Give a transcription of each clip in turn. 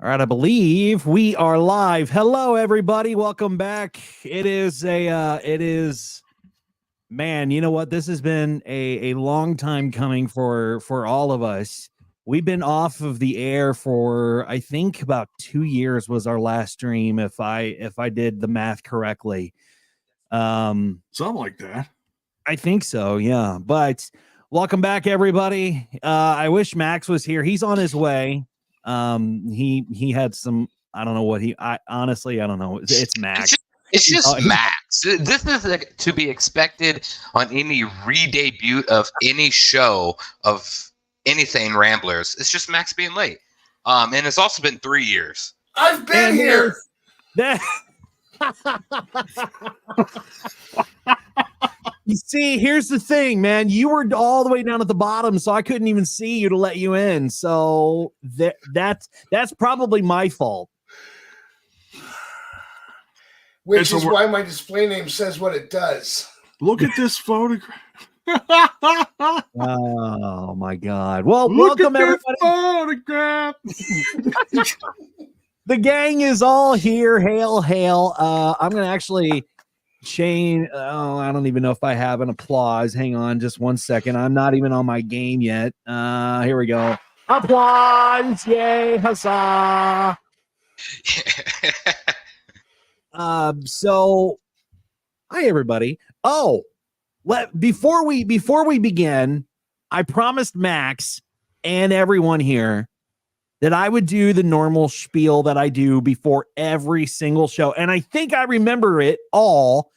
All right, I believe we are live. Hello, everybody. Welcome back. It is, man, you know what? This has been a long time coming for all of us. We've been off of the air for, I think, about 2 years was our last stream, if I did the math correctly. Something like that. I think so, yeah. But welcome back, everybody. I wish Max was here. He's on his way. He had some, I don't know what I honestly don't know. It's Max. It's just Max. This is to be expected on any re-debut of any show of anything Ramblers. It's just Max being late. And it's also been 3 years. I've been here. You see, here's the thing, man. You were all the way down at the bottom, so I couldn't even see you to let you in. So that's probably my fault. Which is why my display name says what it does. Look at this photograph. Oh my God! Well, welcome everybody. Photograph. The gang is all here. Hail, hail! I'm gonna actually. Shane, I don't even know if I have an applause. Hang on just 1 second. I'm not even on my game yet. Here we go. Applause! Yay! Huzzah! So, hi everybody. Oh, before we begin, I promised Max and everyone here that I would do the normal spiel that I do before every single show, and I think I remember it all.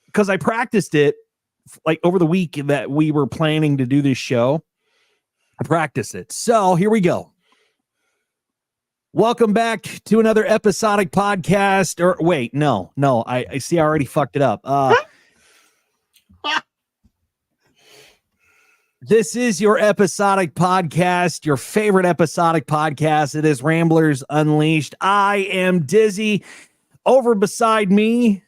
Because I practiced it like over the week that we were planning to do this show. I practiced it. So here we go. Welcome back to another episodic podcast. Or wait, no. I see I already fucked it up. This is your episodic podcast, your favorite episodic podcast. It is Ramblers Unleashed. I am Dizzy. Over beside me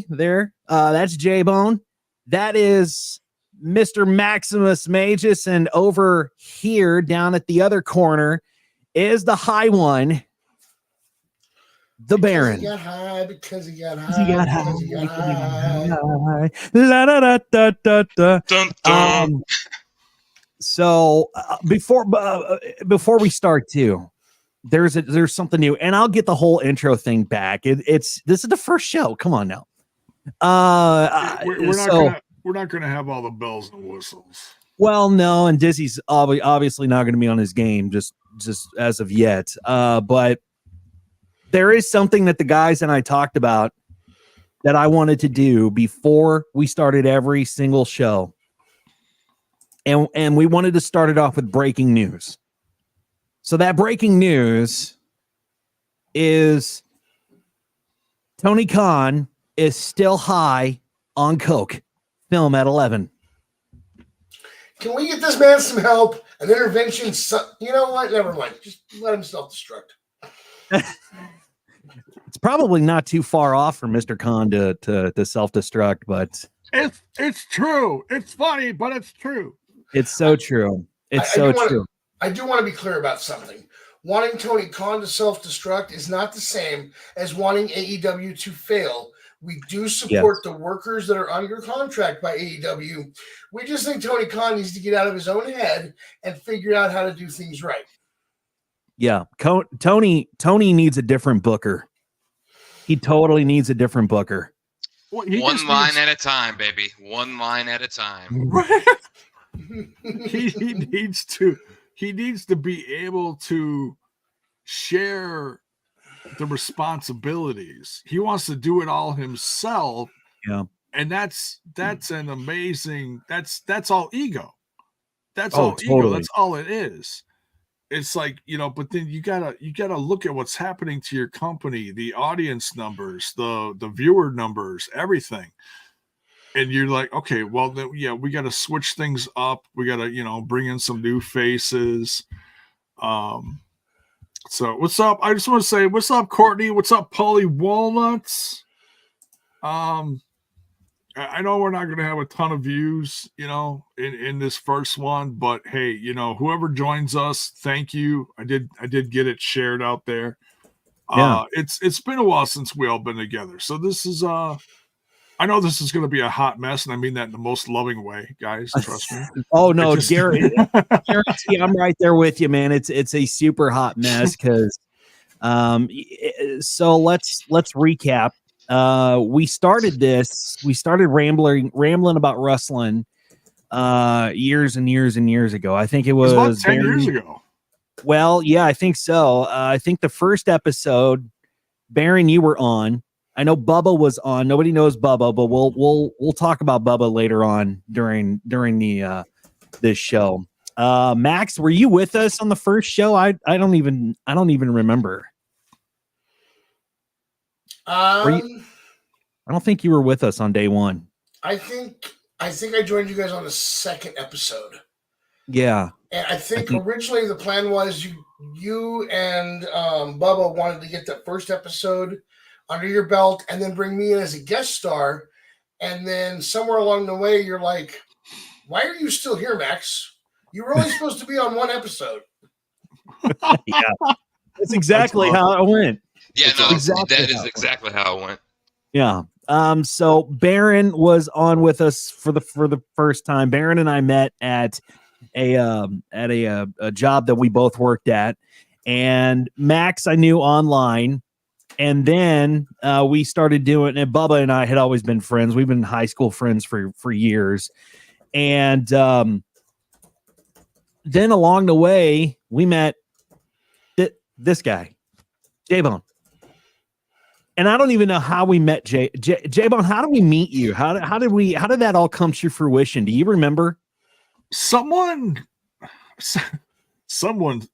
there, that's J-Bone. That is Mr. Maximus Magus, and over here down at the other corner is the high one, the Baron. He got high because he got high. La, da, da, da, da, da. Dun, dun. So before we start too, there's something new, and I'll get the whole intro thing back. This is the first show. Come on now. We're not gonna have all the bells and whistles. Well, no, and Dizzy's obviously not going to be on his game just as of yet. But there is something that the guys and I talked about that I wanted to do before we started every single show, and we wanted to start it off with breaking news. So that breaking news is Tony Khan is still high on coke. Film at 11. Can we get this man some help? An intervention? You know what? Never mind. Just let him self-destruct. It's probably not too far off for Mr. Khan to self-destruct, but it's true. It's funny, but it's true. It's so true. It's so true. I do want to be clear about something. Wanting Tony Khan to self-destruct is not the same as wanting AEW to fail. We do support the workers that are under contract by AEW. We just think Tony Khan needs to get out of his own head and figure out how to do things right. Yeah, Tony needs a different booker. He totally needs a different booker. Well, one line at a time, baby. One line at a time. He needs to be able to share the responsibilities. He wants to do it all himself. Yeah. And that's an amazing, that's all ego. That's totally. Ego. That's all it is. It's like, but then you gotta look at what's happening to your company, the audience numbers, the viewer numbers, everything. And you're like, okay, well, we got to switch things up. We got to, bring in some new faces. So what's up? I just want to say, what's up, Courtney? What's up, Paulie Walnuts? I know we're not going to have a ton of views, in this first one, but hey, whoever joins us, thank you. I did get it shared out there. Yeah. It's been a while since we all been together. So this is I know this is going to be a hot mess, and I mean that in the most loving way, guys. Trust me. Oh no, Gary, guarantee I'm right there with you, man. It's a super hot mess because so let's recap. We started rambling about wrestling years and years and years ago. I think it was about 10 years ago. Well, yeah, I think so. I think the first episode, Baron, you were on. I know Bubba was on. Nobody knows Bubba, but we'll talk about Bubba later on during the this show. Max, were you with us on the first show? I don't even remember. I don't think you were with us on day one. I think I joined you guys on the second episode. Yeah. And I think originally the plan was you and Bubba wanted to get that first episode under your belt and then bring me in as a guest star. And then somewhere along the way, you're like, why are you still here, Max? You were only supposed to be on one episode. Yeah. That's exactly how it went. Yeah, no, that is exactly how it went. Yeah. So Baron was on with us for the first time. Baron and I met at a job that we both worked at, and Max I knew online, and then we started doing. And Bubba and I had always been friends. We've been high school friends for years, and then along the way we met this guy, J-Bone. And I don't even know how we met J-Bone. How did we meet you? How did that all come to fruition? Do you remember? Someone,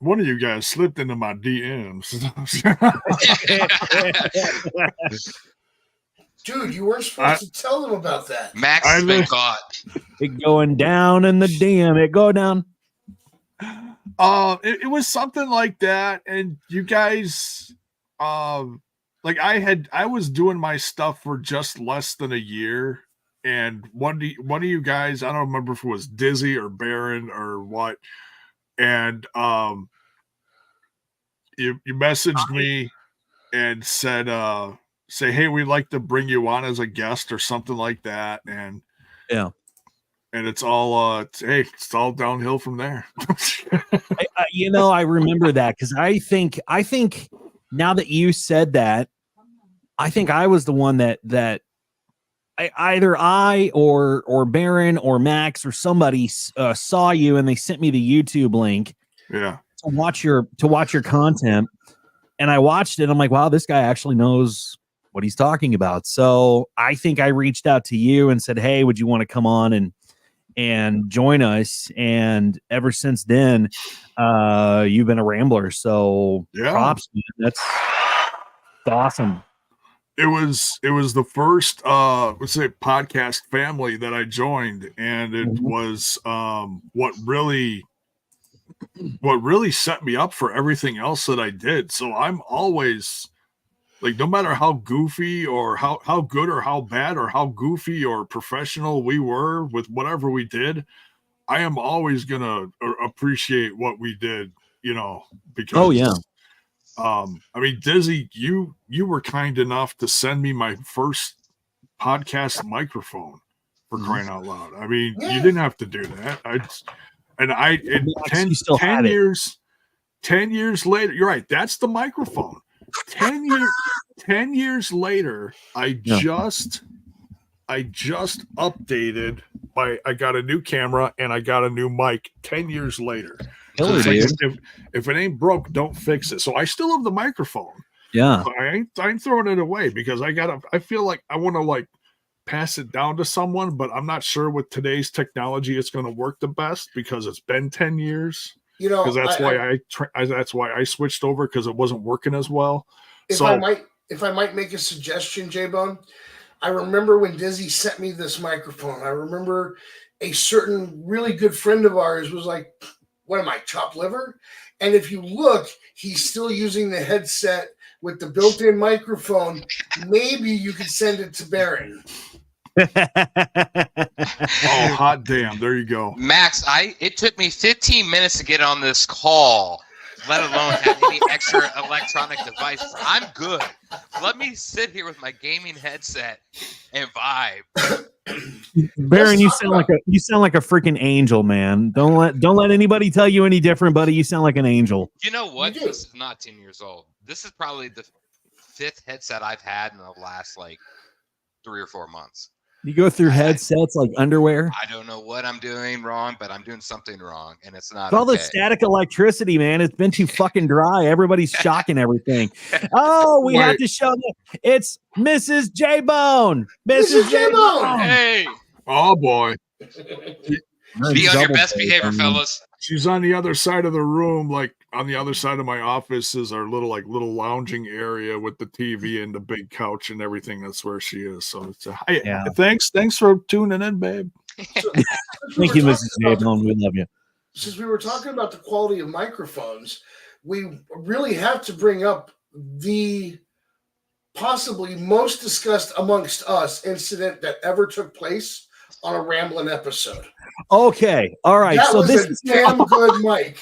one of you guys slipped into my DMs. Dude, you weren't supposed to tell them about that. Max has been caught. It going down in the DM. It go down. It was something like that, and you guys, like I was doing my stuff for just less than a year, and one of you guys, I don't remember if it was Dizzy or Baron or what, and you messaged me and said say, hey, we'd like to bring you on as a guest or something like that, and yeah. And it's all it's all downhill from there. I remember that because I think now that you said that, I think I was the one that either I or Baron or Max or somebody saw you and they sent me the YouTube link. Yeah. To watch your content, and I watched it. I'm like, wow, this guy actually knows what he's talking about. So I think I reached out to you and said, hey, would you want to come on and join us? And ever since then, you've been a Rambler. So yeah, props, man. That's awesome. It was the first let's say podcast family that I joined, and it was what really set me up for everything else that I did. So I'm always like, no matter how goofy or how good or how bad or how goofy or professional we were with whatever we did, I am always gonna appreciate what we did, because I mean, Dizzy, you were kind enough to send me my first podcast microphone, for crying out loud. I mean, you didn't have to do that. 10 years later, you're right, that's the microphone. 10 years later, I just updated I got a new camera and I got a new mic 10 years later. So if it ain't broke, don't fix it. So I still have the microphone. Yeah. I ain't throwing it away because I feel like I want to like pass it down to someone, but I'm not sure with today's technology it's going to work the best because it's been 10 years. Because that's why I switched over, because it wasn't working as well. If I might make a suggestion, J-Bone, I remember when Dizzy sent me this microphone. I remember a certain really good friend of ours was like, what am I, chopped liver? And if you look, he's still using the headset with the built-in microphone. Maybe you could send it to Baron. Oh, hot damn. There you go. Max, it took me 15 minutes to get on this call, let alone have any extra electronic device. I'm good. Let me sit here with my gaming headset and vibe. Baron, you sound like a freaking angel, man. Don't let anybody tell you any different, buddy. You sound like an angel. You know what? This is not 10 years old. This is probably the 5th headset I've had in the last like 3 or 4 months. You go through headsets like underwear. I don't know what I'm doing wrong, but I'm doing something wrong, and it's not. All the static electricity, man. It's been too fucking dry. Everybody's shocking everything. Oh, we have to show them. It's Mrs. J Bone. Mrs. J Bone. Hey. Oh boy. Be on your best behavior, fellas. She's on the other side of the room, like on the other side of my office is our little lounging area with the TV and the big couch and everything. That's where she is. So it's thanks for tuning in, babe. Thank you, Mrs. J-Bone. We love you. Since we were talking about the quality of microphones, we really have to bring up the possibly most discussed amongst us incident that ever took place on a Ramblin' episode. Okay, all right. That so was this a is damn good mic.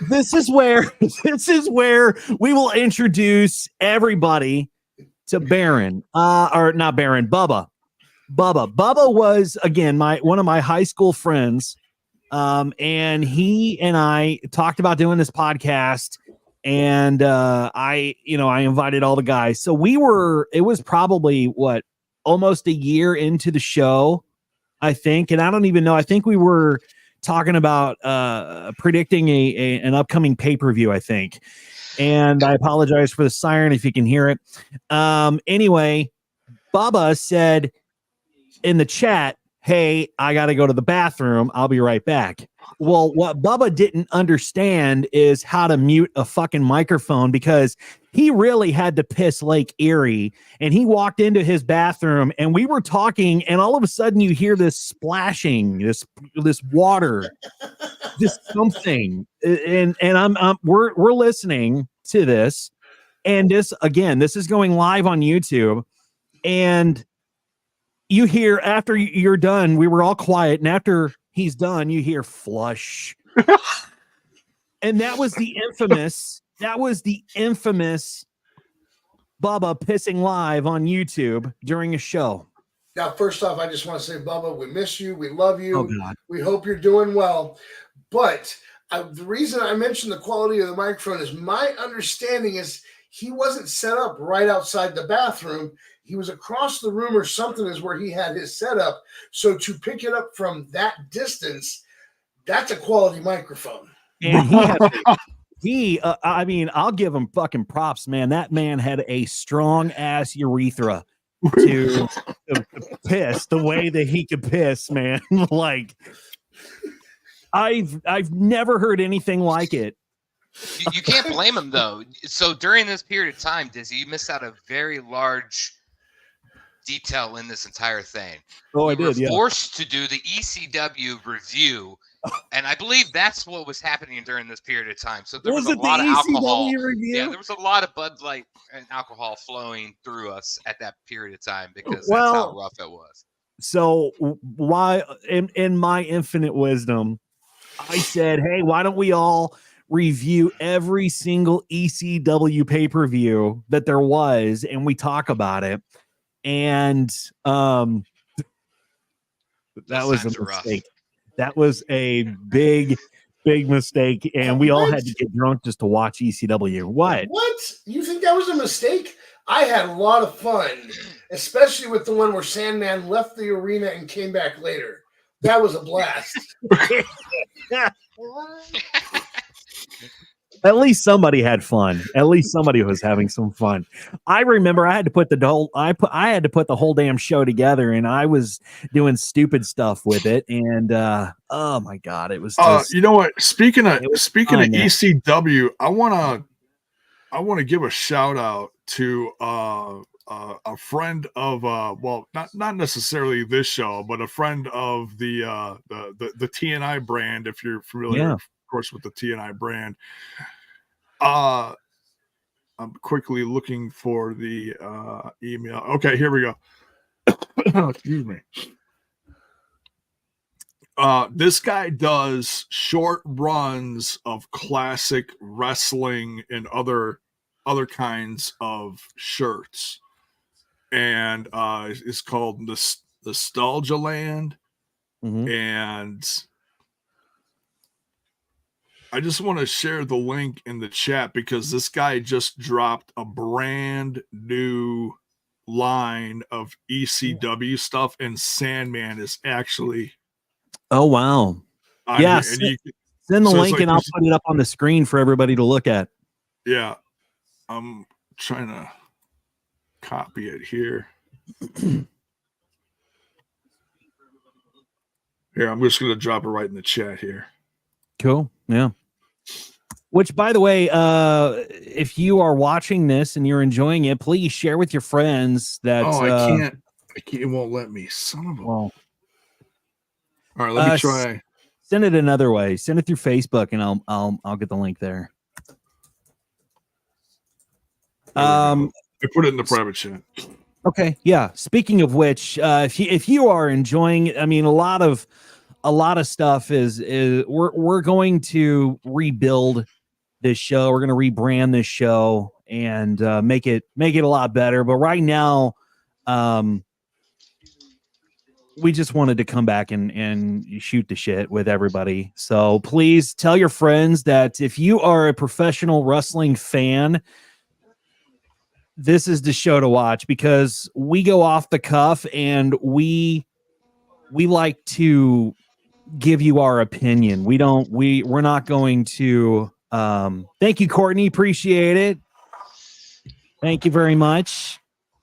This is where we will introduce everybody to Baron, or not Baron, Bubba. Bubba was again one of my high school friends, and he and I talked about doing this podcast, and I invited all the guys. So it was probably almost a year into the show, I think, and I don't even know. I think we were talking about predicting an upcoming pay-per-view, I think. And I apologize for the siren if you can hear it. Anyway, Bubba said in the chat, "Hey, I got to go to the bathroom. I'll be right back." Well, what Bubba didn't understand is how to mute a fucking microphone, because he really had to piss Lake Erie, and he walked into his bathroom and we were talking, and all of a sudden you hear this splashing, this water, this something, and we're listening to this, and this is going live on YouTube, and you hear, after you're done, we were all quiet, and after he's done, you hear flush. And that was the infamous Bubba pissing live on YouTube during a show. Now, first off, I just want to say, Bubba, we miss you. We love you. Oh, God. We hope you're doing well. But the reason I mentioned the quality of the microphone is my understanding is he wasn't set up right outside the bathroom. He was across the room or something is where he had his setup. So to pick it up from that distance, that's a quality microphone. And I mean, I'll give him fucking props, man. That man had a strong ass urethra to piss the way that he could piss, man. Like, I've never heard anything like it. You can't blame him though. So during this period of time, Dizzy, you missed out a very large detail in this entire thing. Oh, I did. Yeah. Forced to do the ECW review, and I believe that's what was happening during this period of time. So there was a lot of alcohol. Yeah, there was a lot of Bud Light and alcohol flowing through us at that period of time, because that's how rough it was. So why, in my infinite wisdom, I said, "Hey, why don't we all review every single ECW pay-per-view that there was, and we talk about it?" And that was a mistake. That was a big mistake, and we all had to get drunk just to watch ECW. What? You think that was a mistake? I had a lot of fun, especially with the one where Sandman left the arena and came back later. That was a blast. At least somebody had fun. At least somebody was having some fun. I remember I had to put the whole damn show together, and I was doing stupid stuff with it. And oh my God, it was just, you know what? Speaking of ECW, I wanna give a shout out to a friend of not necessarily this show, but a friend of the TNI brand, if you're familiar, of course, with the TNI brand. I'm quickly looking for the email. Okay, here we go. Excuse me. This guy does short runs of classic wrestling and other kinds of shirts, and it's called Nostalgia Land. Mhm. And I just want to share the link in the chat because this guy just dropped a brand new line of ECW stuff, and Sandman is actually Oh wow. on Yeah, here. And you send the so it's link like and I'll there's- put it up on the screen for everybody to look at. yeah, I'm trying to copy it here. Here, I'm just going to drop it right in the chat here. Cool. Yeah. Which, by the way, if you are watching this and you're enjoying it, please share with your friends that. I can't. It won't let me. Son of a. Well, all right, let me try. Send it another way. Send it through Facebook, and I'll get the link there. I put it in the private chat. Okay. Yeah. Speaking of which, if you are enjoying, I mean, a lot of stuff is we're going to rebuild this show. We're going to rebrand this show and make it a lot better. But right now, we just wanted to come back and shoot the shit with everybody. So please tell your friends that if you are a professional wrestling fan, this is the show to watch because we go off the cuff and we like to give you our opinion. We're not going to thank you, Courtney. Appreciate it. Thank you very much.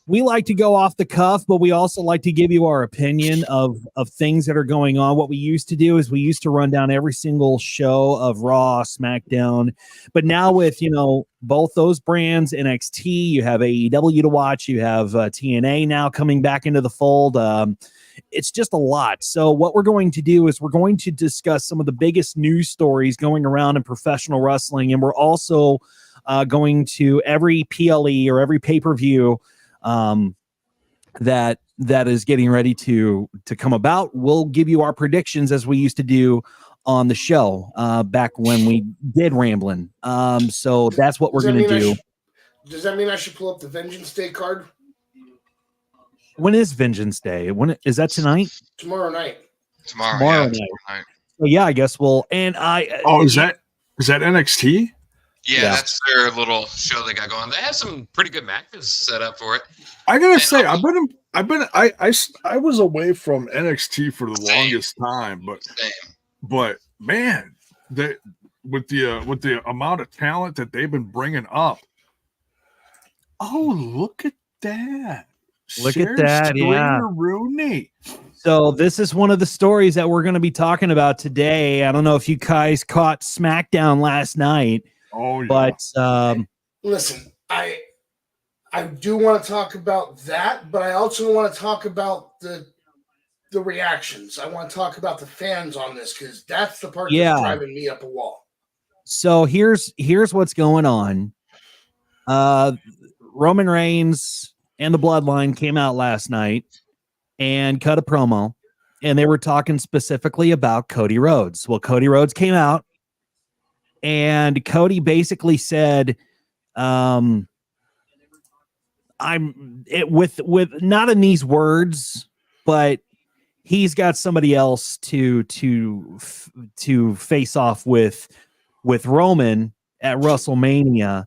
We like to go off the cuff, but we also like to give you our opinion of things that are going on. What we used to do is we used to run down every single show of Raw, SmackDown, but now with, both those brands, NXT, you have AEW to watch, you have TNA now coming back into the fold. It's just a lot. So what we're going to do is we're going to discuss some of the biggest news stories going around in professional wrestling, and we're also going to every PLE or every pay-per-view that is getting ready to come about. We'll give you our predictions as we used to do on the show back when we did Ramblin'. So that's what we're going to do. Does that mean I should pull up the Vengeance Day card? When is Vengeance Day? When is that tonight? Tomorrow night. Tomorrow night. So yeah, I guess we'll. And I. Oh, is that NXT? Yeah, that's their little show they got going. They have some pretty good matches set up for it. I gotta say, I was away from NXT for the longest time, but man, with the amount of talent that they've been bringing up. Oh, look at that! Look at that! Yeah, Rooney. So this is one of the stories that we're going to be talking about today. I don't know if you guys caught SmackDown last night. Oh, yeah. But listen, I do want to talk about that, but I also want to talk about the reactions. I want to talk about the fans on this because that's the part that's driving me up a wall. So here's what's going on. Roman Reigns and the Bloodline came out last night and cut a promo, and they were talking specifically about Cody Rhodes. Well, Cody Rhodes came out, and Cody basically said, with not in these words, but he's got somebody else to face off with Roman at WrestleMania.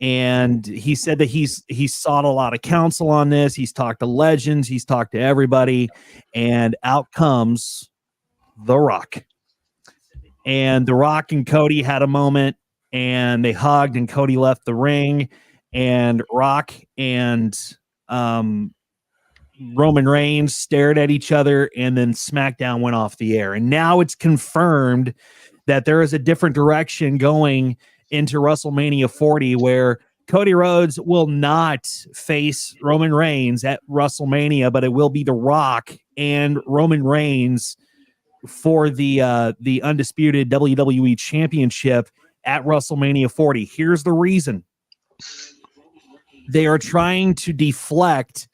And he said that he's sought a lot of counsel on this. He's talked to legends. He's talked to everybody, and out comes The Rock. And The Rock and Cody had a moment, and they hugged, and Cody left the ring, and Rock and Roman Reigns stared at each other, and then SmackDown went off the air. And now it's confirmed that there is a different direction going into WrestleMania 40, where Cody Rhodes will not face Roman Reigns at WrestleMania, but it will be The Rock and Roman Reigns for the undisputed WWE Championship at WrestleMania 40. Here's the reason. They are trying to deflect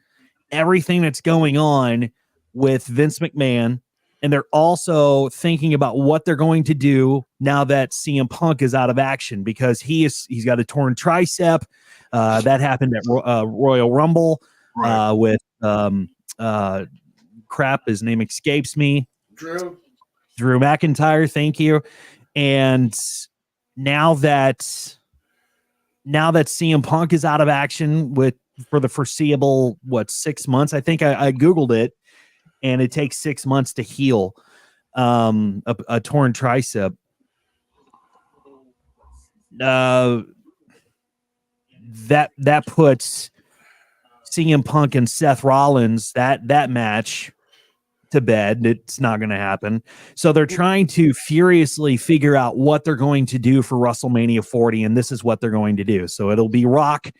everything that's going on with Vince McMahon, and they're also thinking about what they're going to do now that CM Punk is out of action, because he's got a torn tricep. That happened at Royal Rumble with crap. His name escapes me. Drew McIntyre. Thank you. And now that CM Punk is out of action for the foreseeable 6 months, I think I Googled it, and it takes 6 months to heal a torn tricep. That puts CM Punk and Seth Rollins, that match, to bed. It's not going to happen. So they're trying to furiously figure out what they're going to do for WrestleMania 40, and this is what they're going to do. So it'll be Rock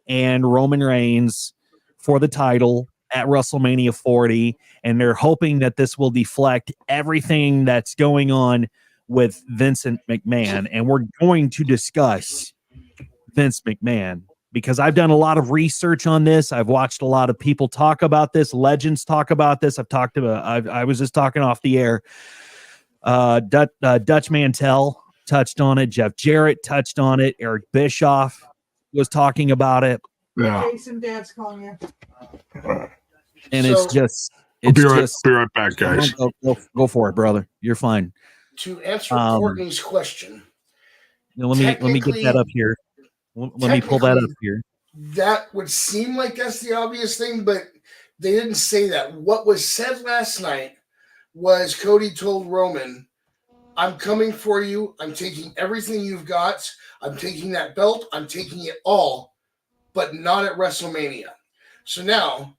and Roman Reigns for the title at WrestleMania 40, and they're hoping that this will deflect everything that's going on with Vincent McMahon. And we're going to discuss Vince McMahon, because I've done a lot of research on this. I've watched a lot of people talk about this, legends talk about this. I was just talking off the air. Dutch Mantel touched on it. Jeff Jarrett touched on it. Eric Bischoff was talking about it. Yeah. Jason, Dad's calling you. And it's just be right back, guys. Go for it, brother. You're fine. To answer Courtney's question, let me get that up here. Let me pull that up here. That would seem like that's the obvious thing, but they didn't say that. What was said last night was Cody told Roman, I'm coming for you. I'm taking everything you've got. I'm taking that belt. I'm taking it all, but not at WrestleMania. So now,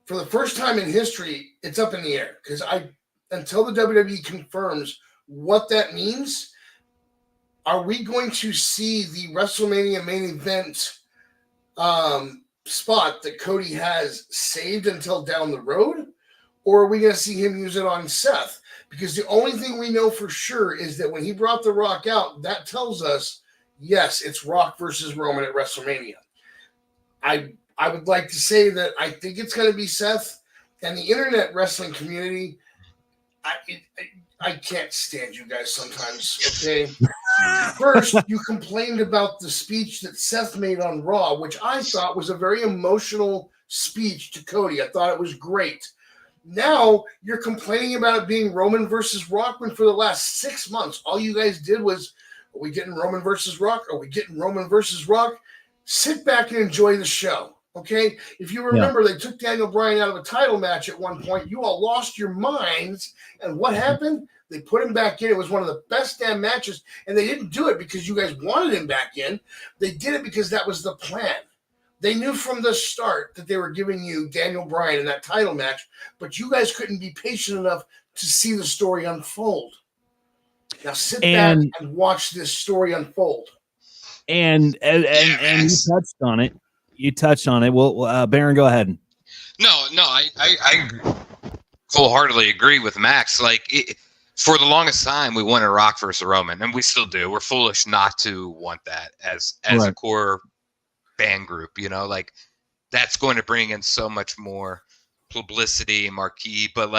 for the first time in history, it's up in the air, because until the WWE confirms what that means, are we going to see the WrestleMania main event spot that Cody has saved until down the road? Or are we going to see him use it on Seth? Because the only thing we know for sure is that when he brought The Rock out, that tells us, yes, it's Rock versus Roman at WrestleMania. I would like to say that I think it's going to be Seth, and the internet wrestling community, I can't stand you guys sometimes, okay? First, you complained about the speech that Seth made on Raw, which I thought was a very emotional speech to Cody. I thought it was great. Now, you're complaining about it being Roman versus Rock, when for the last 6 months, all you guys did was, are we getting Roman versus Rock? Are we getting Roman versus Rock? Sit back and enjoy the show, okay? If you remember, They took Daniel Bryan out of a title match at one point. You all lost your minds, and what happened? They put him back in. It was one of the best damn matches, and they didn't do it because you guys wanted him back in. They did it because that was the plan. They knew from the start that they were giving you Daniel Bryan in that title match, but you guys couldn't be patient enough to see the story unfold. Now sit back and watch this story unfold. And you touched on it. Well, Baron, go ahead. No, I wholeheartedly agree with Max. For the longest time, we wanted Rock versus Roman, and we still do. We're foolish not to want that as a core fan group. That's going to bring in so much more publicity and marquee. But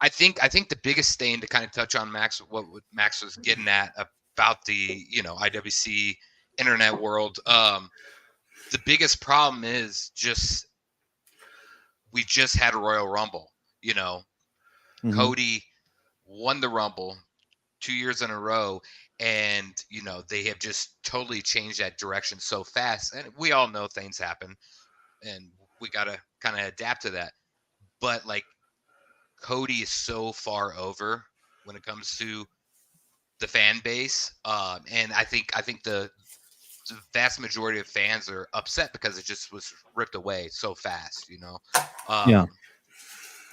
I think the biggest stain, to kind of touch on what Max was getting at about the IWC internet world. The biggest problem is we just had a Royal Rumble. Mm-hmm. Cody won the Rumble 2 years in a row, and they have just totally changed that direction so fast. And we all know things happen, and we gotta kind of adapt to that. But Cody is so far over when it comes to the fan base, and I think the vast majority of fans are upset because it just was ripped away so fast.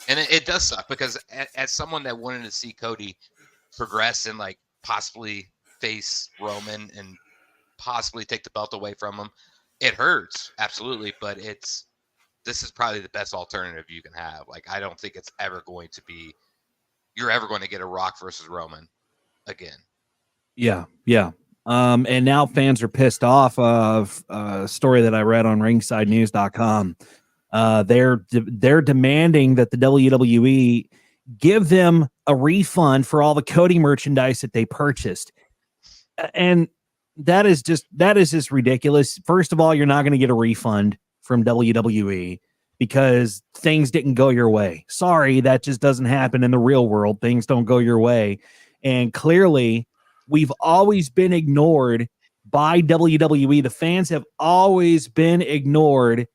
And it does suck, because as someone that wanted to see Cody progress and possibly face Roman and possibly take the belt away from him, it hurts, absolutely. But this is probably the best alternative you can have. I don't think it's ever going to be, you're ever going to get a Rock versus Roman again. Yeah. And now fans are pissed off of a story that I read on ringsidenews.com. They're demanding that the WWE give them a refund for all the Cody merchandise that they purchased, and that is just ridiculous. First of all, you're not going to get a refund from WWE because things didn't go your way. Sorry, that just doesn't happen in the real world. Things don't go your way, and clearly, we've always been ignored by WWE. The fans have always been ignored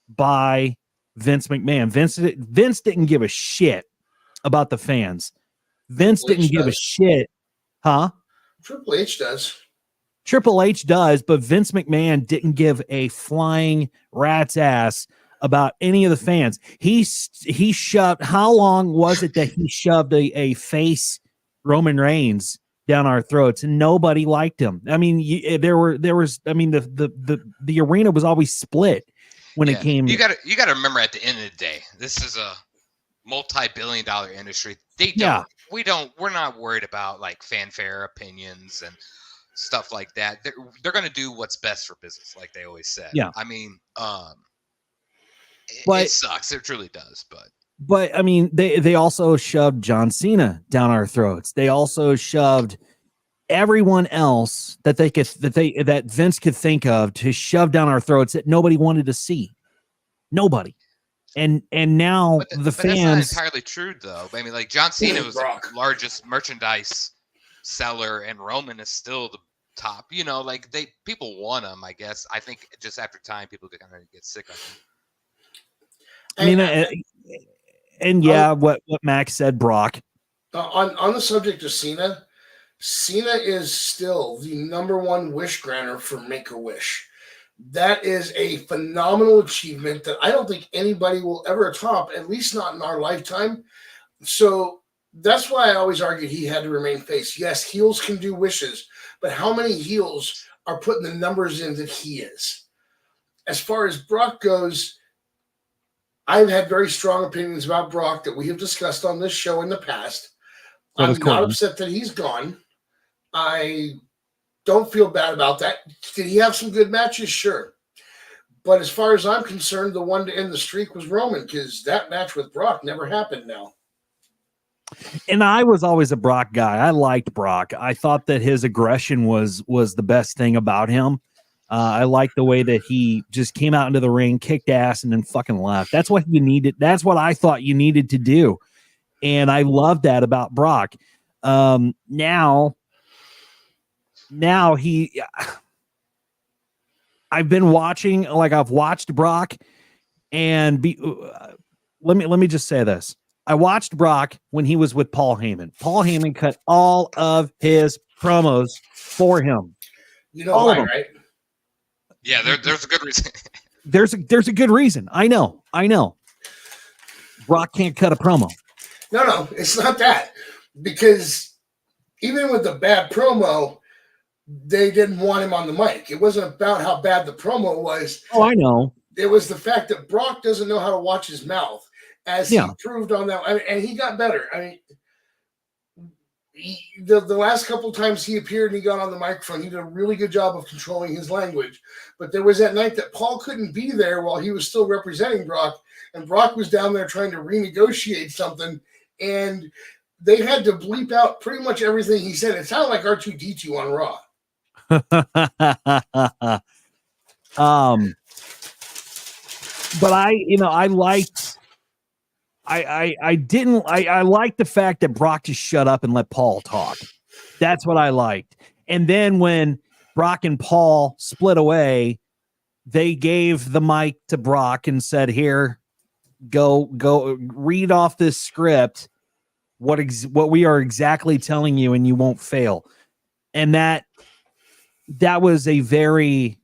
by Vince McMahon. Vince didn't give a shit about the fans. Vince didn't give a shit. Huh? Triple H does. Triple H does, but Vince McMahon didn't give a flying rat's ass about any of the fans. He shoved, how long was it that he shoved a face Roman Reigns down our throats, and nobody liked him? I mean, the arena was always split when it came. You got to remember, at the end of the day, this is a multi-billion-dollar industry. We're not worried about like fanfare opinions and stuff like that. They're going to do what's best for business, like they always said. Yeah. I mean, it sucks. It truly does. But I mean, they also shoved John Cena down our throats. They also shoved everyone else that Vince could think of to shove down our throats that nobody wanted to see. Nobody. And now the fans. That's not entirely true, though. I mean, like, John Cena was the largest merchandise seller, and Roman is still the top. You know, like, people want him, I guess. I think just after time, people kind of get sick of him. I mean, what Max said, Brock. On the subject of Cena is still the number one wish granter for Make-A-Wish. That is a phenomenal achievement that I don't think anybody will ever top, at least not in our lifetime. So that's why I always argued he had to remain face. Yes, heels can do wishes, but how many heels are putting the numbers in that he is? As far as Brock goes, I've had very strong opinions about Brock that we have discussed on this show in the past. I'm not upset that he's gone. I don't feel bad about that. Did he have some good matches? Sure. But as far as I'm concerned, the one to end the streak was Roman, because that match with Brock never happened now. And I was always a Brock guy. I liked Brock. I thought that his aggression was the best thing about him. I liked the way that he just came out into the ring, kicked ass, and then fucking left. That's what you needed. That's what I thought you needed to do. And I love that about Brock. Now I've been watching, like, I've watched Brock, and let me just say this. I watched Brock when he was with Paul Heyman. Paul Heyman cut all of his promos for him. You know why, right? Yeah, there's a good reason. There's a good reason. I know. Brock can't cut a promo. No, it's not that. Because even with the bad promo, they didn't want him on the mic. It wasn't about how bad the promo was. Oh, I know. It was the fact that Brock doesn't know how to watch his mouth, as he proved on that. And he got better. I mean, the last couple times he appeared and he got on the microphone, he did a really good job of controlling his language. But there was that night that Paul couldn't be there while he was still representing Brock, and Brock was down there trying to renegotiate something, and they had to bleep out pretty much everything he said. It sounded like R2-D2 on Raw. But I liked the fact that Brock just shut up and let Paul talk. That's what I liked. And then when Brock and Paul split away, they gave the mic to Brock and said, "Here, go read off this script. What we are exactly telling you, and you won't fail." And that was a very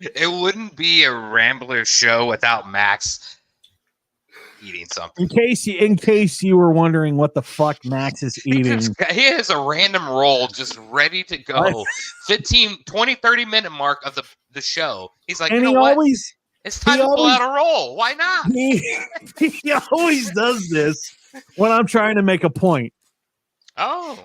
it wouldn't be a Rambler show without Max eating something. In case you were wondering what the fuck Max is eating. He has a random roll just ready to go. 15, 20, 30 minute mark of the show. He's like, and it's time to pull out a roll. Why not? He always does this when I'm trying to make a point. Oh.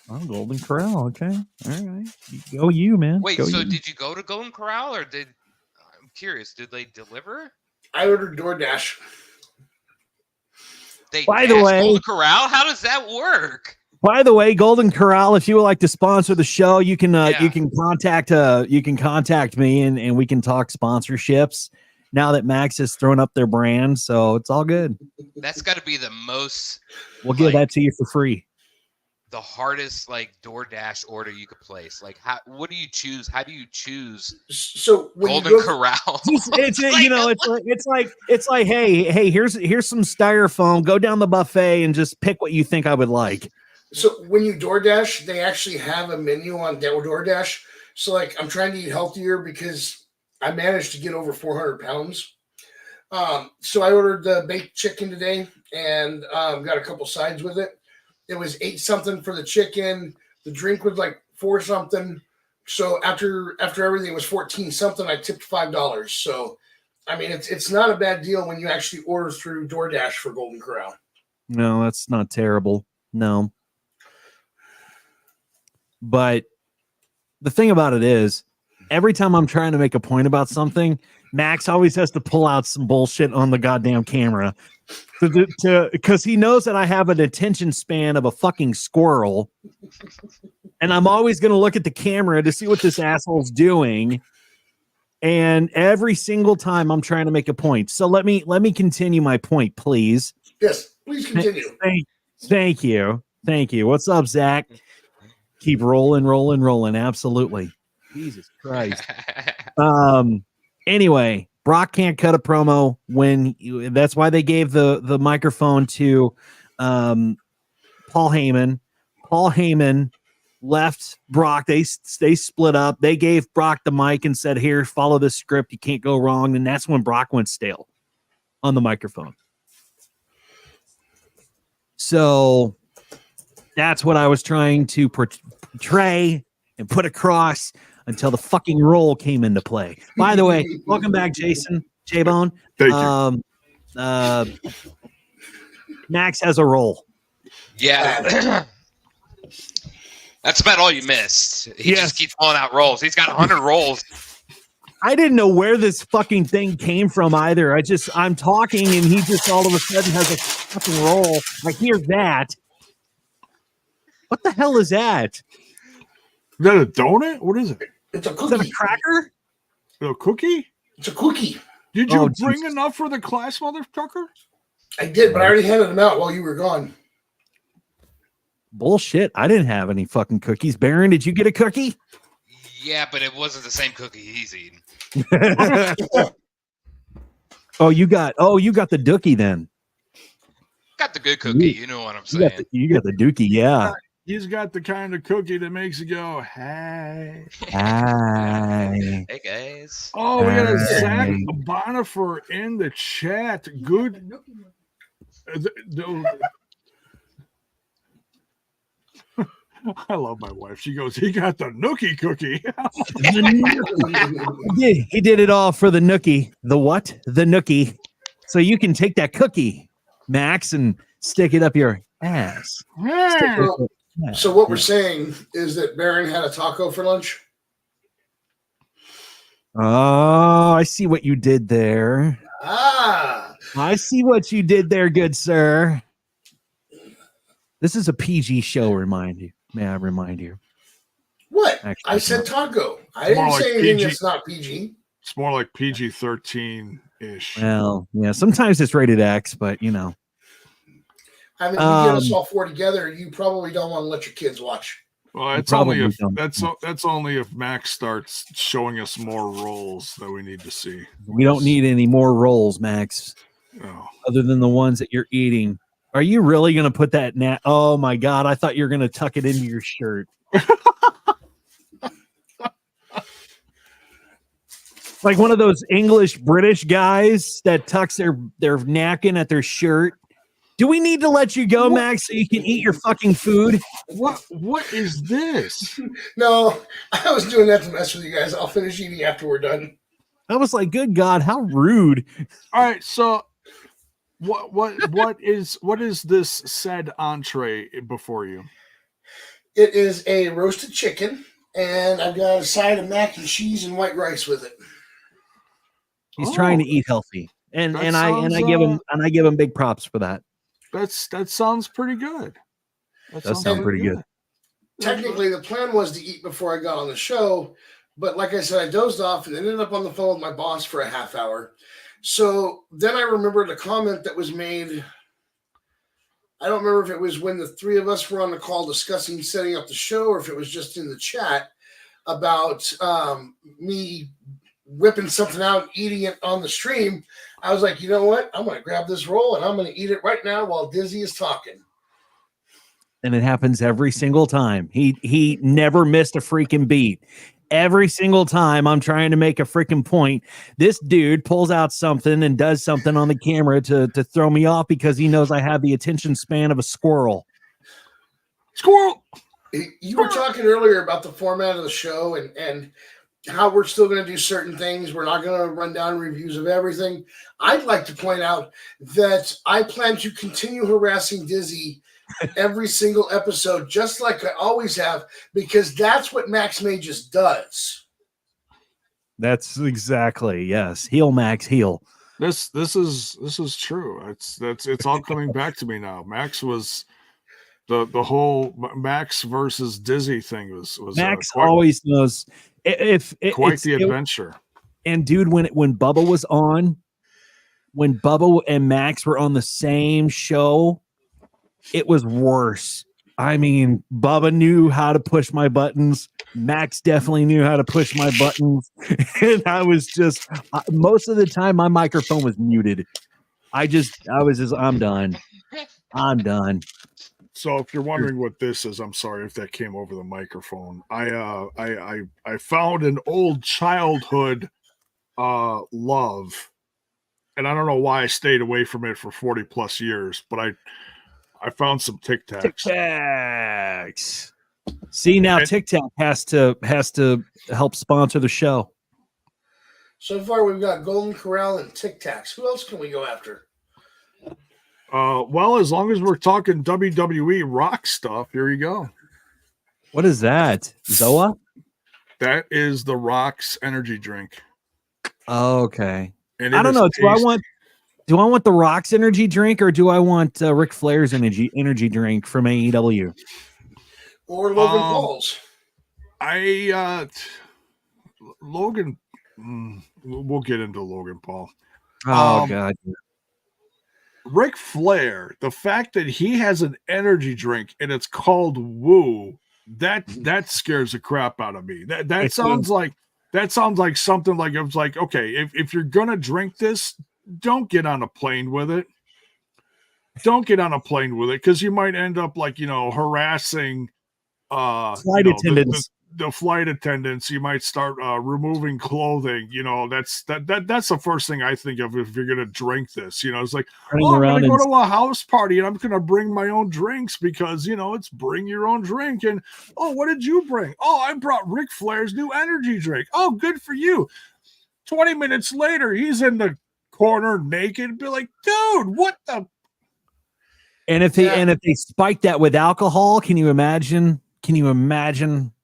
Oh, Golden Corral. Okay. All right. Go you, man. Wait, Go so you. did you go to Golden Corral or I'm curious, did they deliver? I ordered DoorDash. They By the dashed way- Golden Corral? How does that work? By the way, Golden Corral, if you would like to sponsor the show, you can Yeah. contact me and we can talk sponsorships now that Max has thrown up their brand, so it's all good. That's got to be the most We'll give that to you for free. the hardest like DoorDash order you could place. Like what do you choose? How do you choose So when Golden you go, Corral? It's like hey, here's some styrofoam. Go down the buffet and just pick what you think I would like. So when you DoorDash, they actually have a menu on DoorDash. So like I'm trying to eat healthier because I managed to get over 400 pounds. So I ordered the baked chicken today and got a couple sides with it. It was $8 something for the chicken. The drink was like $4 something. So after everything was $14 something, I tipped $5. So I mean it's not a bad deal when you actually order through DoorDash for Golden Corral. No, that's not terrible. No. But the thing about it is, every time I'm trying to make a point about something, Max always has to pull out some bullshit on the goddamn camera because he knows that I have an attention span of a fucking squirrel. And I'm always going to look at the camera to see what this asshole's doing. And every single time I'm trying to make a point. So let me continue my point, please. Yes, please continue. Thank you. What's up, Zach? Keep rolling. Absolutely. Jesus Christ. Anyway, Brock can't cut a promo that's why they gave the microphone to Paul Heyman. Paul Heyman left Brock. They split up. They gave Brock the mic and said, "Here, follow this script. You can't go wrong." And that's when Brock went stale on the microphone. So that's what I was trying to portray and put across until the fucking role came into play. By the way, welcome back, Jason J-Bone. Thank you. Max has a role. Yeah. That's about all you missed. He just keeps pulling out rolls. He's got 100 rolls. I didn't know where this fucking thing came from either. I'm talking and he just all of a sudden has a fucking roll. I hear that. What the hell is that? Is that a donut? What is it? It's a Is cookie. that a cracker? A cookie? It's a cookie. Did you bring Jesus. enough for the class, motherfucker? I did, but I already handed them out while you were gone. Bullshit. I didn't have any fucking cookies. Baron, did you get a cookie? Yeah, but it wasn't the same cookie he's eating. You got the dookie then. Got the good cookie. You know what I'm saying. You got the dookie, yeah. He's got the kind of cookie that makes you go, hey. Hi. Hey, guys. Oh, we got a Zach Hey. Bonifer in the chat. Good. I love my wife. She goes, he got the nookie cookie. He did it all for the nookie. The what? The nookie. So you can take that cookie, Max, and stick it up your ass. So what we're saying is that Baron had a taco for lunch. Oh, I see what you did there. I see what you did there, good sir. This is a PG show, may I remind you. What? Actually, I said taco. I More didn't like say anything PG. that's not PG. It's more like PG-13-ish. Well, yeah, sometimes it's rated X, but you know. I mean, you get us all four together, you probably don't want to let your kids watch. Well, it's Probably only if don't. that's only if Max starts showing us more roles that we need to see. We don't need any more rolls, Max, Oh. other than the ones that you're eating. Are you really going to put that Oh my God. I thought you were going to tuck it into your shirt. Like one of those English British guys that tucks their napkin at their shirt. Do we need to let you go, Max, so you can eat your fucking food? What is this? No, I was doing that to mess with you guys. I'll finish eating after we're done. I was like, good God, how rude. All right, so what is this said entree before you? It is a roasted chicken, and I've got a side of mac and cheese and white rice with it. He's trying to eat healthy, and that I give him big props for that. That sounds pretty good. That does sound pretty good. Technically, the plan was to eat before I got on the show, but like I said, I dozed off and ended up on the phone with my boss for a half hour. So then I remembered a comment that was made. I don't remember if it was when the three of us were on the call discussing setting up the show, or if it was just in the chat about me whipping something out, eating it on the stream. I was like, you know what? I'm going to grab this roll and I'm going to eat it right now while Dizzy is talking. And it happens every single time. He never missed a freaking beat. Every single time I'm trying to make a freaking point, this dude pulls out something and does something on the camera to throw me off because he knows I have the attention span of a squirrel. Squirrel! You were talking earlier about the format of the show and how we're still going to do certain things. We're not going to run down reviews of everything. I'd like to point out that I plan to continue harassing Dizzy every single episode, just like I always have, because that's what Max Magus does. That's exactly, yes. Heel Max heel. This is true. It's all coming back to me now. Max was the whole Max versus Dizzy thing was Max always knows quite the adventure. And dude, when Bubba was on, when Bubba and Max were on the same show, it was worse. I mean, Bubba knew how to push my buttons. Max definitely knew how to push my buttons. And I was just, most of the time, my microphone was muted. I'm done. I'm done. So if you're wondering what this is, I'm sorry if that came over the microphone. I found an old childhood love, and I don't know why I stayed away from it for 40 plus years, but I found some Tic Tacs. Tic Tacs. See, now Tic Tac has to help sponsor the show. So far, we've got Golden Corral and Tic Tacs. Who else can we go after? Well, as long as we're talking WWE Rock stuff, here you go. What is that? Zoa? That is the Rock's energy drink. Oh, okay. And I don't know. Do I want the Rock's energy drink, or do I want Ric Flair's energy drink from AEW? Or Logan Paul's? Logan. We'll get into Logan Paul. Oh God. Ric Flair, the fact that he has an energy drink and it's called Woo, that scares the crap out of me. That sounds like something like, it was like, okay, if you're gonna drink this, don't get on a plane with it. Don't get on a plane with it, because you might end up harassing flight attendants. The flight attendants. You might start removing clothing. That's the first thing I think of if you're gonna drink this. It's like, I'm gonna go to a house party and I'm gonna bring my own drinks because it's bring your own drink. And what did you bring? I brought Ric Flair's new energy drink. Oh, good for you. 20 minutes later, he's in the corner naked. Be like, dude, what the? And if they spike that with alcohol, can you imagine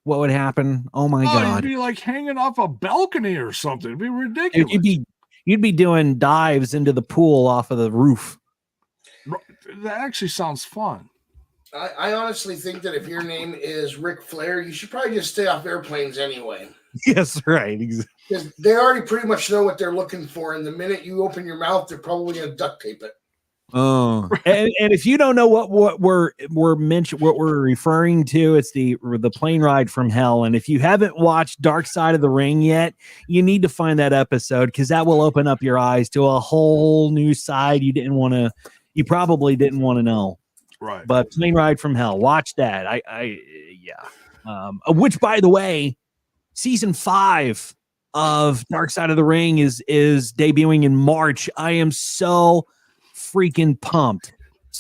what would happen? Oh my God. You'd be like hanging off a balcony or something. It'd be ridiculous. You'd be doing dives into the pool off of the roof. That actually sounds fun. I honestly think that if your name is Ric Flair, you should probably just stay off airplanes anyway. Yes, right. Because they already pretty much know what they're looking for. And the minute you open your mouth, they're probably going to duct tape it. Oh, and if you don't know what we're referring to, it's the plane ride from hell. And if you haven't watched Dark Side of the Ring yet, you need to find that episode, because that will open up your eyes to a whole new side you probably didn't want to know. Right. But plane ride from hell, watch that. Which, by the way, season 5 of Dark Side of the Ring is debuting in March. I am so freaking pumped.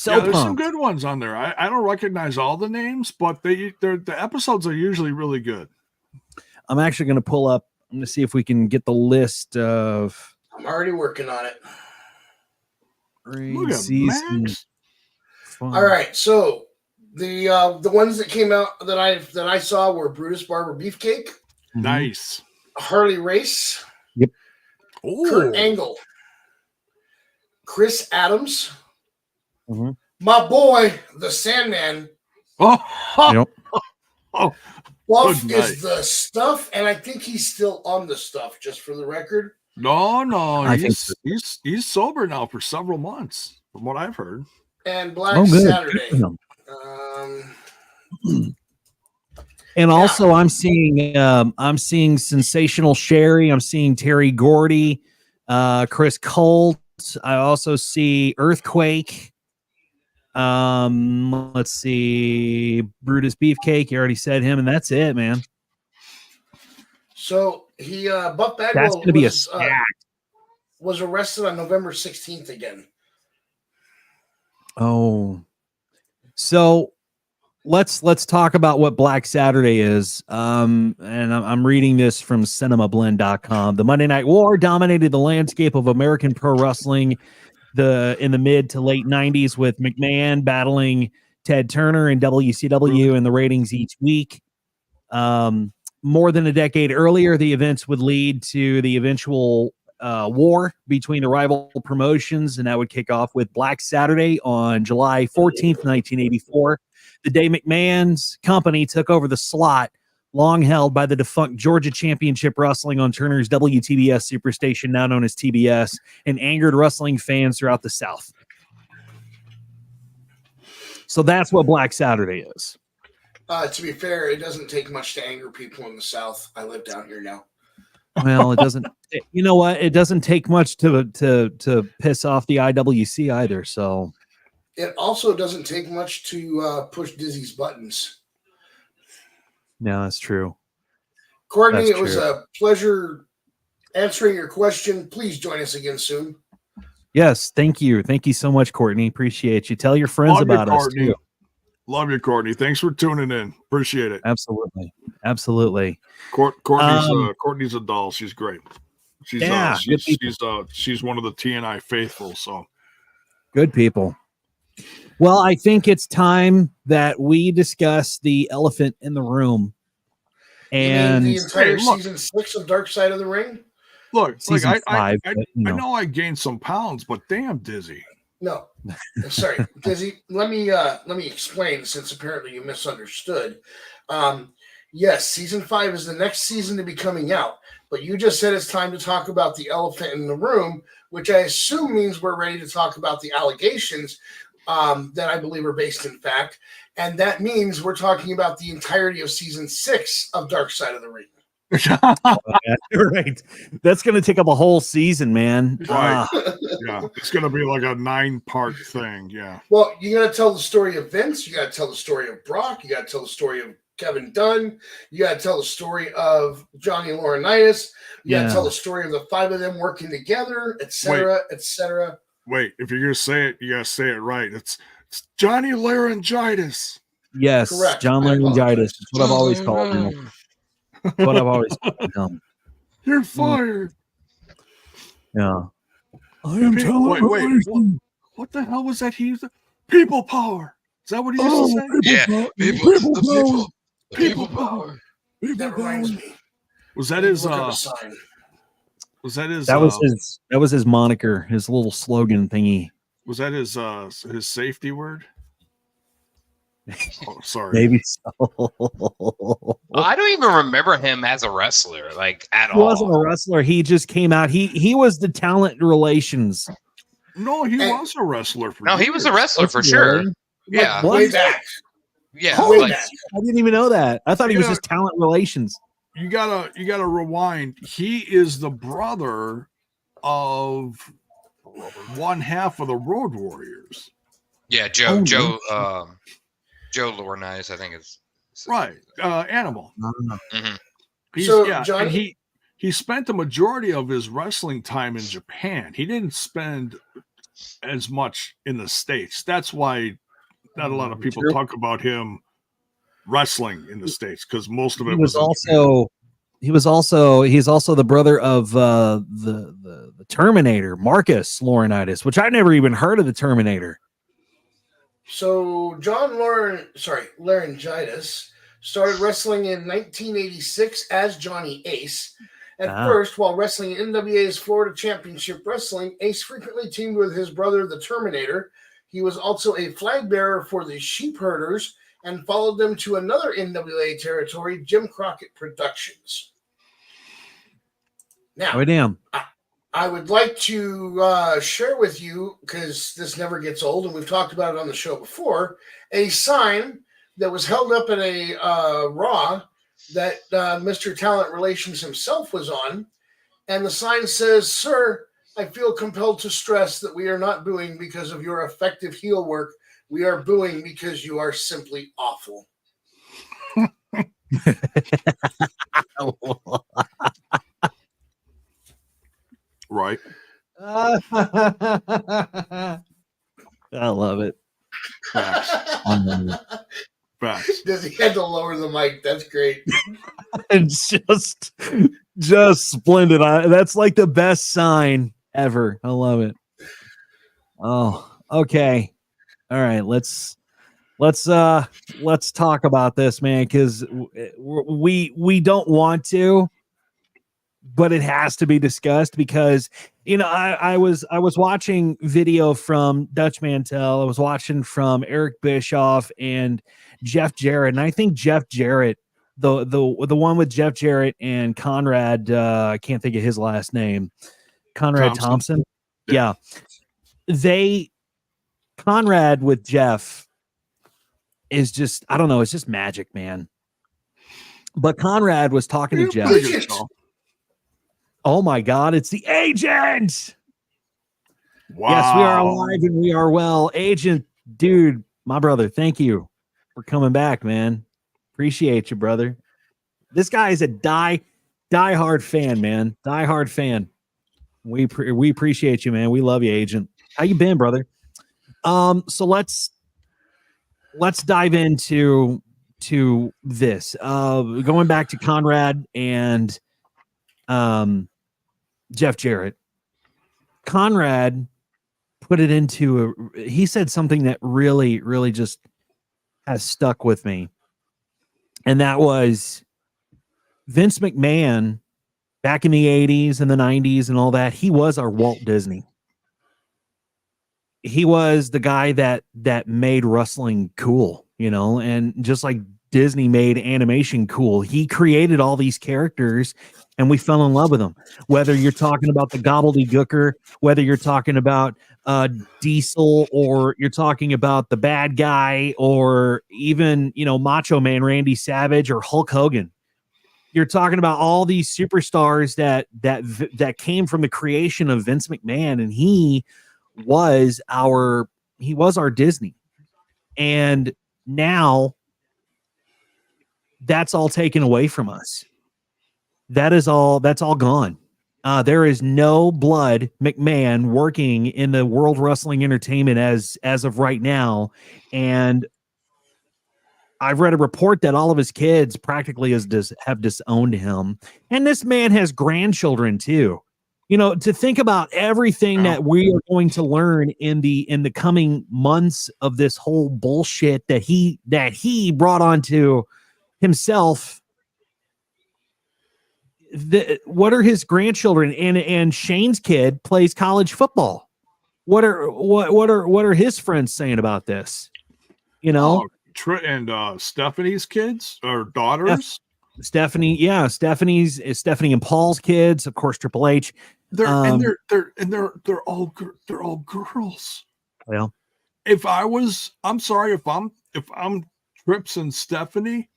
There's some good ones on there. I don't recognize all the names, but the episodes are usually really good. I'm actually going to pull up. I'm going to see if we can get the list of. I'm already working on it. Look at Max. All right, so The ones that came out that I saw were Brutus Barber Beefcake, Nice. Harley Race, Yep. Kurt Angle, Chris Adams, Mhm. my boy the Sandman. Yep. Oh, Buff good night. is the stuff, and I think he's still on the stuff. Just for the record. No, I think he's sober now for several months, from what I've heard. And Black Oh, good. Saturday. Good for him. And also, I'm seeing Sensational Sherry. I'm seeing Terry Gordy, Chris Colt. I also see Earthquake. Let's see, Brutus Beefcake. You already said him, and that's it, man. So he Buff That's Bagwell going to be a stack. Was arrested on November 16th again. Oh, so let's talk about what Black Saturday is. And I'm reading this from cinemablend.com. The Monday Night War dominated the landscape of American pro wrestling in the mid to late 90s, with McMahon battling Ted Turner in WCW in the ratings each week. More than a decade earlier, the events would lead to the eventual war between the rival promotions, and that would kick off with Black Saturday on July 14th, 1984. The day McMahon's company took over the slot long held by the defunct Georgia Championship Wrestling on Turner's WTBS Superstation, now known as TBS, and angered wrestling fans throughout the South. So that's what Black Saturday is. To be fair, it doesn't take much to anger people in the South. I live down here now. Well, it doesn't. You know what? It doesn't take much to piss off the IWC either. So it also doesn't take much to push Dizzy's buttons. No, that's true. Courtney, it was a pleasure answering your question. Please join us again soon. Yes, thank you. Thank you so much, Courtney. Appreciate you. Tell your friends about us too. Love you, Courtney. Thanks for tuning in. Appreciate it. Absolutely. Absolutely. Courtney's a doll. She's great. She's she's one of the TNI faithful. So good people. Well, I think it's time that we discuss the elephant in the room. And the entire season 6 of Dark Side of the Ring. Look, season 5. I know I gained some pounds, but damn, Dizzy. No, sorry, Dizzy. Let me explain, since apparently you misunderstood. Yes, season 5 is the next season to be coming out, but you just said it's time to talk about the elephant in the room, which I assume means we're ready to talk about the allegations that I believe are based in fact, and that means we're talking about the entirety of season 6 of Dark Side of the Ring. Right, that's going to take up a whole season, man. Right. Yeah, it's going to be like a 9-part thing. Yeah. Well, you got to tell the story of Vince. You got to tell the story of Brock. You got to tell the story of Kevin Dunn. You got to tell the story of Johnny Laurinaitis. You got to tell the story of the 5 of them working together, etc., etc. Wait, if you're going to say it, you got to say it right. It's Johnny Laryngitis. Yes, correct. John Laryngitis. That's what I've always called him. What I've always called him. You're fired. Yeah. I am telling wait, what the hell was that? He used people power. Is that what he used to say? Yeah, people power. That reminds me. Was that his? Was that his? That was his moniker, his little slogan thingy. Was that his safety word? Oh, sorry. Maybe so. I don't even remember him as a wrestler, like at all. He wasn't a wrestler. He just came out. He was the talent relations. No, he was a wrestler. He was a wrestler for sure. Yeah, way back. Yeah, I didn't even know that. I thought he was just talent relations. You gotta rewind. He is the brother of one half of the Road Warriors. Yeah, Joe Laurinaitis, I think is right. Animal. Mm-hmm. So Johnny, and he spent the majority of his wrestling time in Japan. He didn't spend as much in the States. That's why not a lot of people talk about him wrestling in the States, because most of it was he's also the brother of the Terminator, Marcus Laurinaitis, which I never even heard of the Terminator. So Laryngitis started wrestling in 1986 as Johnny Ace. At first, while wrestling in NWA's Florida Championship Wrestling, Ace frequently teamed with his brother, the Terminator. He was also a flag bearer for the Sheep Herders and followed them to another NWA territory, Jim Crockett Productions. Now, I would like to share with you, because this never gets old, and we've talked about it on the show before, a sign that was held up at a Raw that Mr. Talent Relations himself was on. And the sign says, "Sir, I feel compelled to stress that we are not booing because of your effective heel work. We are booing because you are simply awful." Right. I love it. Facts. Does he had to lower the mic? That's great. It's just splendid. That's like the best sign ever. I love it. Oh, okay. All right. Let's talk about this, man, because we don't want to, but it has to be discussed because I was watching video from Dutch Mantel. I was watching from Eric Bischoff and Jeff Jarrett, and I think Jeff Jarrett, the one with Jeff Jarrett and Conrad, I can't think of his last name, Conrad Thompson. Yeah, Conrad with Jeff is just, I don't know, it's just magic, man. But Conrad was talking to Jeff. Oh my God, it's the agent. Wow. Yes, we are alive and we are well. Agent, dude, my brother, thank you for coming back, man. Appreciate you, brother. This guy is a die-hard fan, man. Die-hard fan. We appreciate you, man. We love you, Agent. How you been, brother? So let's dive into this. Going back to Conrad and Jeff Jarrett. Conrad put it into he said something that really, really just has stuck with me. And that was Vince McMahon back in the 80s and the 90s and all that. He was our Walt Disney. He was the guy that made wrestling cool, and just like Disney made animation cool, he created all these characters and we fell in love with them. Whether you're talking about the gobbledygooker, whether you're talking about Diesel, or you're talking about the bad guy, or even, Macho Man Randy Savage or Hulk Hogan. You're talking about all these superstars that came from the creation of Vince McMahon, and he was our Disney. And now that's all taken away from us. That's all gone. There is no blood McMahon working in the World Wrestling Entertainment as of right now. And I've read a report that all of his kids practically have disowned him. And this man has grandchildren too. To think about everything that we are going to learn in the coming months of this whole bullshit that he brought onto himself. What are his grandchildren and Shane's kid plays college football? What are his friends saying about this? And Stephanie's kids or daughters. Stephanie and Paul's kids, of course. Triple H. They're all girls. Well, if I'm Trips and Stephanie,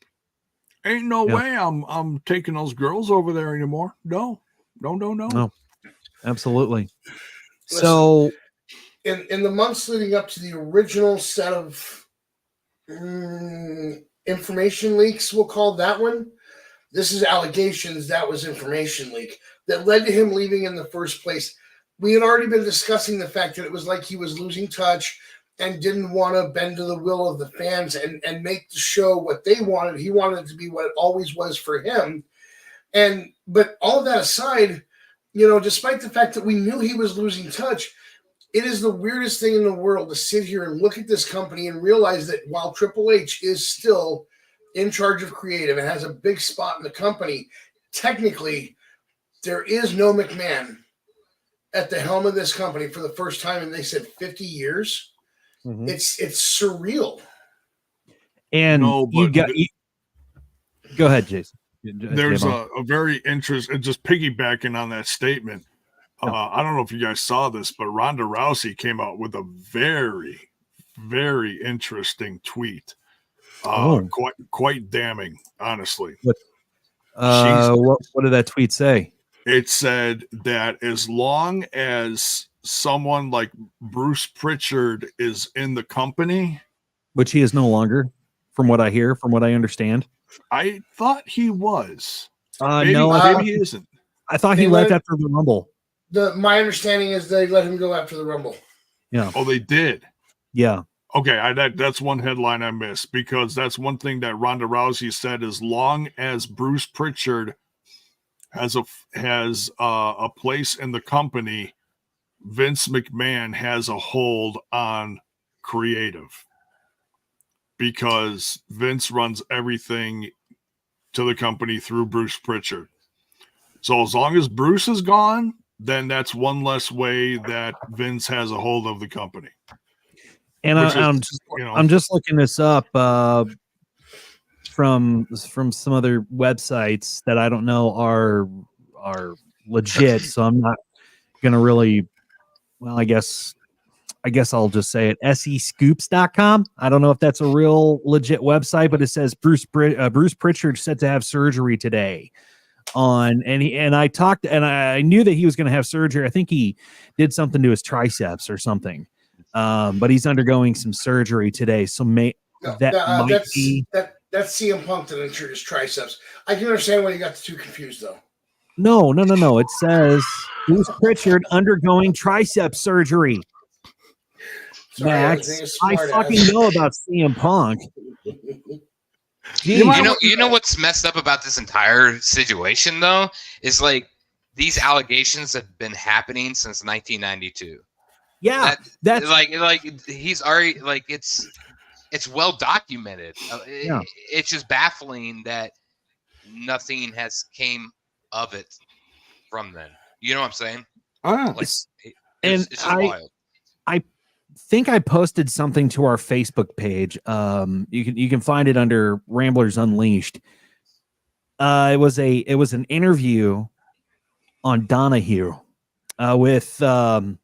ain't no way I'm taking those girls over there anymore. No, absolutely. Listen, so in the months leading up to the original set of information leaks, we'll call that one. This is allegations. That was information leak that led to him leaving in the first place. We had already been discussing the fact that it was like he was losing touch and didn't want to bend to the will of the fans and make the show what they wanted. He wanted it to be what it always was for him. But all of that aside, despite the fact that we knew he was losing touch, It is the weirdest thing in the world to sit here and look at this company and realize that while Triple H is still in charge of creative and has a big spot in the company, technically there is no McMahon at the helm of this company for the first time, and they said 50 years. Mm-hmm. It's surreal. And No, but go ahead, Jason. There's a very interesting, just piggybacking on that statement. I don't know if you guys saw this, but Ronda Rousey came out with a very, very interesting tweet. Quite damning, honestly. What did that tweet say? It said that as long as someone like Bruce Pritchard is in the company, which he is no longer, from what I hear, from what I understand. I thought he was. Maybe he isn't. I thought he left after the Rumble. My understanding is they let him go after the Rumble. Yeah. Oh, they did. Yeah. Okay, that's one headline I missed, because that's one thing that Ronda Rousey said. As long as Bruce Pritchard has a place in the company, Vince McMahon has a hold on creative, because Vince runs everything to the company through Bruce Pritchard. So as long as Bruce is gone, then that's one less way that Vince has a hold of the company. And I'm just looking this up from some other websites that I don't know are legit. So I'm not gonna really. Well, I guess I'll just say it. SEScoops.com. I don't know if that's a real legit website, but it says Bruce Pritchard set to have surgery today. I knew that he was going to have surgery. I think he did something to his triceps or something. But he's undergoing some surgery today. So that's CM Punk that injured his triceps. I can understand why you got the two confused though. No. It says Bruce Pritchard undergoing tricep surgery. Sorry, Max, I fucking know about CM Punk. You know what's messed up about this entire situation though is like these allegations have been happening since 1992. Yeah, that's like he's already like it's well documented. It's just baffling that nothing has came of it from then. You know what I'm saying? It's just wild. I think I posted something to our Facebook page. You can find it under Ramblers Unleashed. It was an interview on Donahue with a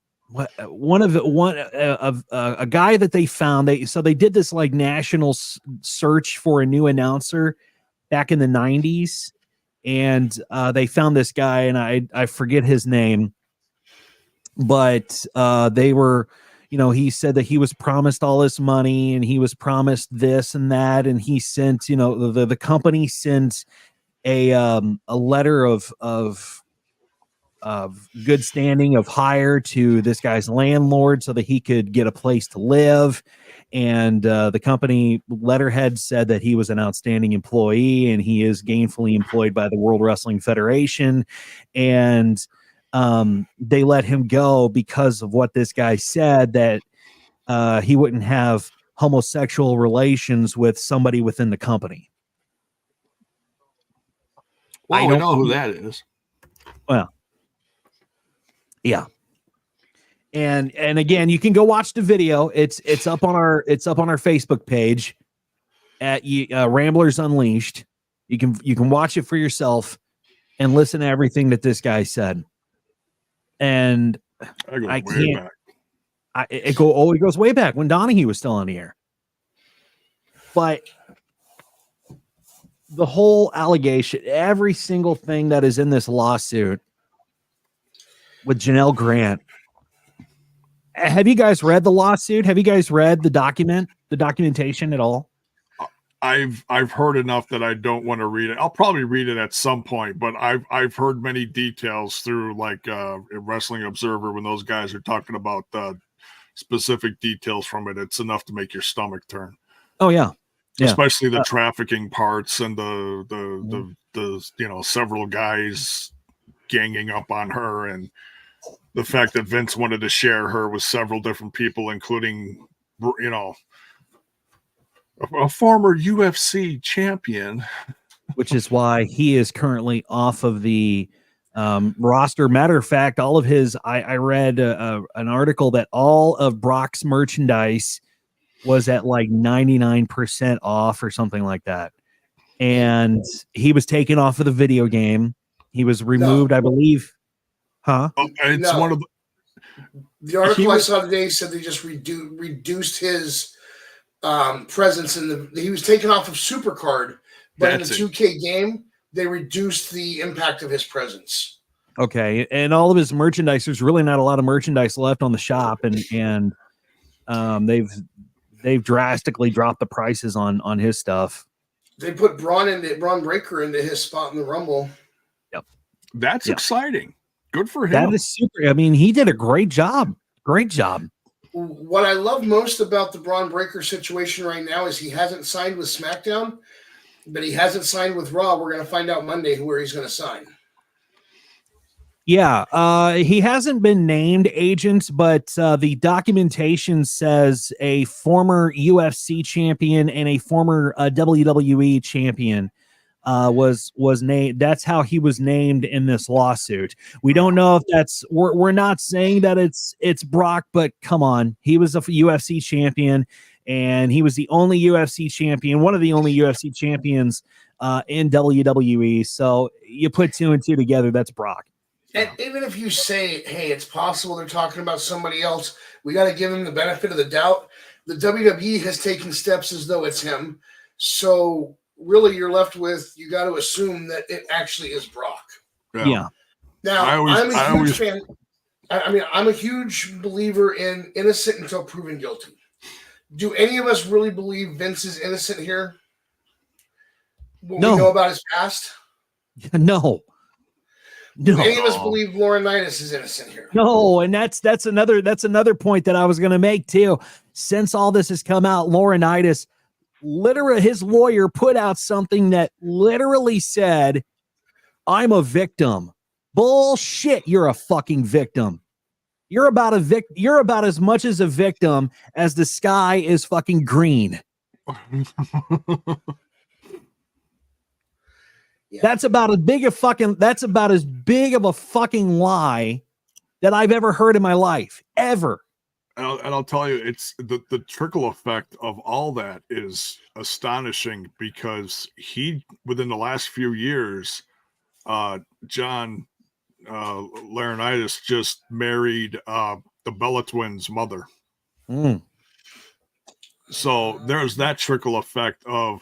guy that they found. They did this like national search for a new announcer back in the 90s, and they found this guy, and I forget his name, but they were. He said that he was promised all this money and he was promised this and that. And he sent, the company sent a letter of good standing of hire to this guy's landlord so that he could get a place to live. And the company letterhead said that he was an outstanding employee and he is gainfully employed by the World Wrestling Federation. And they let him go because of what this guy said, that he wouldn't have homosexual relations with somebody within the company. Well, I know who that is. Well, yeah. And again, you can go watch the video. It's up on our Facebook page at Ramblers Unleashed. You can watch it for yourself and listen to everything that this guy said. And I can't. It goes way back when Donahue was still on the air. But the whole allegation, every single thing that is in this lawsuit with Janelle Grant. Have you guys read the lawsuit? Have you guys read the documentation at all? I've heard enough that I don't want to read it. I'll probably read it at some point, but I've heard many details through like Wrestling Observer when those guys are talking about specific details from it. It's enough to make your stomach turn. Oh yeah. Especially the trafficking parts and the several guys ganging up on her and the fact that Vince wanted to share her with several different people, including, you know, a former UFC champion. Which is why he is currently off of the roster. Matter of fact, all of his, I read an article that all of Brock's merchandise was at like 99% off or something like that. And he was taken off of the video game. He was removed, I believe. Huh? Oh, it's one of the article I saw today said they just reduced his presence in the. He was taken off of Supercard, but in the 2K game, they reduced the impact of his presence. Okay, and all of his merchandise. There's really not a lot of merchandise left on the shop, and they've drastically dropped the prices on his stuff. They put Braun Breaker into his spot in the Rumble. Yep, that's exciting. Good for him. That is super. I mean, he did a great job. Great job. What I love most about the Braun Breaker situation right now is he hasn't signed with SmackDown, but he hasn't signed with Raw. We're going to find out Monday where he's going to sign. Yeah, he hasn't been named agent, but the documentation says a former UFC champion and a former WWE champion was named. That's how he was named in this lawsuit. We don't know if that's. We're not saying that it's Brock, but come on, he was a UFC champion, and he was the only UFC champion, one of the only UFC champions in WWE. So you put two and two together, that's Brock. And even if you say, hey, it's possible they're talking about somebody else, we got to give him the benefit of the doubt. The WWE has taken steps as though it's him. So really you're left with, you got to assume that it actually is Brock. Yeah. Now, I'm a huge fan. I mean, I'm a huge believer in innocent until proven guilty. Do any of us really believe Vince is innocent here? What we know about his past? No. Do any of us believe Laurinaitis is innocent here? No, and that's another point that I was going to make too. Since all this has come out, Laurinaitis, literally, his lawyer put out something that literally said, "I'm a victim." Bullshit! You're a fucking victim. You're about as much as a victim as the sky is fucking green. Yeah. That's about as big of a fucking lie that I've ever heard in my life, ever. And I'll tell you, it's the trickle effect of all that is astonishing, because within the last few years, John Laurinaitis just married the Bella twins' mother. So there's that trickle effect of,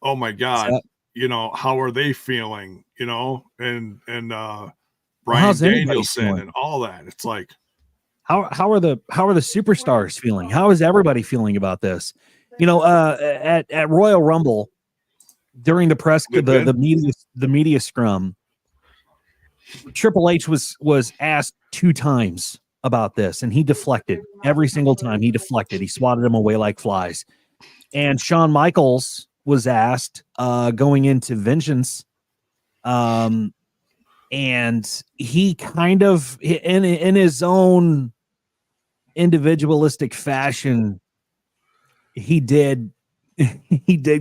oh my God. You know, how are they feeling? You know, and Bryan Danielson and all that. It's like, how are the superstars feeling? How is everybody feeling about this? You know, at Royal Rumble during the press the media scrum, Triple H was asked 2 times about this, and he deflected every single time. He deflected. He swatted them away like flies. And Shawn Michaels was asked going into Vengeance, and he kind of in his own individualistic fashion, he did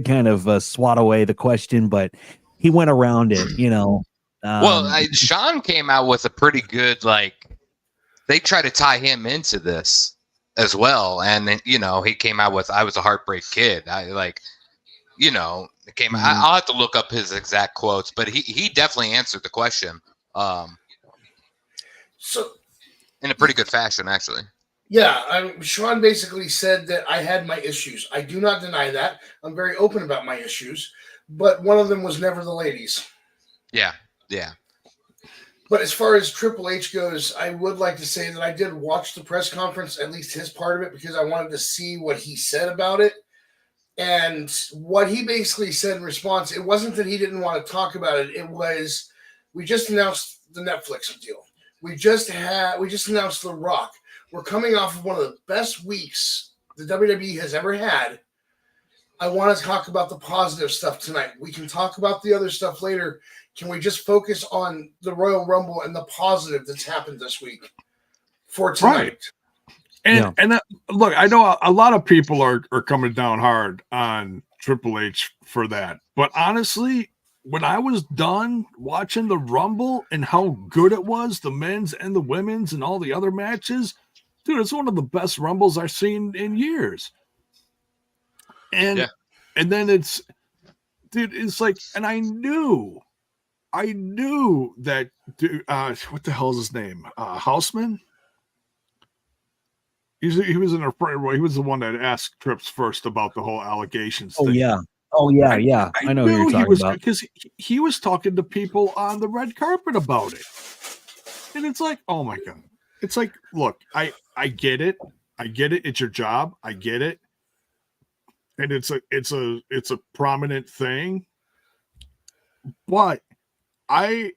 kind of swat away the question, but he went around it, you know. Sean came out with a pretty good, like, they try to tie him into this as well, and then, you know, he came out with, "I was a heartbreak kid." You know, it came. I'll have to look up his exact quotes, but he definitely answered the question, so in a pretty good fashion, actually. Yeah, Sean basically said that I had my issues. I do not deny that. I'm very open about my issues, but one of them was never the ladies. Yeah. But as far as Triple H goes, I would like to say that I did watch the press conference, at least his part of it, because I wanted to see what he said about it. And what he basically said in response, it wasn't that he didn't want to talk about it. It was, we just announced the Netflix deal. We just announced The Rock. We're coming off of one of the best weeks the WWE has ever had. I want to talk about the positive stuff tonight. We can talk about the other stuff later. Can we just focus on the Royal Rumble and the positive that's happened this week for tonight? Right. And look, I know a lot of people are coming down hard on Triple H for that. But honestly, when I was done watching the Rumble and how good it was, the men's and the women's and all the other matches, dude, it's one of the best Rumbles I've seen in years. And then it's, dude, it's like, and I knew that, dude, what the hell is his name? Houseman? He was the one that asked Trips first about the whole allegations thing. Yeah. I know who you're talking about. Because he was talking to people on the red carpet about it. And it's like, oh my God. It's like, look, I get it. I get it. It's your job. I get it. And it's a prominent thing. But I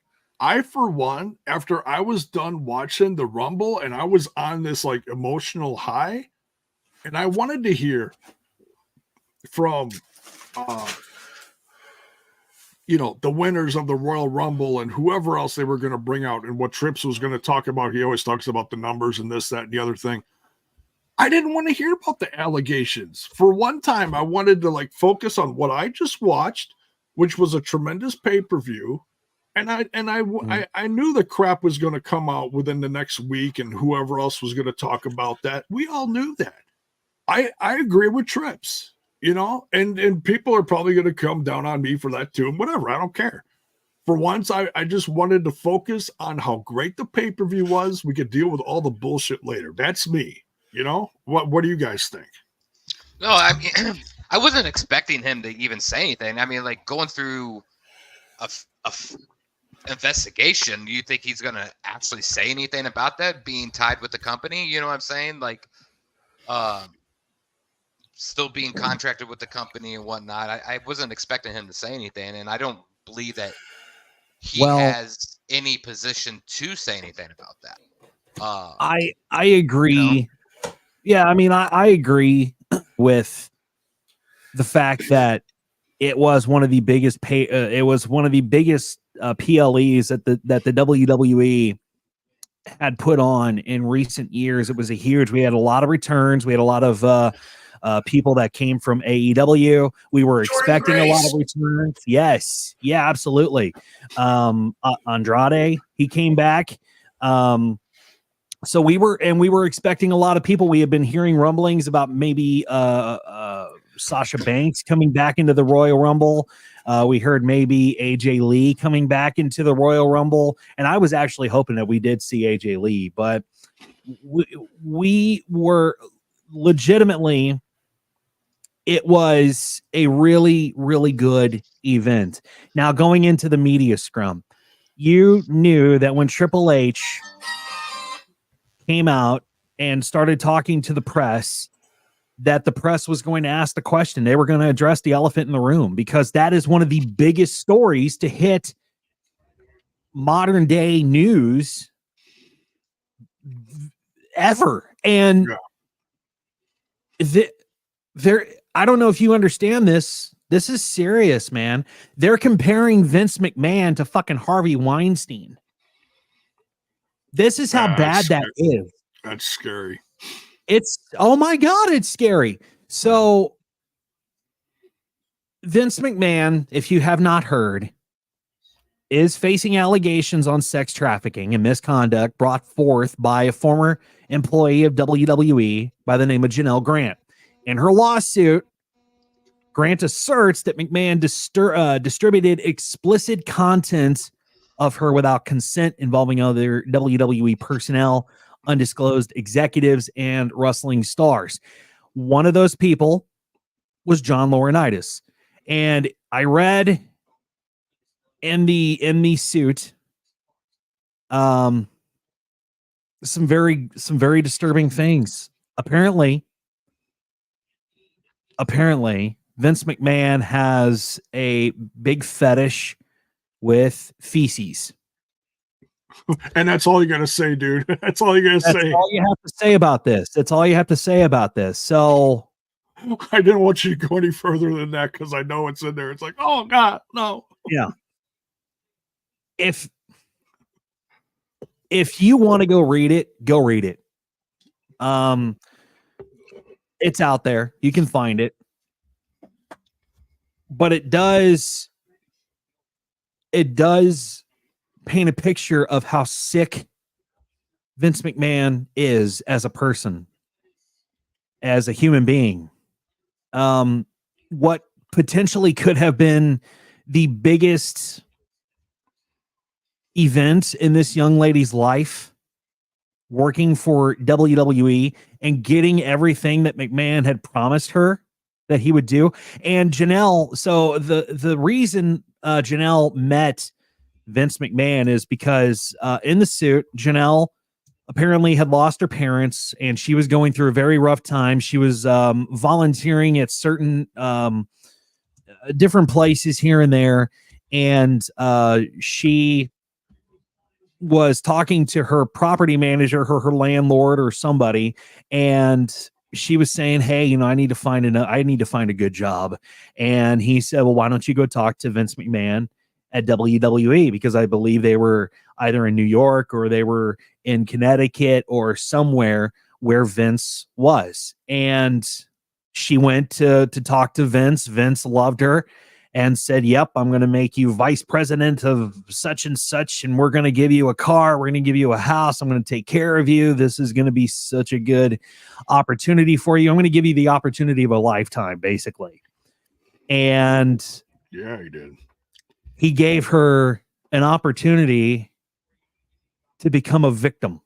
for one, after I was done watching the Rumble and I was on this like emotional high, and I wanted to hear from the winners of the Royal Rumble and whoever else they were going to bring out and what Trips was going to talk about. He always talks about the numbers and this, that, and the other thing. I didn't want to hear about the allegations. For one time, I wanted to like focus on what I just watched, which was a tremendous pay-per-view. And I knew the crap was going to come out within the next week and whoever else was going to talk about that. We all knew that. I agree with Trips, and people are probably going to come down on me for that too. And whatever, I don't care. For once, I just wanted to focus on how great the pay-per-view was. We could deal with all the bullshit later. That's me. What do you guys think? No, I mean, I wasn't expecting him to even say anything. I mean, like going through a investigation, do you think he's going to actually say anything about that being tied with the company? You know what I'm saying? Like, still being contracted with the company and whatnot. I wasn't expecting him to say anything, and I don't believe that he has any position to say anything about that. I agree. Yeah, I mean, I agree with the fact that it was one of the biggest PLEs that the WWE had put on in recent years. It was we had a lot of returns. We had a lot of people that came from AEW. We were expecting a lot of returns. Yes. Yeah, absolutely. Andrade, he came back. So we were expecting a lot of people. We had been hearing rumblings about maybe Sasha Banks coming back into the Royal Rumble. We heard maybe AJ Lee coming back into the Royal Rumble, and I was actually hoping that we did see AJ Lee, but we were legitimately. It was a really, really good event. Now, going into the media scrum, you knew that when Triple H came out and started talking to the press, that the press was going to ask the question. They were going to address the elephant in the room, because that is one of the biggest stories to hit modern day news ever. And I don't know if you understand this. This is serious, man. They're comparing Vince McMahon to fucking Harvey Weinstein. This is how bad that is. That's scary. Oh my God, it's scary. So Vince McMahon, if you have not heard, is facing allegations on sex trafficking and misconduct brought forth by a former employee of WWE by the name of Janelle Grant. In her lawsuit, Grant asserts that McMahon distributed explicit content of her without consent involving other WWE personnel, undisclosed executives, and wrestling stars. One of those people was John Laurinaitis. And I read in the suit some very disturbing things. Apparently Vince McMahon has a big fetish with feces. And that's all you got to say, dude. That's all you got to say. That's all you have to say about this. So I didn't want you to go any further than that because I know it's in there. It's like, oh God, no. Yeah. If you want to go read it, go read it. It's out there. You can find it. But it does paint a picture of how sick Vince McMahon is as a person, as a human being. What potentially could have been the biggest event in this young lady's life, working for WWE and getting everything that McMahon had promised her that he would do. And Janelle, so the reason Janelle met Vince McMahon is because in the suit, Janelle apparently had lost her parents and she was going through a very rough time. She was volunteering at certain different places here and there. And she was talking to her property manager, her landlord or somebody. And she was saying, hey, you know, I need to find a good job. And he said, well, why don't you go talk to Vince McMahon at WWE? Because I believe they were either in New York or they were in Connecticut or somewhere where Vince was. And she went to talk to Vince. Vince loved her and said, yep, I'm going to make you vice president of such and such. And we're going to give you a car. We're going to give you a house. I'm going to take care of you. This is going to be such a good opportunity for you. I'm going to give you the opportunity of a lifetime, basically. And yeah, he did. He gave her an opportunity to become a victim.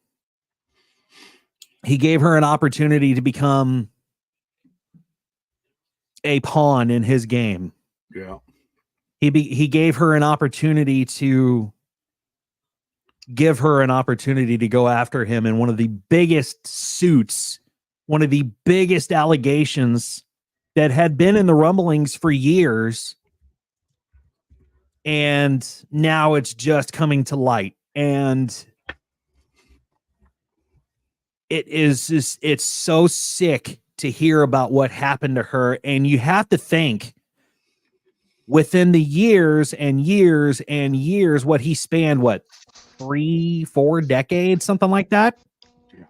He gave her an opportunity to become a pawn in his game. Yeah. He gave her an opportunity to give her an opportunity to go after him in one of the biggest suits, one of the biggest allegations that had been in the rumblings for years. And now it's just coming to light. And it's so sick to hear about what happened to her. And you have to think, within the years and years and years, what he spanned, 3-4 decades, something like that. Yeah.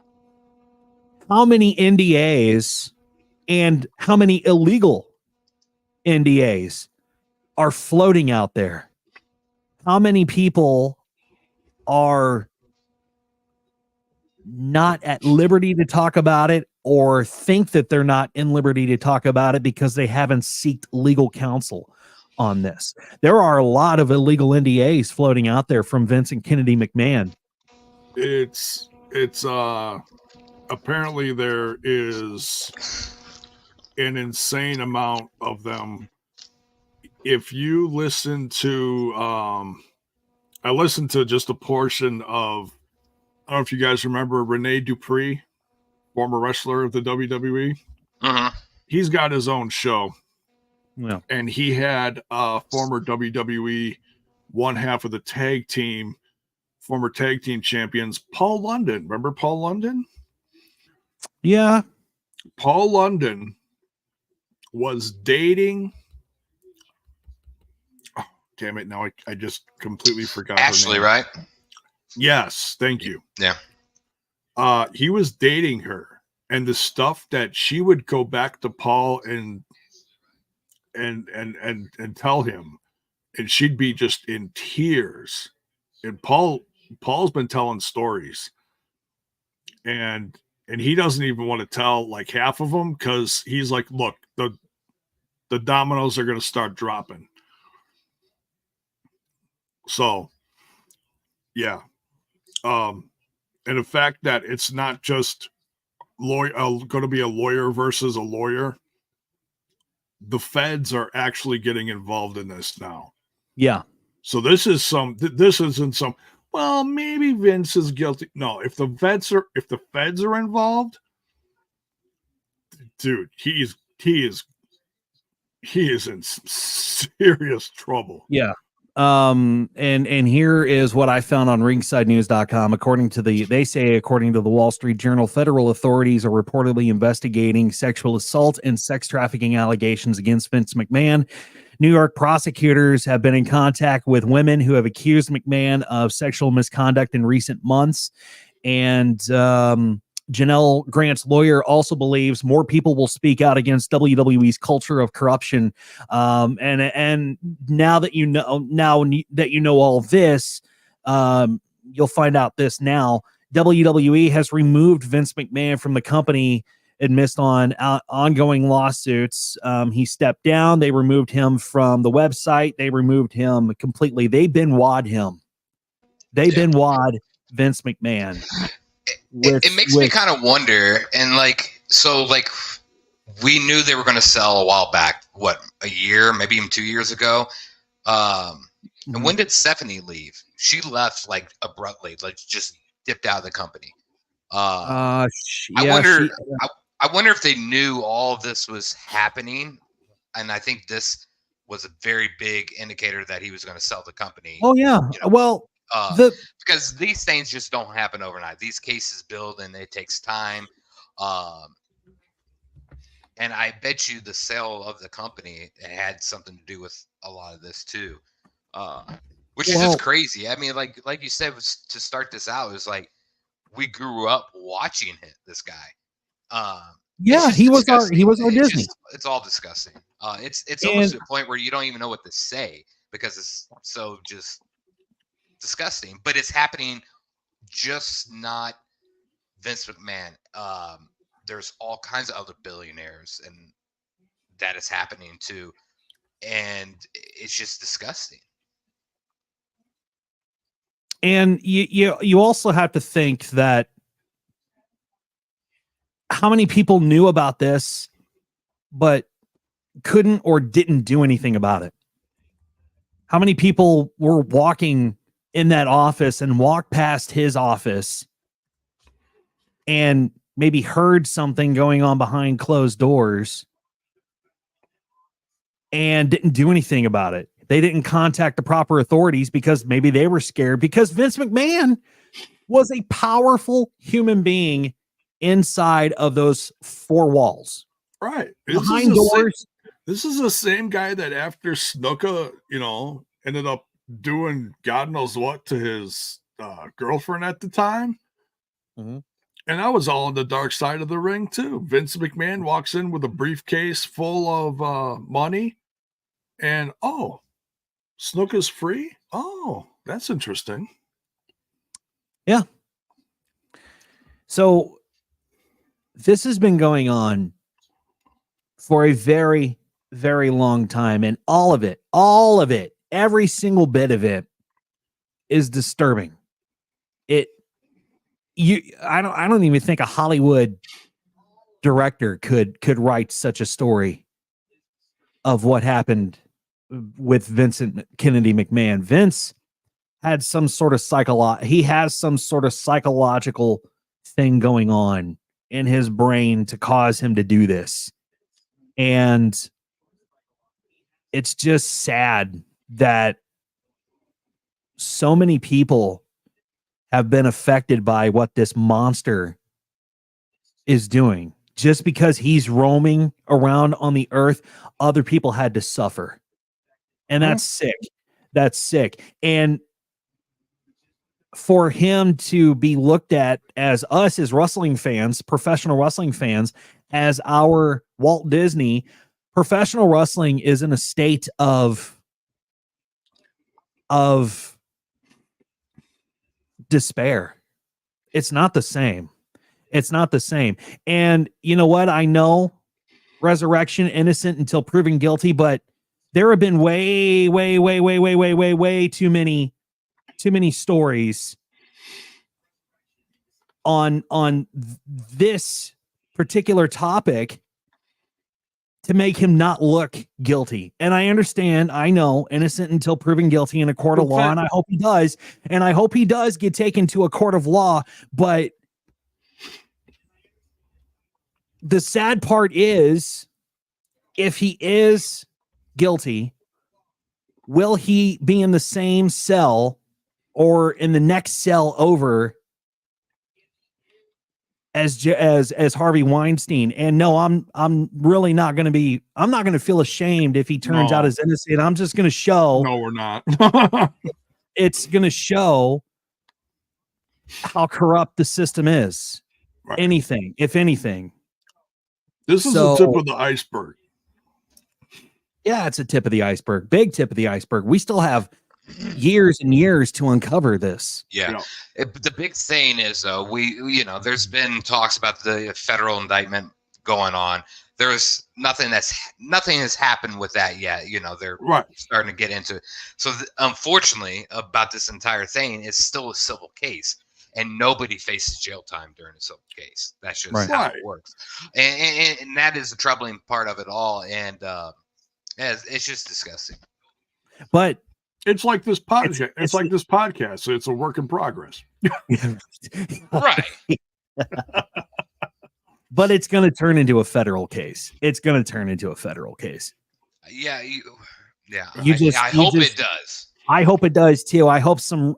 How many NDAs and how many illegal NDAs are floating out there? How many people are not at liberty to talk about it or think that they're not in liberty to talk about it because they haven't sought legal counsel on this? There are a lot of illegal NDAs floating out there from Vincent Kennedy McMahon. It's apparently there is an insane amount of them. If you listen to I listened to just a portion of, I don't know if you guys remember Rene Dupree, former wrestler of the WWE. He's got his own show. Yeah. And he had former WWE one half of the tag team, former tag team champions, Paul London. Remember Paul London? Yeah. Paul London was dating. Oh, damn it. Now I just completely forgot Ashley, her name. right? Yes. Thank you. Yeah. He was dating her, and the stuff that she would go back to Paul and tell him, and she'd be just in tears. And Paul's been telling stories, and he doesn't even want to tell like half of them because he's like, look, the dominoes are going to start dropping. So yeah. And the fact that it's not just going to be a lawyer versus a lawyer, the feds are actually getting involved in this now. Yeah. So this isn't some, well, maybe Vince is guilty. No, if the feds are involved, dude, he is in serious trouble. Yeah. And here is what I found on ringsidenews.com. According to the Wall Street Journal, federal authorities are reportedly investigating sexual assault and sex trafficking allegations against Vince McMahon. New York prosecutors have been in contact with women who have accused McMahon of sexual misconduct in recent months. And Janelle Grant's lawyer also believes more people will speak out against WWE's culture of corruption. And now that you know all this, you'll find out this now. WWE has removed Vince McMahon from the company amidst on ongoing lawsuits. He stepped down. They removed him from the website. They removed him completely. They Benoit him. They Benoit Vince McMahon. It makes me kind of wonder, and we knew they were going to sell a while back, a year, maybe even 2 years ago. And when did Stephanie leave? She left abruptly, just dipped out of the company. I wonder if they knew all of this was happening, and I think this was a very big indicator that he was going to sell the company. Oh yeah, well. Because these things just don't happen overnight. These cases build and it takes time. And I bet you the sale of the company had something to do with a lot of this too. Which is just crazy. I mean, like you said, to start this out, it was like we grew up watching this guy. He was our Disney. It's all disgusting. It's almost to a point where you don't even know what to say because it's so just disgusting, but it's happening, just not Vince McMahon. There's all kinds of other billionaires and that is happening too, and it's just disgusting. And you also have to think that how many people knew about this but couldn't or didn't do anything about it. How many people were walking in that office and walked past his office and maybe heard something going on behind closed doors and didn't do anything about it. They didn't contact the proper authorities because maybe they were scared, because Vince McMahon was a powerful human being inside of those four walls. Right. Behind doors. This is the same guy that after Snuka, ended up doing God knows what to his girlfriend at the time. Mm-hmm. And I was all on the dark side of the ring too. Vince McMahon walks in with a briefcase full of money and Snuka's free. Oh, that's interesting. Yeah. So this has been going on for a very, very long time, and all of it, every single bit of it is disturbing. I don't even think a Hollywood director could write such a story of what happened with Vincent Kennedy McMahon. Vince had some sort of psychological thing going on in his brain to cause him to do this. And it's just sad that so many people have been affected by what this monster is doing. Just because he's roaming around on the earth, other people had to suffer. And that's sick. That's sick. And for him to be looked at as us as wrestling fans, professional wrestling fans, as our Walt Disney, professional wrestling is in a state of despair. It's not the same. It's not the same. And you know what? I know resurrection, innocent until proven guilty, but there have been way too many stories on this particular topic to make him not look guilty. And I understand, I know, innocent until proven guilty in a court of law, and I hope he does. And I hope he does get taken to a court of law. But the sad part is, if he is guilty, will he be in the same cell or in the next cell over as Harvey Weinstein? And no, I'm really not going to be. I'm not going to feel ashamed if he turns out as innocent. I'm just going to show. No, we're not. It's going to show how corrupt the system is. Right. Anything, if anything. This is the tip of the iceberg. Yeah, it's a tip of the iceberg. Big tip of the iceberg. We still have years and years to uncover this. Yeah. The big thing is, though, there's been talks about the federal indictment going on. There's nothing has happened with that yet. They're starting to get into. So unfortunately, about this entire thing, it's still a civil case, and nobody faces jail time during a civil case. That's just how it works, and that is the troubling part of it all. And it's just disgusting. But it's like this podcast. It's like this podcast. So it's a work in progress. Right. But it's going to turn into a federal case. It's going to turn into a federal case. Yeah. I hope it does. I hope it does too. I hope some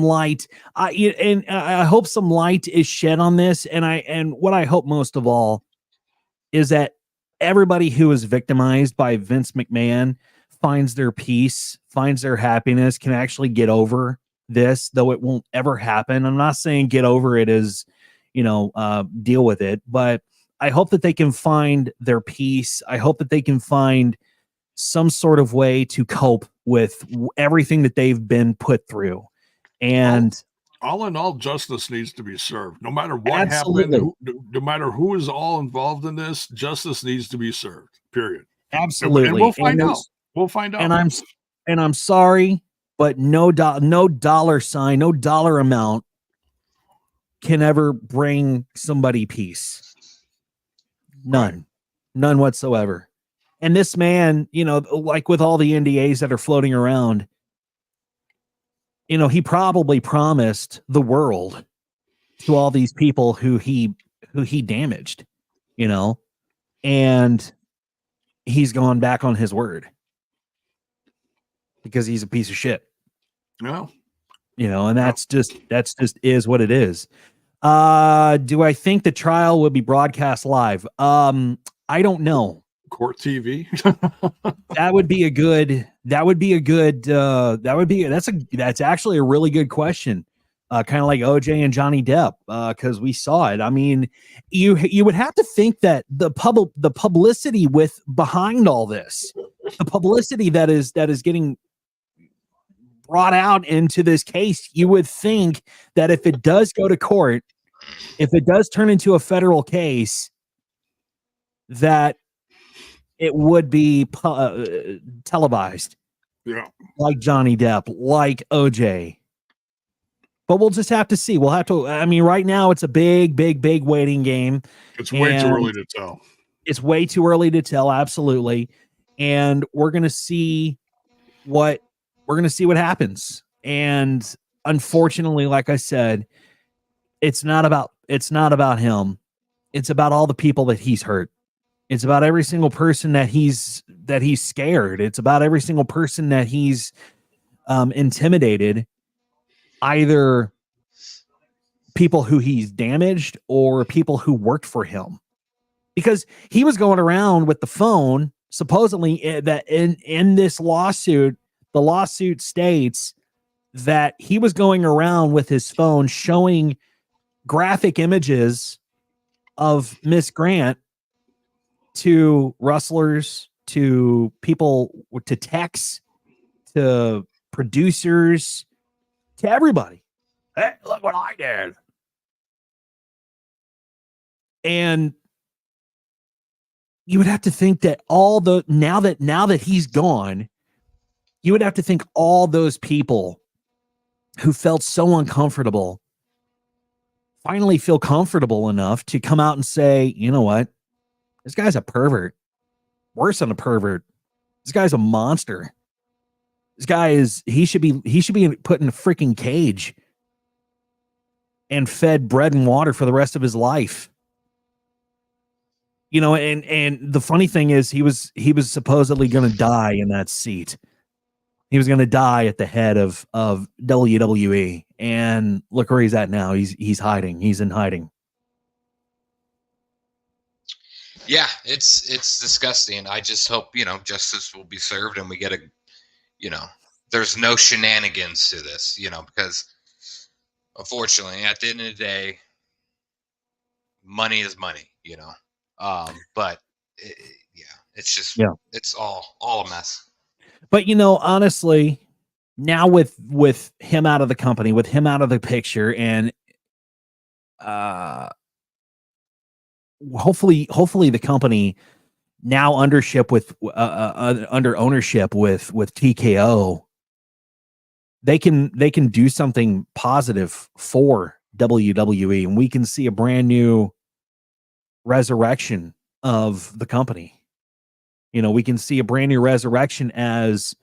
light. I hope some light is shed on this. And what I hope most of all is that everybody who is victimized by Vince McMahon finds their peace, finds their happiness, can actually get over this, though it won't ever happen. I'm not saying get over it as, deal with it, but I hope that they can find their peace. I hope that they can find some sort of way to cope with everything that they've been put through. And all in all, justice needs to be served. No matter what happened, no matter who is all involved in this, justice needs to be served. Period. Absolutely. And we'll find out. We'll find out. And I'm sorry, but no dollar sign, no dollar amount can ever bring somebody peace. None whatsoever. And this man, like with all the NDAs that are floating around, he probably promised the world to all these people who he damaged, and he's gone back on his word because he's a piece of shit. No. And that's just is what it is. Do I think the trial will be broadcast live? I don't know. Court TV. That's actually a really good question. Kind of like OJ and Johnny Depp, because we saw it. I mean, you would have to think that the publicity with behind all this, the publicity that is getting brought out into this case, you would think that if it does go to court, if it does turn into a federal case, that it would be televised. Yeah. Like Johnny Depp, like OJ. But we'll just have to see. We'll have to, right now it's a big waiting game. It's way too early to tell. It's way too early to tell. Absolutely. And we're going to see what happens. And unfortunately, like I said, it's not about him. It's about all the people that he's hurt. It's about every single person that he's scared. It's about every single person that he's intimidated, either people who he's damaged or people who worked for him. Because he was going around with the phone, supposedly, that in this lawsuit, the lawsuit states that he was going around with his phone showing graphic images of Miss Grant to rustlers, to people, to techs, to producers, to everybody. Hey, look what I did. And you would have to think that now that he's gone, you would have to think all those people who felt so uncomfortable finally feel comfortable enough to come out and say, you know what? This guy's a pervert. Worse than a pervert. This guy's a monster. This guy he should be put in a freaking cage and fed bread and water for the rest of his life. And the funny thing is he was supposedly going to die in that seat. He was going to die at the head of WWE, and look where he's at now. He's hiding. He's in hiding. Yeah, it's disgusting. I just hope, justice will be served and we get there's no shenanigans to this, because unfortunately at the end of the day, money is money, but it's just, it's all a mess. But, honestly, now with him out of the company, with him out of the picture, and hopefully the company now under ownership with TKO, they can do something positive for WWE, and we can see a brand new resurrection of the company. We can see a brand new resurrection as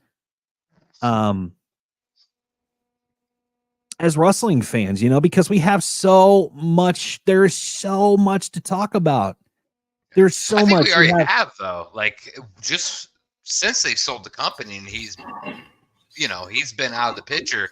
wrestling fans, because we have so much. There's so much to talk about. There's so much. I think we already have though. Like, just since they sold the company and he's been out of the picture.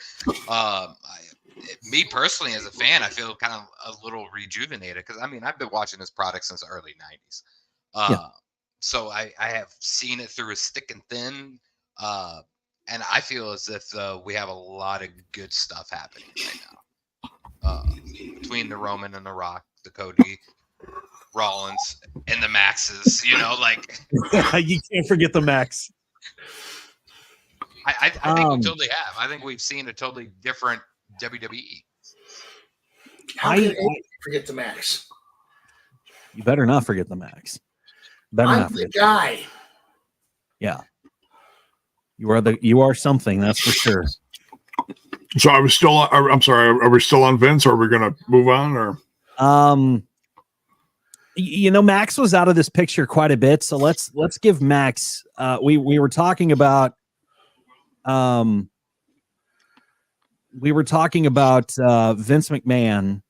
Me personally, as a fan, I feel kind of a little rejuvenated because I've been watching this product since the early '90s. So I have seen it through a thick and thin, and I feel as if we have a lot of good stuff happening right now between the Roman and the Rock, the Cody, Rollins, and the Maxes. You can't forget the Max. I think we totally have. I think we've seen a totally different WWE. How can you forget the Max? You better not forget the Max. I'm the guy. Yeah. You are something, that's for sure. So I'm sorry, are we still on Vince, or are we gonna move on, or Max was out of this picture quite a bit, so let's give Max we were talking about Vince McMahon.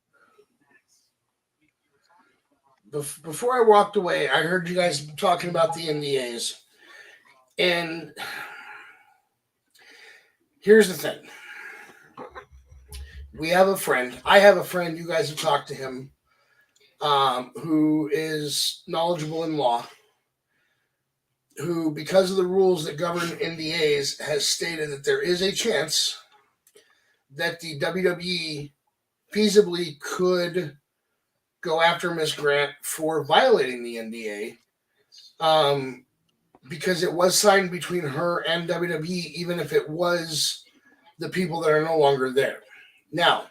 Before I walked away, I heard you guys talking about the NDAs. And here's the thing. We have a friend. I have a friend. You guys have talked to him, who is knowledgeable in law, who, because of the rules that govern NDAs, has stated that there is a chance that the WWE feasibly could go after Ms. Grant for violating the NDA, because it was signed between her and WWE, even if it was the people that are no longer there. Now,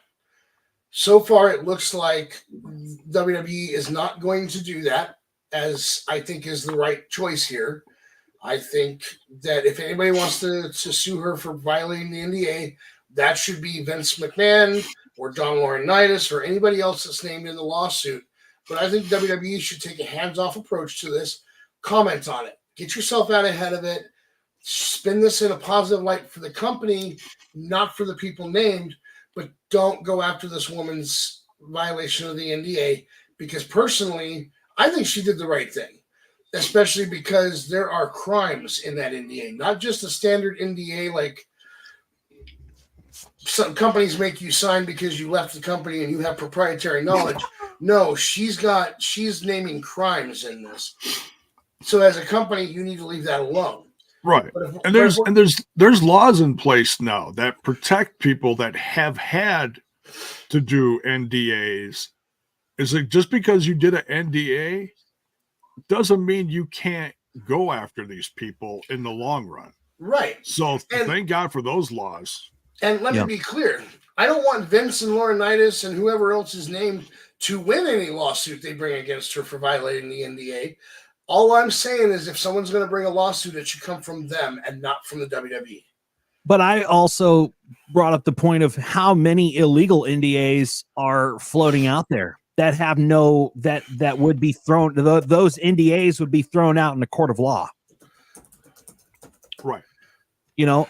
so far it looks like WWE is not going to do that, as I think is the right choice here. I think that if anybody wants to sue her for violating the NDA, that should be Vince McMahon or John Laurinaitis or anybody else that's named in the lawsuit. But I think WWE should take a hands-off approach to this, comment on it, get yourself out ahead of it, spin this in a positive light for the company, not for the people named, but don't go after this woman's violation of the NDA, because personally, I think she did the right thing, especially because there are crimes in that NDA, not just a standard NDA like some companies make you sign because you left the company and you have proprietary knowledge. No, she's naming crimes in this. So as a company, you need to leave that alone. Right. And there's laws in place now that protect people that have had to do NDAs. It's like, just because you did an NDA doesn't mean you can't go after these people in the long run. Right. So thank God for those laws. And let me be clear. I don't want Vince and Laurinaitis and whoever else is named to win any lawsuit they bring against her for violating the NDA. All I'm saying is if someone's going to bring a lawsuit, it should come from them and not from the WWE. But I also brought up the point of how many illegal NDAs are floating out there that have that would be thrown. Those NDAs would be thrown out in the court of law. Right.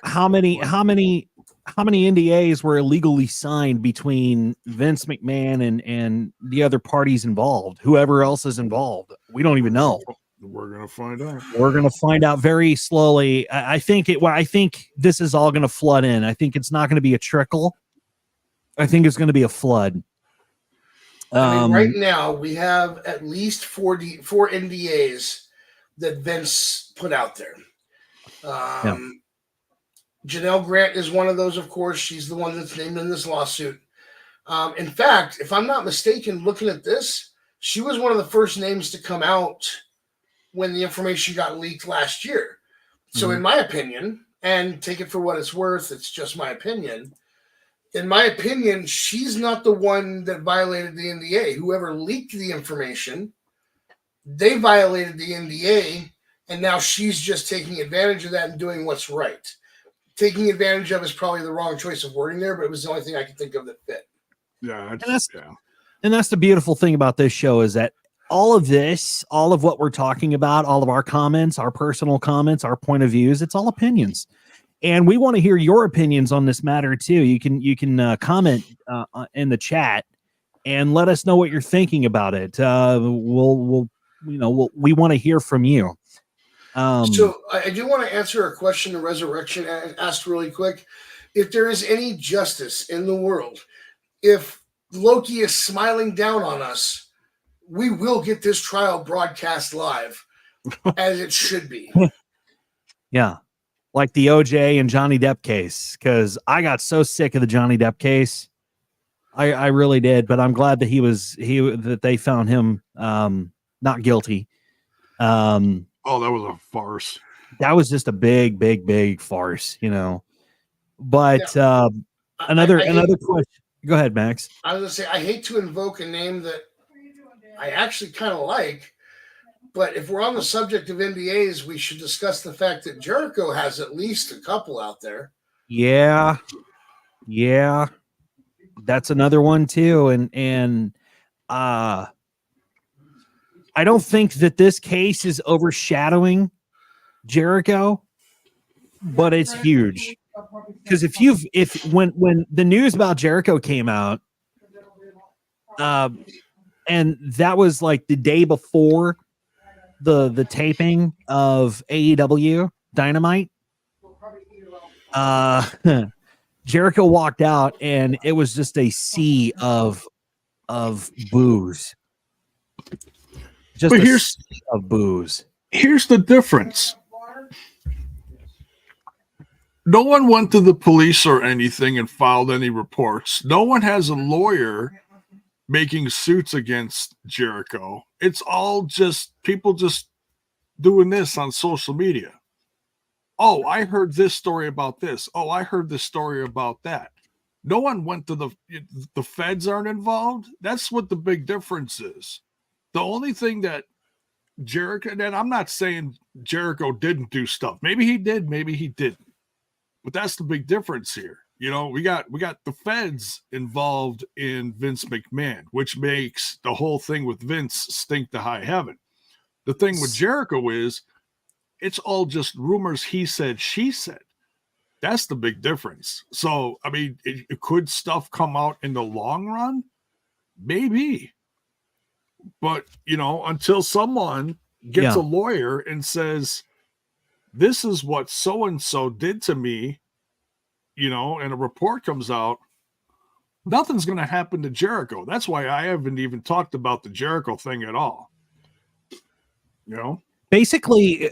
How many NDAs were illegally signed between Vince McMahon and the other parties involved, whoever else is involved? We don't even know. We're gonna find out. We're gonna find out very slowly. I think this is all gonna flood in. I think it's not gonna be a trickle. I think it's gonna be a flood. I mean, right now we have at least four NDAs that Vince put out there. Janelle Grant is one of those, of course. She's the one that's named in this lawsuit. In fact, if I'm not mistaken, looking at this, she was one of the first names to come out when the information got leaked last year. So in my opinion, and take it for what it's worth, it's just my opinion. In my opinion, she's not the one that violated the NDA. Whoever leaked the information, they violated the NDA, and now she's just taking advantage of that and doing what's right. Taking advantage of is probably the wrong choice of wording there, but it was the only thing I could think of that fit. Yeah, and that's the beautiful thing about this show is that all of what we're talking about, all of our comments, our personal comments, our point of views, it's all opinions. And we want to hear your opinions on this matter too. You can comment in the chat and let us know what you're thinking about it. We want to hear from you. So I do want to answer a question the Resurrection asked really quick. If there is any justice in the world, if Loki is smiling down on us, we will get this trial broadcast live as it should be. Yeah. Like the OJ and Johnny Depp case, because I got so sick of the Johnny Depp case. I really did, but I'm glad that that they found him not guilty. Oh, that was a farce. That was just a big farce, you know. But another question. Go ahead, Max. I was gonna say I hate to invoke a name that I actually kind of like, but if we're on the subject of NDAs, we should discuss the fact that Jericho has at least a couple out there. Yeah, that's another one too, and I don't think that this case is overshadowing Jericho, but it's huge because when the news about Jericho came out, and that was like the day before the taping of AEW Dynamite, Jericho walked out and it was just a sea of booze. Just a sea of booze. Here's the difference. No one went to the police or anything and filed any reports. No one has a lawyer making suits against Jericho. It's all just people just doing this on social media. Oh, I heard this story about this. Oh, I heard this story about that. No one went to the feds aren't involved. That's what the big difference is. The only thing that Jericho, and I'm not saying Jericho didn't do stuff. Maybe he did, maybe he didn't. But that's the big difference here. You know, we got the feds involved in Vince McMahon, which makes the whole thing with Vince stink to high heaven. The thing with Jericho is it's all just rumors, he said, she said. That's the big difference. So, I mean, could stuff come out in the long run? Maybe. But, you know, until someone gets a lawyer and says, this is what so-and-so did to me, you know, and a report comes out, nothing's going to happen to Jericho. That's why I haven't even talked about the Jericho thing at all. You know? Basically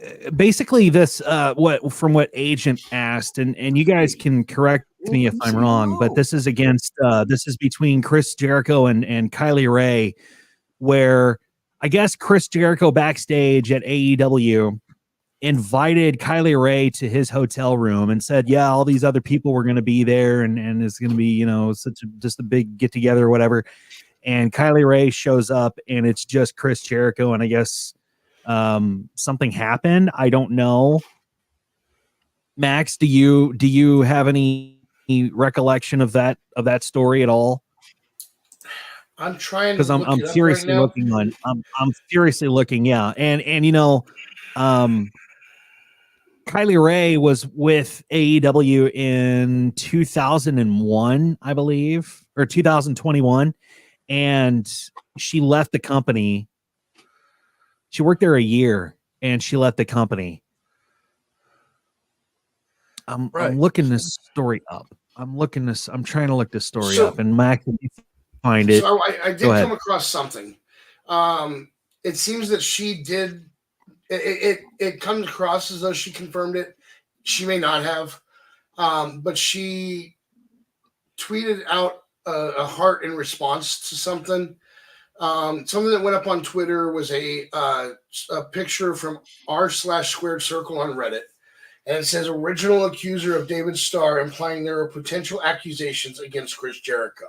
this from what Agent asked, and you guys can correct me if I'm wrong, but this is between Chris Jericho and Kylie Ray, where I guess Chris Jericho backstage at AEW invited Kylie Ray to his hotel room and said, yeah, all these other people were going to be there and it's going to be, you know, just a big get together or whatever. And Kylie Ray shows up and it's just Chris Jericho. And I guess something happened. I don't know. Max, do you have any recollection of that story at all? I'm trying because I'm furiously looking on. I'm furiously looking. Yeah. And you know, Kylie Ray was with AEW in 2001, I believe, or 2021. And she left the company. She worked there a year and she left the company. I'm looking this story up. I'm trying to look this story up, and Mac, if you find it. So I did come across something. It seems that she did. It comes across as though she confirmed it. She may not have, but she tweeted out a heart in response to something. Something that went up on Twitter was a picture from r/squared circle on Reddit. And it says original accuser of David Starr, implying there are potential accusations against Chris Jericho.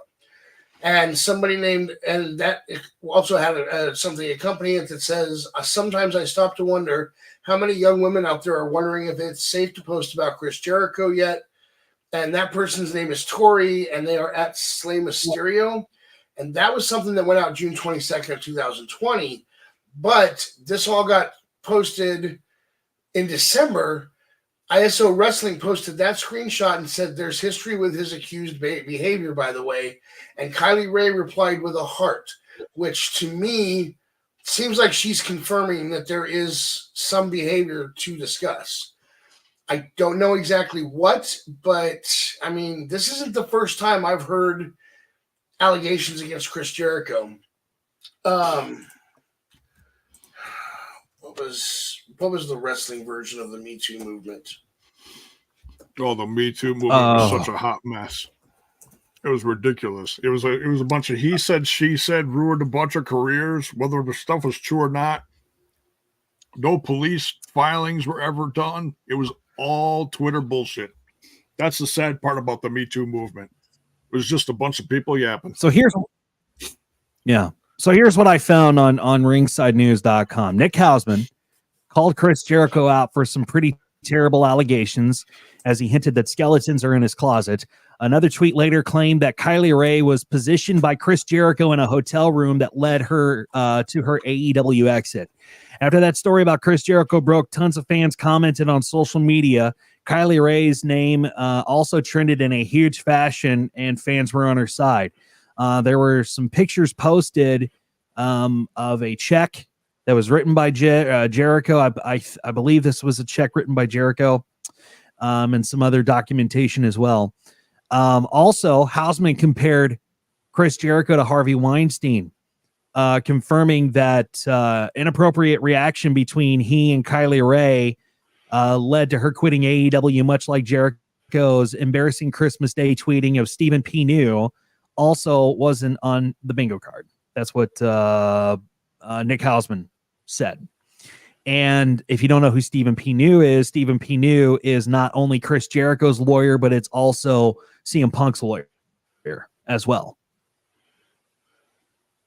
And somebody named, and that also had something accompanying it that says, sometimes I stop to wonder how many young women out there are wondering if it's safe to post about Chris Jericho yet. And that person's name is Tori, and they are at Slay Mysterio. And that was something that went out June 22nd of 2020. But this all got posted in December. ISO Wrestling posted that screenshot and said there's history with his accused behavior, by the way. And Kylie Ray replied with a heart, which to me seems like she's confirming that there is some behavior to discuss. I don't know exactly what, but I mean, this isn't the first time I've heard allegations against Chris Jericho. What was the wrestling version of the Me Too movement? Oh, the Me Too movement was such a hot mess. It was ridiculous. It was a bunch of he said, she said, ruined a bunch of careers, whether the stuff was true or not. No police filings were ever done. It was all Twitter bullshit. That's the sad part about the Me Too movement. It was just a bunch of people yapping. So here's what I found on ringsidenews.com. Nick Hausman called Chris Jericho out for some pretty terrible allegations as he hinted that skeletons are in his closet. Another tweet later claimed that Kylie Ray was positioned by Chris Jericho in a hotel room that led her to her AEW exit. After that story about Chris Jericho broke, tons of fans commented on social media. Kylie Ray's name also trended in a huge fashion, and fans were on her side. There were some pictures posted of a check that was written by Jericho. I believe this was a check written by Jericho, and some other documentation as well. Also, Hausman compared Chris Jericho to Harvey Weinstein, confirming that inappropriate reaction between he and Kylie Ray led to her quitting AEW, much like Jericho's embarrassing Christmas Day tweeting of Stephen P. New also wasn't on the bingo card. That's what Nick Hausman said. And if you don't know who Stephen P. New is not only Chris Jericho's lawyer, but it's also CM Punk's lawyer as well.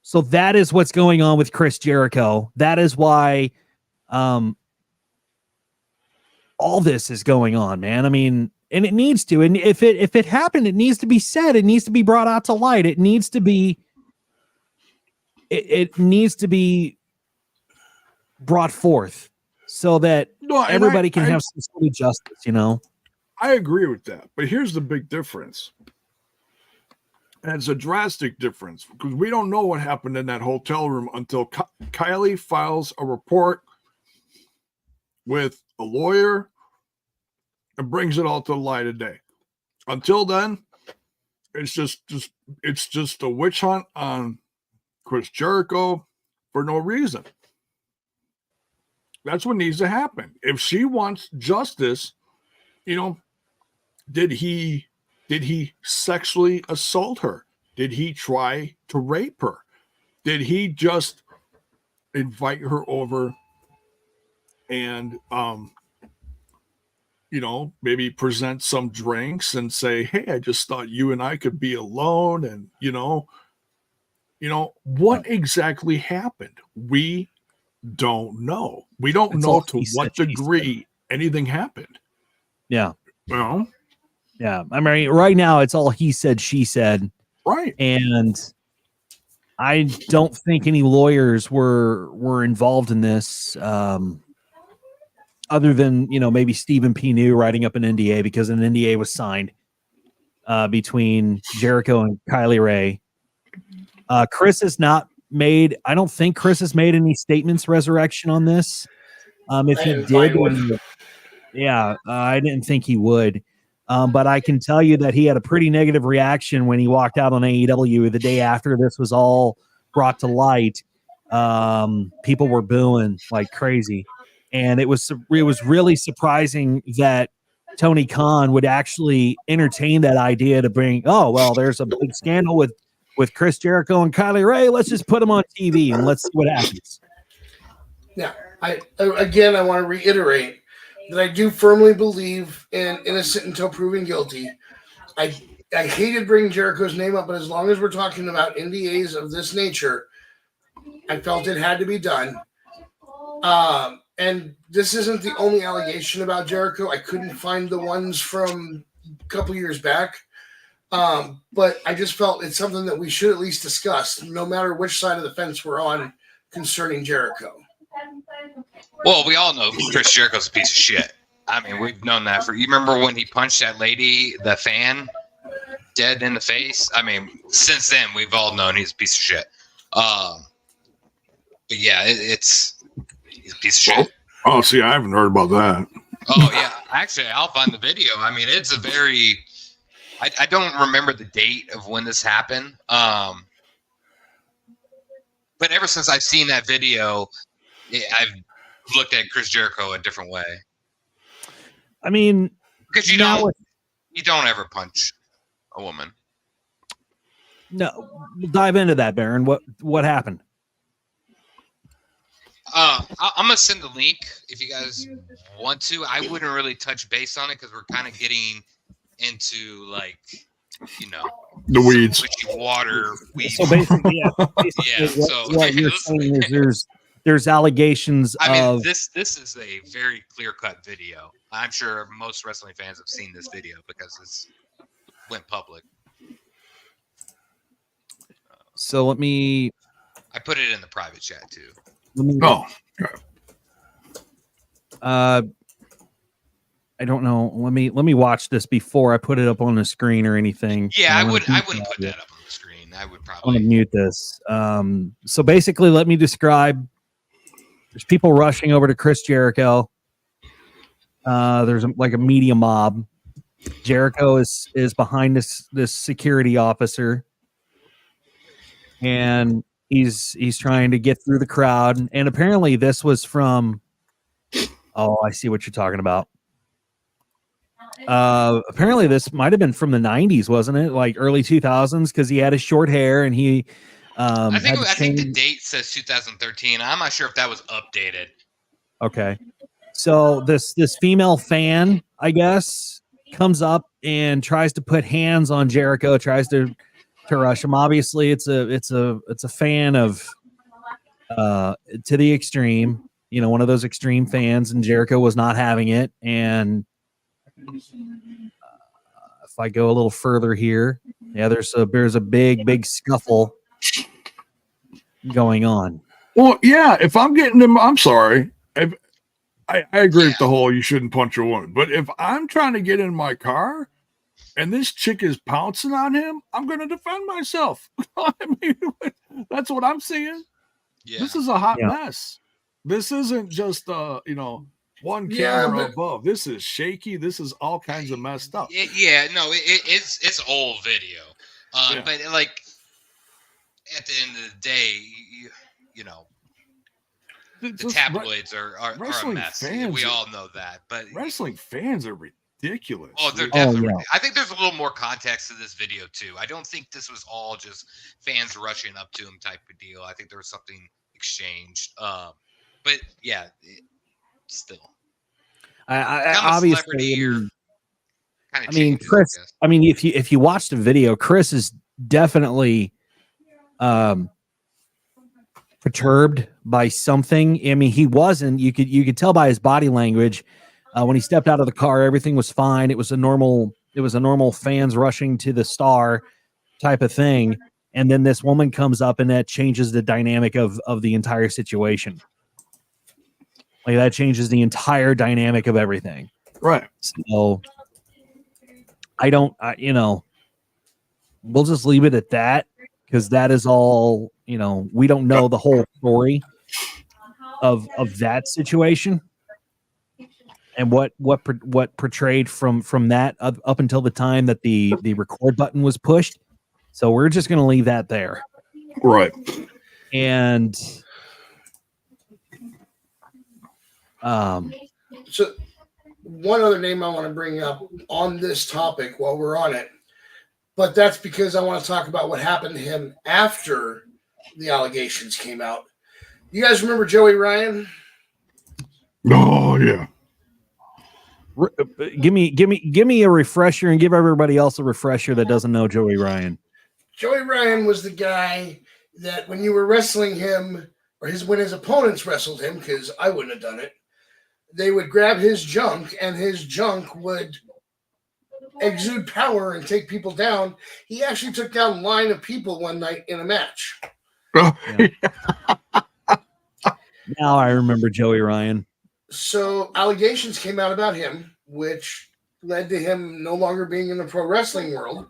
So that is what's going on with Chris Jericho. That is why all this is going on, man. I mean, and it needs to. And if it happened, it needs to be said. It needs to be brought out to light. It needs to be. It needs to be brought forth so that everybody can have some sort of justice. You know. I agree with that, but here's the big difference. And it's a drastic difference because we don't know what happened in that hotel room until Kylie files a report with a lawyer and brings it all to the light of day. Until then, it's just a witch hunt on Chris Jericho for no reason. That's what needs to happen. If she wants justice, you know, did he sexually assault her? Did he try to rape her? Did he just invite her over and maybe present some drinks and say, hey, I just thought you and I could be alone, and what exactly happened? We don't know. We don't know to what degree anything happened. Yeah. Well, yeah. I mean, right now it's all he said, she said. Right. And I don't think any lawyers were involved in this, other than, maybe Stephen P. New writing up an NDA, because an NDA was signed between Jericho and Kylie Ray. Chris has not made, I don't think Chris has made any statements resurrection on this. If he did, I didn't think he would. But I can tell you that he had a pretty negative reaction when he walked out on AEW the day after this was all brought to light. People were booing like crazy, and it was really surprising that Tony Khan would actually entertain that idea to bring. Oh well, there's a big scandal with Chris Jericho and Kylie Ray. Let's just put them on TV and let's see what happens. Yeah, I want to reiterate that I do firmly believe in innocent until proven guilty. I hated bringing Jericho's name up, but as long as we're talking about NDAs of this nature, I felt it had to be done. And this isn't the only allegation about Jericho. I couldn't find the ones from a couple years back. But I just felt it's something that we should at least discuss, no matter which side of the fence we're on concerning Jericho. Well, we all know Chris Jericho's a piece of shit. I mean, we've known that you remember when he punched that lady, the fan, dead in the face? I mean, since then, we've all known he's a piece of shit. But yeah, he's a piece of shit. Oh, see, I haven't heard about that. Oh, yeah. Actually, I'll find the video. I mean, it's a very... I don't remember the date of when this happened. But ever since I've seen that video, I've looked at Chris Jericho a different way. I mean... Because you don't ever punch a woman. No. We'll dive into that, Baron. What happened? I'm gonna send the link if you guys want to. I wouldn't really touch base on it because we're kind of getting into the weeds, water weeds. So basically, what you're saying is there's allegations. I mean, this is a very clear cut video. I'm sure most wrestling fans have seen this video because it's went public. So I put it in the private chat too. I don't know. Let me watch this before I put it up on the screen or anything. Yeah, I wouldn't put that up on the screen. I would probably. I'm gonna mute this. So basically, let me describe. There's people rushing over to Chris Jericho. There's like a media mob. Jericho is behind this security officer, and he's trying to get through the crowd. And apparently, this was from. Oh, I see what you're talking about. Apparently this might have been from the 90s, wasn't it? Like early 2000s, because he had his short hair and he I think the date says 2013. I'm not sure if that was updated. Okay. So this female fan, I guess, comes up and tries to put hands on Jericho, tries to rush him. Obviously, it's a fan of to the extreme, one of those extreme fans, and Jericho was not having it. And if I go a little further here, there's a big scuffle going on. Well, yeah, if I'm getting them, I'm sorry. I agree with the whole you shouldn't punch a woman. But if I'm trying to get in my car and this chick is pouncing on him, I'm going to defend myself. I mean, that's what I'm seeing. Yeah. This is a hot mess. This isn't just, one camera above. This is shaky. This is all kinds of messed up. It's old video. But like at the end of the day, the tabloids are a mess. We all know that. But wrestling fans are ridiculous. Oh, they're definitely. I think there's a little more context to this video too. I don't think this was all just fans rushing up to him type of deal. I think there was something exchanged. But yeah, still. I obviously. Chris. If you watch the video, Chris is definitely perturbed by something. I mean, he wasn't. You could tell by his body language when he stepped out of the car. Everything was fine. It was a normal fans rushing to the star type of thing. And then this woman comes up, and that changes the dynamic of the entire situation. Like that changes the entire dynamic of everything. Right. So we'll just leave it at that, because that is all, we don't know the whole story of that situation. and what portrayed from that up until the time that the record button was pushed. So we're just going to leave that there. Right. And so one other name I want to bring up on this topic while we're on it, but that's because I want to talk about what happened to him after the allegations came out. You guys remember Joey Ryan? Oh yeah. Give me a refresher, and give everybody else a refresher that doesn't know Joey Ryan. Joey Ryan was the guy that when you were wrestling him, or when his opponents wrestled him, because I wouldn't have done it, they would grab his junk, and his junk would exude power and take people down. He actually took down a line of people one night in a match. Yeah. Now I remember Joey Ryan. So allegations came out about him, which led to him no longer being in the pro wrestling world.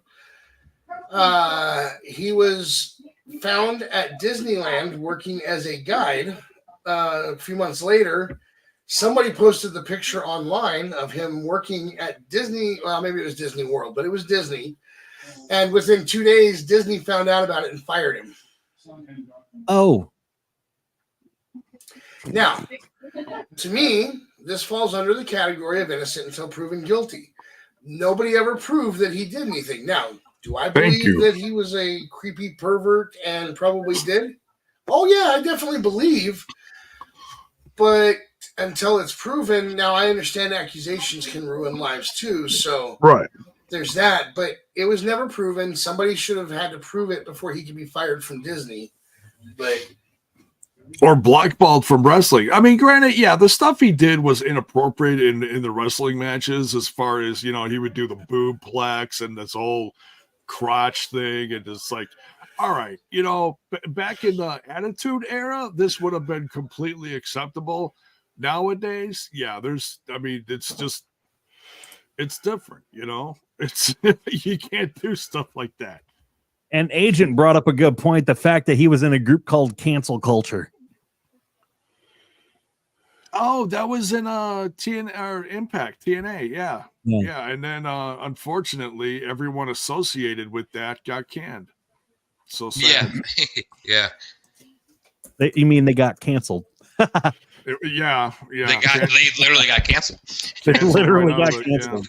He was found at Disneyland working as a guide. A few months later, somebody posted the picture online of him working at Disney. Well, maybe it was Disney World, but it was Disney. And within 2 days, Disney found out about it and fired him. Oh. Now, to me, this falls under the category of innocent until proven guilty. Nobody ever proved that he did anything. Now, do I believe that he was a creepy pervert and probably did? Oh, yeah, I definitely believe. But until it's proven, now I understand accusations can ruin lives too. So right. There's that. But it was never proven. Somebody should have had to prove it before he could be fired from Disney. But... or blackballed from wrestling. I mean, granted, yeah, the stuff he did was inappropriate in the wrestling matches, as far as, you know, he would do the boob plex and this whole crotch thing, and just like, all right, you know, back in the Attitude Era, this would have been completely acceptable. Nowadays, yeah, it's different, you know. It's you can't do stuff like that. And Agent brought up a good point, the fact that he was in a group called Cancel Culture. Oh, that was in TN or Impact, TNA, yeah. And then unfortunately, everyone associated with that got canned. So sad. Yeah. You mean they got canceled? Yeah. They literally got canceled. They literally got canceled.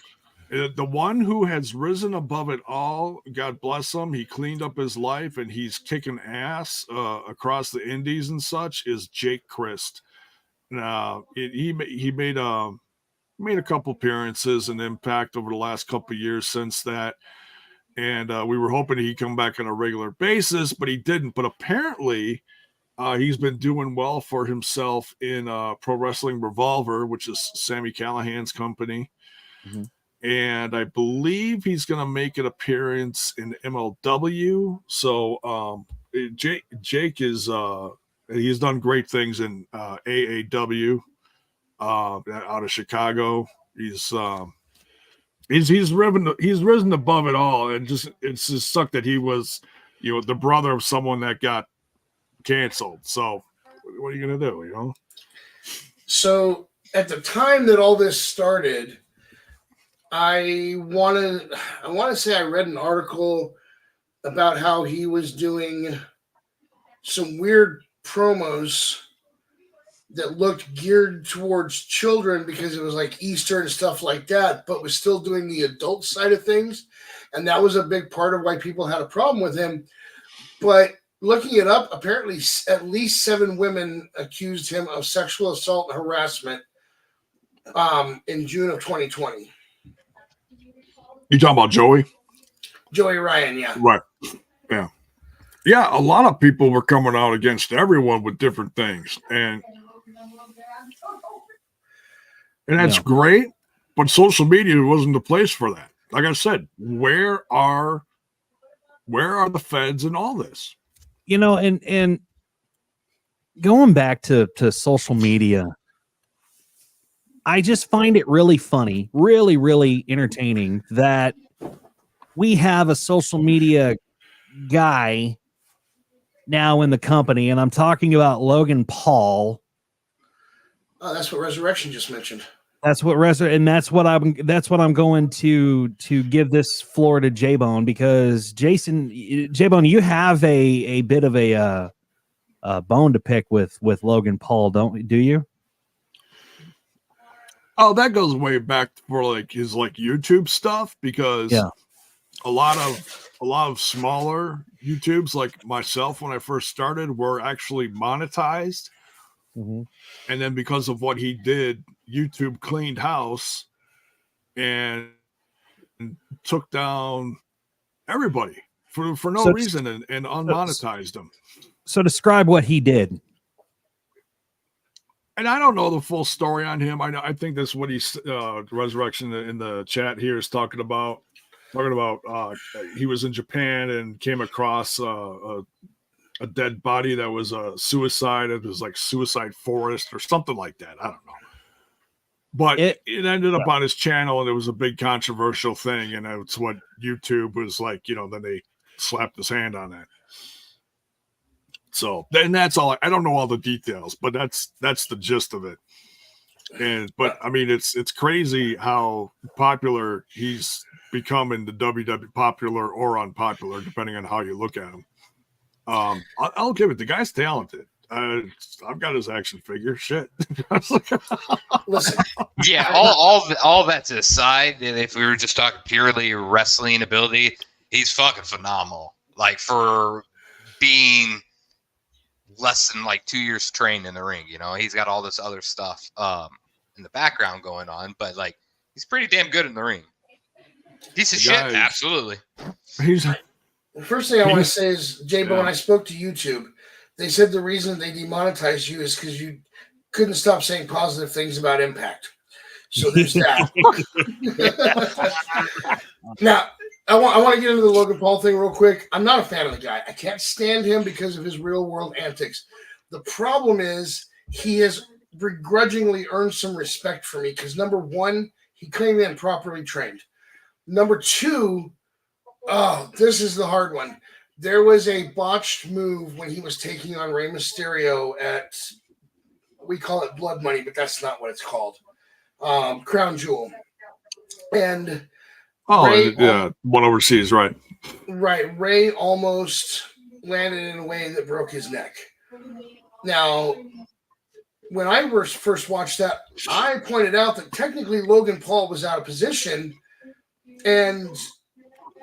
Yeah. The one who has risen above it all, God bless him, he cleaned up his life and he's kicking ass across the indies and such, is Jake Christ. He made a couple appearances in Impact over the last couple of years since that, and we were hoping he'd come back on a regular basis, but he didn't. But apparently, he's been doing well for himself in Pro Wrestling Revolver, which is Sami Callihan's company. Mm-hmm. And I believe he's going to make an appearance in MLW. So Jake is he's done great things in AAW out of Chicago. He's risen above it all, and it's just sucked that he was, you know, the brother of someone that got canceled. So what are you gonna do, you know? So at the time that all this started, I want to say I read an article about how he was doing some weird promos that looked geared towards children because it was like Easter and stuff like that, but was still doing the adult side of things. And that was a big part of why people had a problem with him. But looking it up, apparently at least 7 women accused him of sexual assault and harassment in June of 2020. You talking about Joey? Joey Ryan, yeah. Right. Yeah. Yeah, a lot of people were coming out against everyone with different things. And that's great, but social media wasn't the place for that. Like I said, where are the feds in all this? You know, and going back to social media, I just find it really funny, really, really entertaining that we have a social media guy now in the company, and I'm talking about Logan Paul. Oh, that's what Resurrection just mentioned. That's what I'm going to give this floor to J-Bone, because J-Bone, you have a bit of a bone to pick with Logan Paul, do you? Oh, that goes way back for like his like YouTube stuff, because a lot of smaller YouTubes like myself when I first started were actually monetized. Mm-hmm. And then because of what he did, YouTube cleaned house and took down everybody for no reason and unmonetized them. So describe what he did. And I don't know the full story on him. I think that's what he's Resurrection in the chat here is talking about. He was in Japan and came across a dead body that was a suicide. It was like suicide forest or something like that. I don't know. But it ended up on his channel, and it was a big controversial thing. And that's what YouTube was like, then they slapped his hand on that. So then that's all. I don't know all the details, but that's the gist of it. But I mean, it's crazy how popular he's become in the WWE, popular or unpopular, depending on how you look at him. I'll give it. The guy's talented. I've got his action figure. Shit. Listen. Yeah, all that's aside, and if we were just talking purely wrestling ability, he's fucking phenomenal. Like, for being less than like 2 years trained in the ring, he's got all this other stuff in the background going on, but like he's pretty damn good in the ring. Piece of shit, absolutely. The first thing I want to say is, J-Bo, when I spoke to YouTube, they said the reason they demonetized you is because you couldn't stop saying positive things about Impact. So there's that. Now, I want to get into the Logan Paul thing real quick. I'm not a fan of the guy. I can't stand him because of his real world antics. The problem is he has begrudgingly earned some respect for me because, number one, he came in properly trained. Number two, this is the hard one. There was a botched move when he was taking on Rey Mysterio at, we call it Blood Money, but that's not what it's called. Crown Jewel. And one overseas, right? Right. Ray almost landed in a way that broke his neck. Now, when I first watched that, I pointed out that technically Logan Paul was out of position, and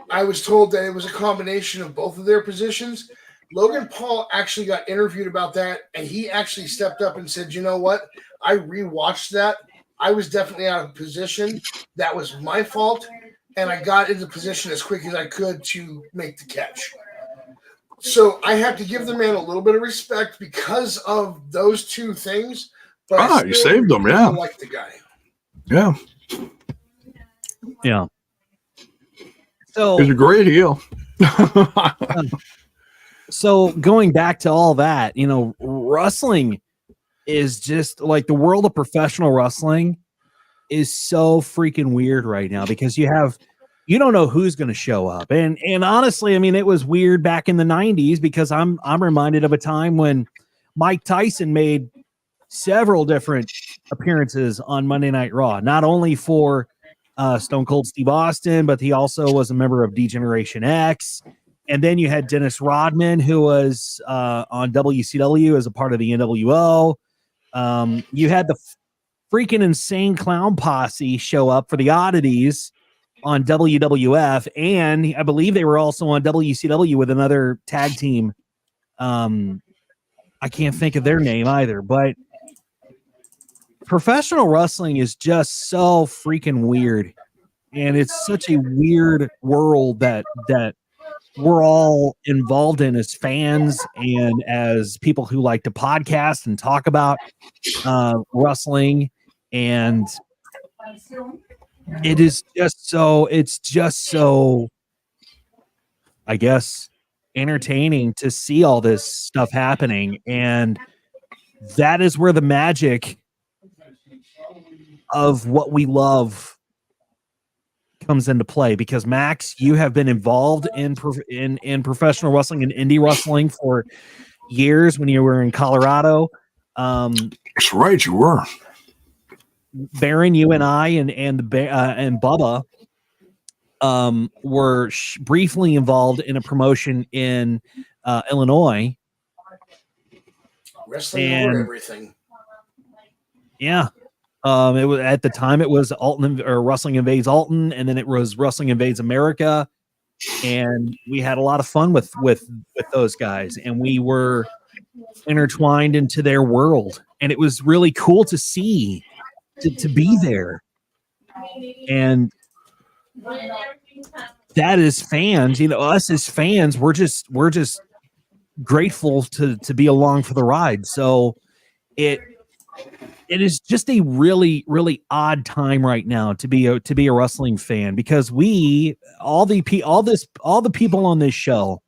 I was told that it was a combination of both of their positions. Logan Paul actually got interviewed about that, and he actually stepped up and said, you know what? I rewatched that. I was definitely out of position. That was my fault. And I got into position as quick as I could to make the catch. So I have to give the man a little bit of respect because of those two things. But you saved him, yeah. I like the guy. Yeah. Yeah. So he's a great heel. So going back to all that, wrestling is just like the world of professional wrestling is so freaking weird right now because you don't know who's going to show up. And honestly, I mean, it was weird back in the 90s because I'm reminded of a time when Mike Tyson made several different appearances on Monday Night Raw, not only for Stone Cold Steve Austin, but he also was a member of D-Generation X. And then you had Dennis Rodman, who was on WCW as a part of the NWO. You had the freaking Insane Clown Posse show up for the Oddities on WWF, and I believe they were also on WCW with another tag team. I can't think of their name either, but professional wrestling is just so freaking weird, and it's such a weird world that we're all involved in as fans and as people who like to podcast and talk about wrestling. And it's just so, I guess, entertaining to see all this stuff happening. And that is where the magic of what we love comes into play, because Max, you have been involved in professional wrestling and indie wrestling for years when you were in Colorado. That's right, you were. Baron, you and I and Bubba were briefly involved in a promotion in Illinois. Wrestling over everything. Yeah. It was at the time it was Alton or Wrestling Invades Alton, and then it was Wrestling Invades America, and we had a lot of fun with those guys, and we were intertwined into their world, and it was really cool to see to be there. And that is fans, us as fans, we're just grateful to be along for the ride. So it is just a really, really odd time right now to be a wrestling fan, because all the people on this show,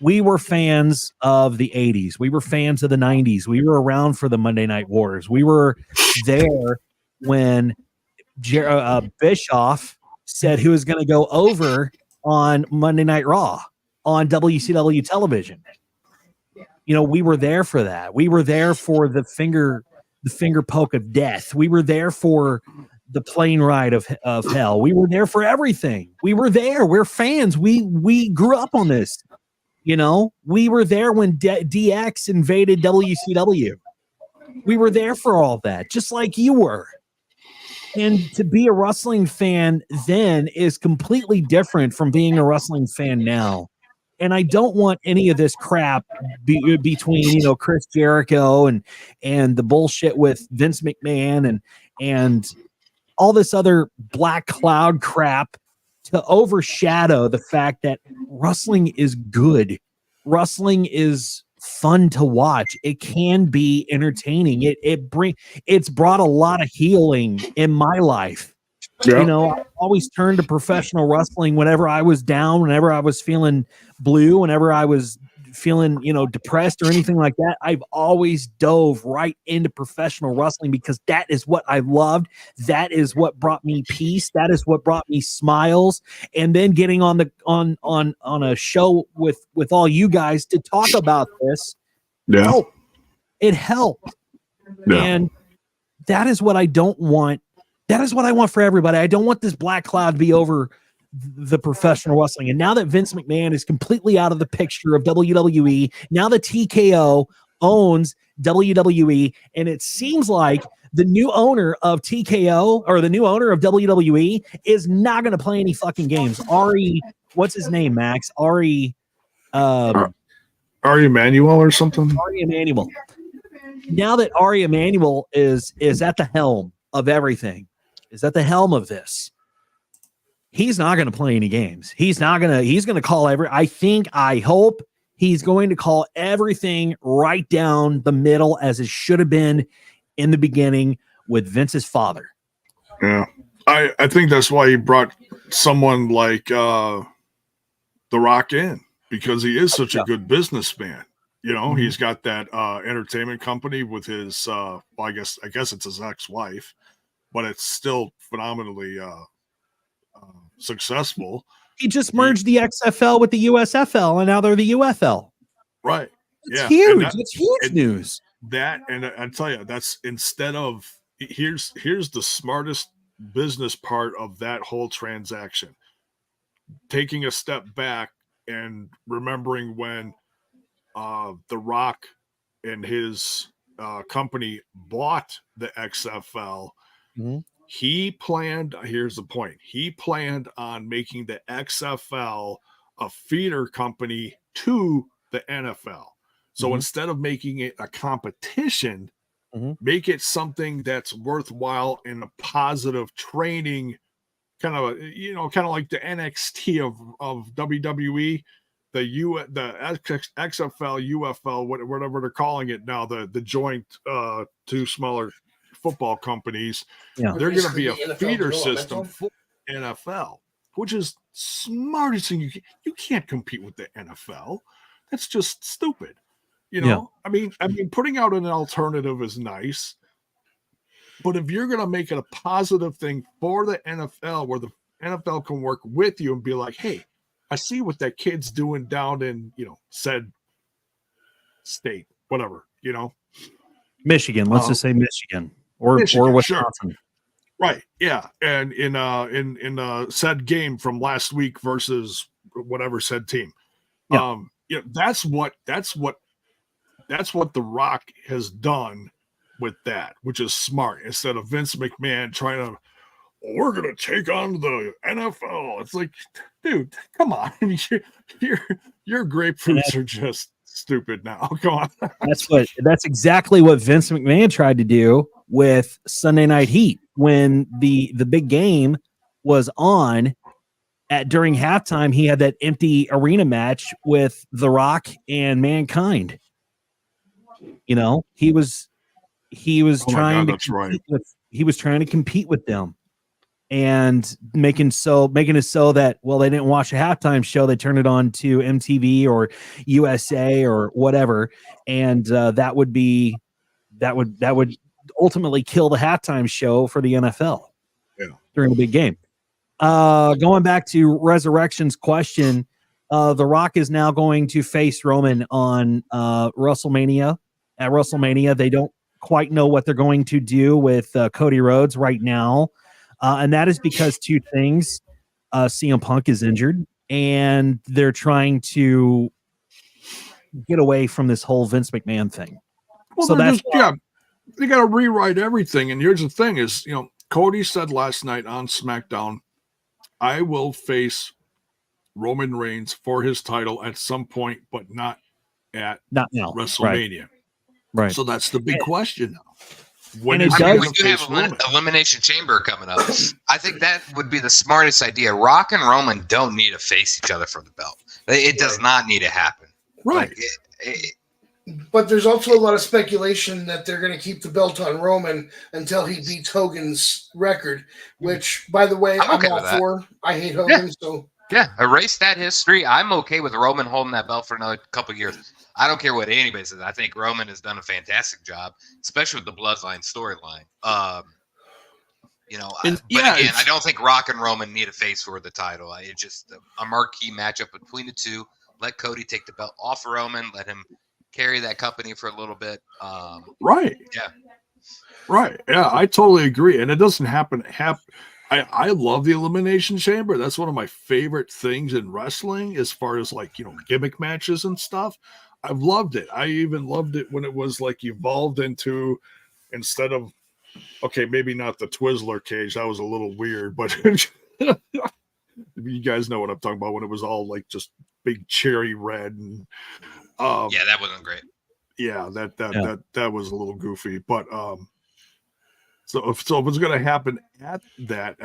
we were fans of the 80s. We were fans of the 90s. We were around for the Monday Night Wars. We were there when Bischoff said he was going to go over on Monday Night Raw on WCW television. We were there for that. We were there for the finger poke of death. We were there for the plane ride of hell. We were there for everything. We were there. We're fans. We grew up on this. We were there when DX invaded WCW. We were there for all that, just like you were. And to be a wrestling fan then is completely different from being a wrestling fan now. And I don't want any of this crap between, Chris Jericho and the bullshit with Vince McMahon and all this other black cloud crap to overshadow the fact that wrestling is good. Wrestling is fun to watch. It can be entertaining. It's brought a lot of healing in my life. Yeah. I always turned to professional wrestling whenever I was down, whenever I was feeling blue, whenever I was feeling, depressed or anything like that. I've always dove right into professional wrestling because that is what I loved. That is what brought me peace. That is what brought me smiles. And then getting on a show with all you guys to talk about this. Yeah. It helped. Yeah. And that is what I don't want. That is what I want for everybody. I don't want this black cloud to be over the professional wrestling. And now that Vince McMahon is completely out of the picture of WWE, now that TKO owns WWE, and it seems like the new owner of TKO or the new owner of WWE is not going to play any fucking games. Ari, what's his name, Max? Ari Emanuel or something? Ari Emanuel. Now that Ari Emanuel is at the helm of everything, is at the helm of this, he's not going to play any games. He's going to call I hope he's going to call everything right down the middle as it should have been in the beginning with Vince's father. Yeah. I think that's why he brought someone like The Rock in, because he is such a good businessman. He's got that entertainment company with his I guess it's his ex-wife, but it's still phenomenally successful. He just merged the XFL with the USFL, and now they're the UFL. Right. It's huge. It's huge news. That, and I tell you, that's instead of here's the smartest business part of that whole transaction. Taking a step back and remembering when The Rock and his company bought the XFL. Mm-hmm. Here's the point. He planned on making the XFL a feeder company to the NFL. So instead of making it a competition, make it something that's worthwhile and a positive training, kind of like the NXT of WWE, the XFL, UFL, whatever they're calling it now, the joint two smaller football companies. Yeah. They're going to be a feeder system for NFL, which is smartest thing. You can't compete with the NFL. That's just stupid. Yeah. I mean, putting out an alternative is nice, but if you're going to make it a positive thing for the NFL, where the NFL can work with you and be like, hey, I see what that kid's doing down in, said state, whatever, Michigan. Let's just say Michigan or Wisconsin. Sure. Right. Yeah. And in said game from last week versus whatever said team. Yeah. That's what The Rock has done with that, which is smart. Instead of Vince McMahon trying to, we're gonna take on the NFL. It's like, dude, come on. Your grapefruits are just stupid now. Come on. That's exactly what Vince McMahon tried to do with Sunday Night Heat when the big game was on. During halftime, he had that empty arena match with The Rock and Mankind. He was trying to compete with them and making it so that, well, they didn't watch a halftime show, they turned it on to MTV or USA or whatever, and that would ultimately kill the halftime show for the NFL during the big game. Going back to Resurrection's question, The Rock is now going to face Roman on WrestleMania. At WrestleMania, they don't quite know what they're going to do with Cody Rhodes right now, and that is because two things: CM Punk is injured, and they're trying to get away from this whole Vince McMahon thing. Well, so that's they got to rewrite everything. And here's the thing: is Cody said last night on SmackDown, I will face Roman Reigns for his title at some point, but not now. WrestleMania. Right. So that's the big question now. We do have Elimination Chamber coming up. I think that would be the smartest idea. Rock and Roman don't need to face each other for the belt. It does not need to happen. Right. But there's also a lot of speculation that they're going to keep the belt on Roman until he beats Hogan's record, which, by the way, I'm all for. I hate Hogan, so. Yeah, erase that history. I'm okay with Roman holding that belt for another couple of years. I don't care what anybody says. I think Roman has done a fantastic job, especially with the Bloodline storyline. Again, I don't think Rock and Roman need a face for the title. It's just a marquee matchup between the two. Let Cody take the belt off of Roman. Let him carry that company for a little bit. Right. Yeah. Right. Yeah, I totally agree. And it doesn't happen. I love the Elimination Chamber. That's one of my favorite things in wrestling as far as gimmick matches and stuff. I've loved it. I even loved it when it was evolved into, instead of, maybe not the Twizzler cage. That was a little weird, but you guys know what I'm talking about, when it was all just big cherry red. And that wasn't great. Yeah, that was a little goofy, but so if it's going to happen at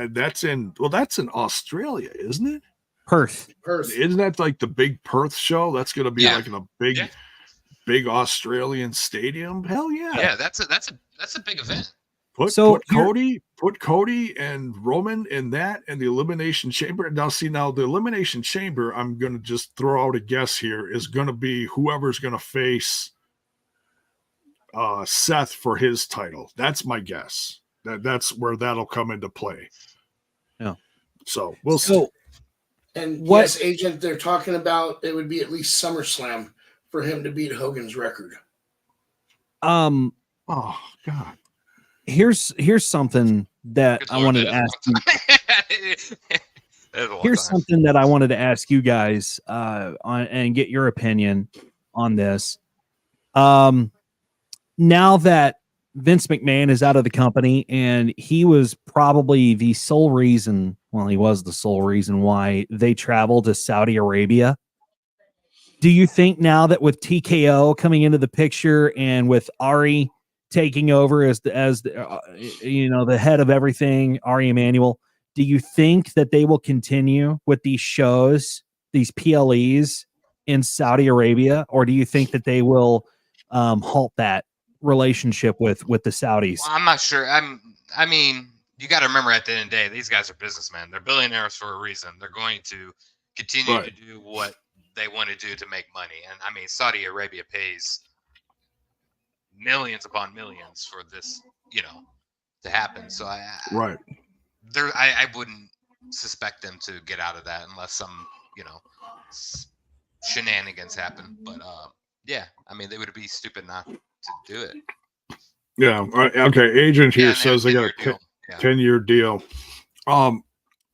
that's in Australia, isn't it? Perth. Isn't that the big Perth show? That's going to be in a big Australian stadium. Hell yeah! Yeah, that's a big event. Put Cody and Roman in that, and the Elimination Chamber. Now the Elimination Chamber, I'm going to just throw out a guess here, is going to be whoever's going to face Seth for his title. That's my guess. That's where that'll come into play. Yeah. So we'll see. And yes, Agent, they're talking about it would be at least SummerSlam for him to beat Hogan's record. Oh God. Here's something that I wanted to ask you. Here's something that I wanted to ask you guys on and get your opinion on this. Now that Vince McMahon is out of the company, and he was probably the sole reason, he was the sole reason why they traveled to Saudi Arabia. Do you think now that with TKO coming into the picture and with Ari taking over as the head of everything, Ari Emanuel, do you think that they will continue with these shows, these PLEs in Saudi Arabia, or do you think that they will halt that relationship with the Saudis? Well, I'm not sure. I mean, you got to remember, at the end of the day, these guys are businessmen. They're billionaires for a reason. They're going to continue to do what they want to do to make money. And I mean, Saudi Arabia pays millions upon millions for this, to happen. So I wouldn't suspect them to get out of that unless some, shenanigans happen. But yeah, I mean, they would be stupid not to do it. Yeah. Okay. Agent here says they got Yeah. 10-year deal.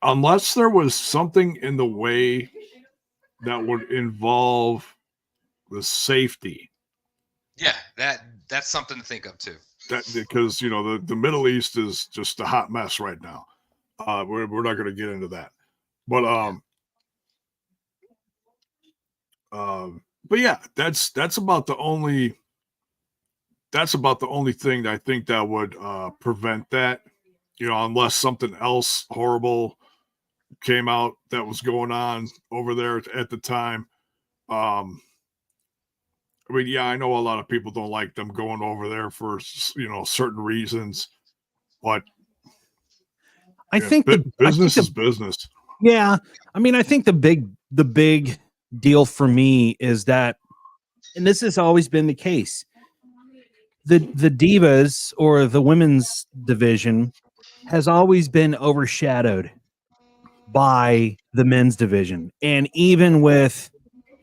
Unless there was something in the way that would involve the safety. Yeah, that's something to think of too. That because the Middle East is just a hot mess right now. We're not going to get into that, but yeah, that's about the only thing that I think that would prevent that. Unless something else horrible came out that was going on over there at the time. I mean, yeah, I know a lot of people don't like them going over there for certain reasons, but I think business is business. Yeah, I mean, I think the big deal for me is that, and this has always been the case, the divas or the women's division has always been overshadowed by the men's division, and even with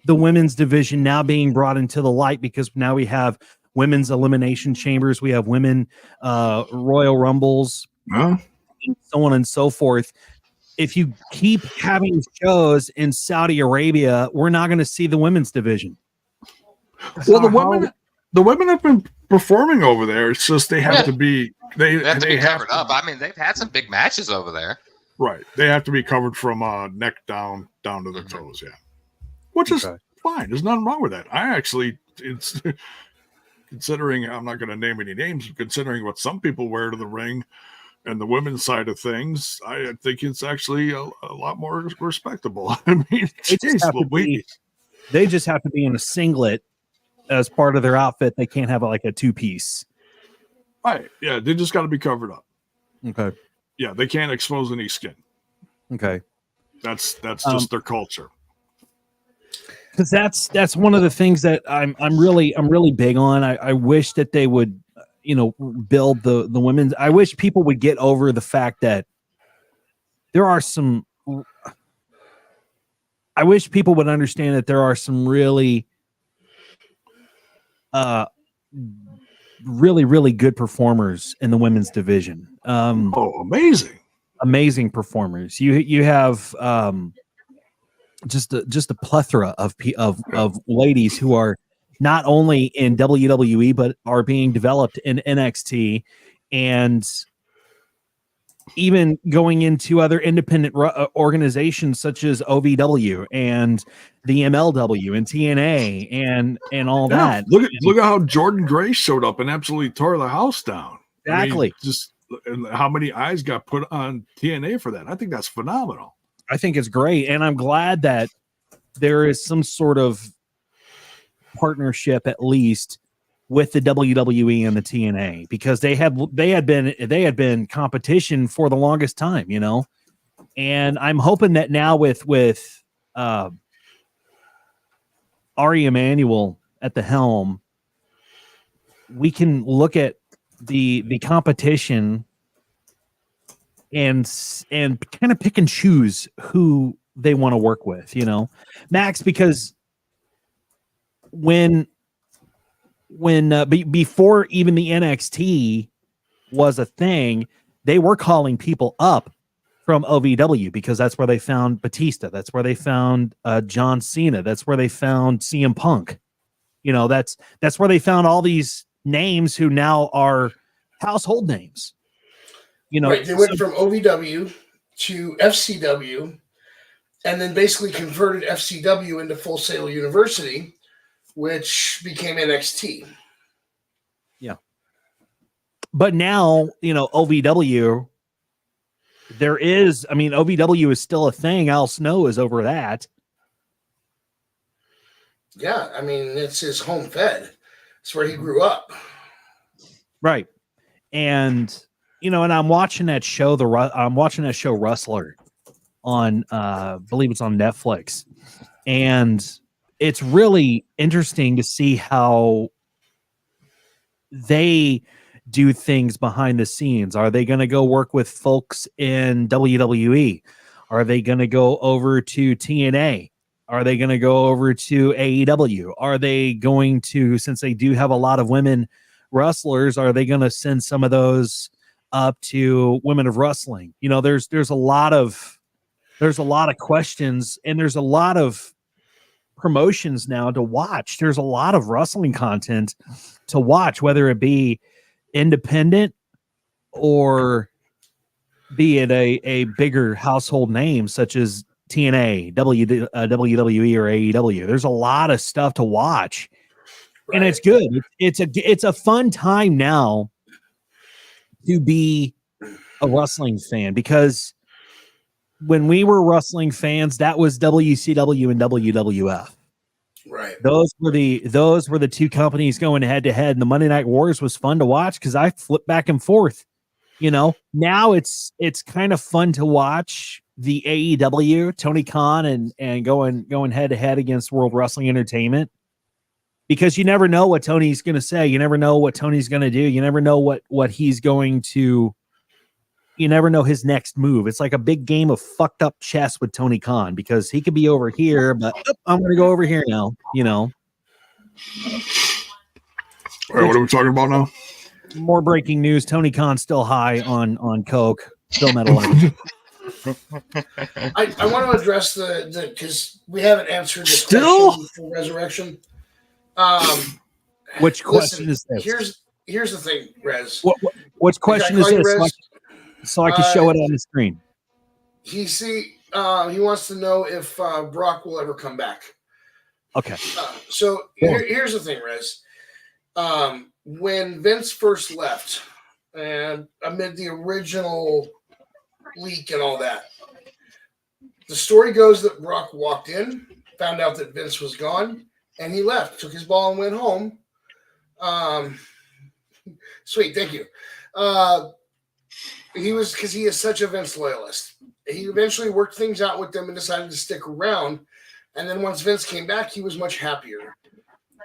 the women's division now being brought into the light because now we have women's elimination chambers, we have women Royal Rumbles, Huh? and so on and so forth. If you keep having shows in Saudi Arabia, we're not going to see the women's division. Well, the women have been performing over there. It's just they have to be they have to be covered to, up. I mean, they've had some big matches over there. Right. They have to be covered from neck down to the toes, yeah. Which is fine. There's nothing wrong with that. It's considering, I'm not going to name any names, considering what some people wear to the ring and the women's side of things, I think it's actually a lot more respectable. I mean, they just have to be in a singlet as part of their outfit. They can't have like a two-piece. Right. Yeah, they just got to be covered up. Okay. Yeah, they can't expose any skin. Okay. That's just their culture. Because that's one of the things that I'm really big on. I wish that they would build the women's. I wish people would get over the fact that there are some. I wish people would understand that there are some really really good performers in the women's division. Amazing performers. You have just a plethora of ladies who are not only in WWE but are being developed in NXT and even going into other independent organizations such as OVW and the MLW and TNA and all that. Look at how Jordan Grace showed up and absolutely tore the house down. Exactly. I mean, and how many eyes got put on TNA for that. I think that's phenomenal. I think it's great. And I'm glad that there is some sort of partnership at least with the WWE and the TNA, because they had been competition for the longest time, and I'm hoping that now with Ari Emanuel at the helm, we can look at the competition and kind of pick and choose who they want to work with, Max, because before even the NXT was a thing, they were calling people up from OVW because that's where they found Batista. That's where they found John Cena. That's where they found CM Punk. That's where they found all these names who now are household names. Right. They went from OVW to FCW and then basically converted FCW into Full Sail University, which became NXT. Yeah. But now, OVW, OVW is still a thing. Al Snow is over that. Yeah. I mean, it's his home fed. It's where he grew up. Right. And, and I'm watching that show, Rustler on, I believe it's on Netflix. And it's really interesting to see how they do things behind the scenes. Are they going to go work with folks in WWE? Are they going to go over to TNA? Are they going to go over to AEW? Are they going to, since they do have a lot of women wrestlers, are they going to send some of those up to Women of Wrestling. You know, there's a lot of questions, and there's a lot of promotions now to watch. There's a lot of wrestling content to watch, whether it be independent or be it a bigger household name such as TNA, WWE, or AEW. There's a lot of stuff to watch, and it's good. It's a fun time now to be a wrestling fan, because when we were wrestling fans, that was WCW and WWF. Right. Those were the two companies going head to head, and the Monday Night Wars was fun to watch because I flipped back and forth. You know, now it's kind of fun to watch the AEW, Tony Khan, and going head to head against World Wrestling Entertainment, because you never know what Tony's going to say. You never know what Tony's going to do. You never know what he's going to. You never know his next move. It's like a big game of fucked up chess with Tony Khan, because he could be over here, but I'm going to go over here now. You know. All right, what are we talking about now? More breaking news: Tony Khan's still high on coke, still metalized. I want to address the because we haven't answered the question for Resurrection. Which question is this? Here's the thing, Rez. Which question is this? Rez? So I can show it on the screen. He wants to know if Brock will ever come back. Okay. Here's the thing, Rez. When Vince first left, and amid the original leak and all that, the story goes that Brock walked in, found out that Vince was gone, and he left, took his ball and went home. Sweet, thank you. Because he is such a Vince loyalist. He eventually worked things out with them and decided to stick around. And then once Vince came back, he was much happier.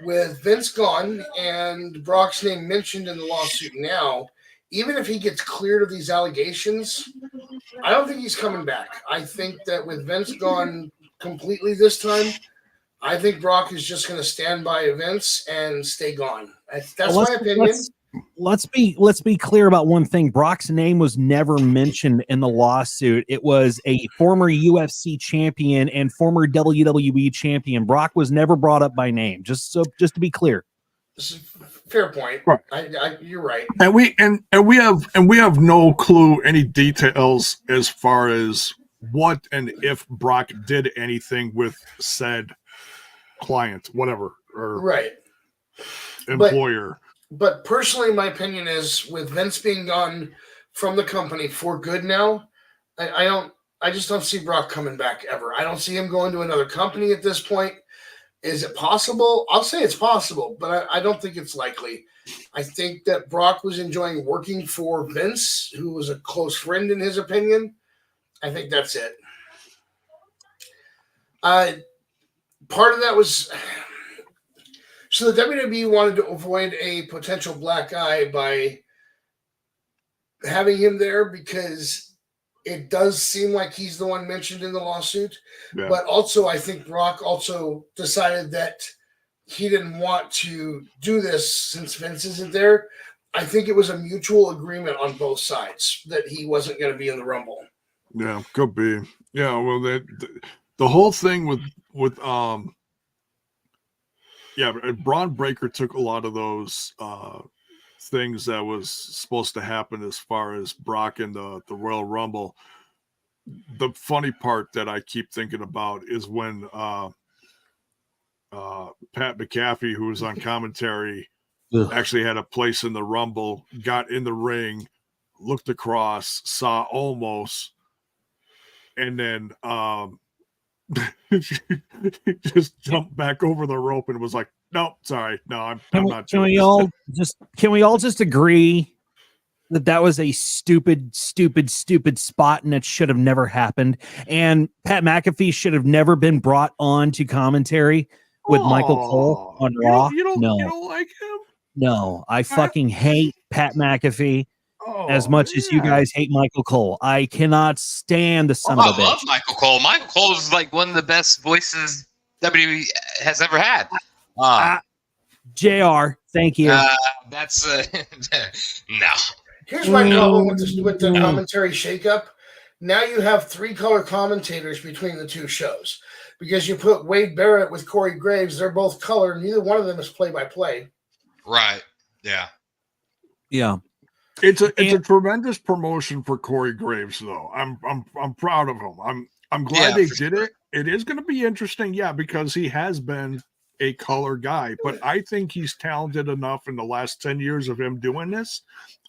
With Vince gone and Brock's name mentioned in the lawsuit now, even if he gets cleared of these allegations, I don't think he's coming back. I think that with Vince gone completely this time, I think Brock is just going to stand by Vince and stay gone. That's my opinion. Let's be clear about one thing. Brock's name was never mentioned in the lawsuit. It was a former UFC champion and former WWE champion. Brock was never brought up by name. Just to be clear. This is a fair point. Right. You're right. And we have no clue, any details as far as what and if Brock did anything with said client, whatever, or right employer. But personally, my opinion is, with Vince being gone from the company for good now, I just don't see Brock coming back ever. I don't see him going to another company at this point. Is it possible? I'll say it's possible, but I don't think it's likely. I think that Brock was enjoying working for Vince, who was a close friend in his opinion. I think that's it. Part of that was... So the WWE wanted to avoid a potential black eye by having him there, because it does seem like he's the one mentioned in the lawsuit. Yeah. But also, I think Brock also decided that he didn't want to do this since Vince isn't there. I think it was a mutual agreement on both sides that he wasn't going to be in the Rumble. Yeah, could be. Yeah, well, the whole thing with yeah, Braun Breaker took a lot of those things that was supposed to happen as far as Brock and the Royal Rumble. The funny part that I keep thinking about is when Pat McAfee, who was on commentary, actually had a place in the Rumble, got in the ring, looked across, saw Omos, and then just jumped back over the rope and was like, "No, sorry, no, I'm not." Can we all just agree that was a stupid spot, and it should have never happened? And Pat McAfee should have never been brought on to commentary with Michael Cole on Raw. You don't like him? No, I fucking hate Pat McAfee. As much as you guys hate Michael Cole, I cannot stand the son of a bitch. I love Michael Cole. Michael Cole is like one of the best voices WWE has ever had. JR, thank you. That's no. Here's my problem with the commentary shakeup. Now you have 3 color commentators between the 2 shows because you put Wade Barrett with Corey Graves. They're both color. Neither one of them is play-by-play. Right. Yeah. Yeah. It's a tremendous promotion for Corey Graves, though. I'm proud of him. I'm glad they did it. It is going to be interesting, because he has been a color guy, but I think he's talented enough in the last 10 years of him doing this.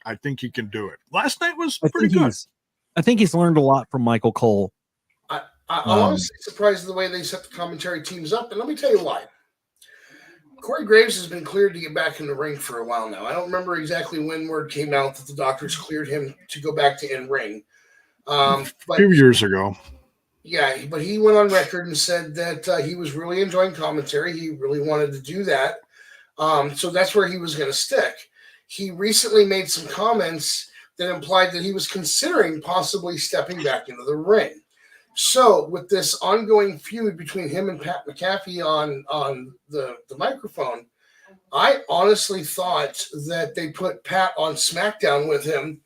I think he can do it. Last night was pretty good. I think he's learned a lot from Michael Cole. I'm honestly surprised at the way they set the commentary teams up, and let me tell you why. Corey Graves has been cleared to get back in the ring for a while now. I don't remember exactly when word came out that the doctors cleared him to go back to in-ring. A few years ago. Yeah, but he went on record and said that he was really enjoying commentary. He really wanted to do that. So that's where he was going to stick. He recently made some comments that implied that he was considering possibly stepping back into the ring. So with this ongoing feud between him and Pat McAfee on the microphone, I honestly thought that they put Pat on SmackDown with him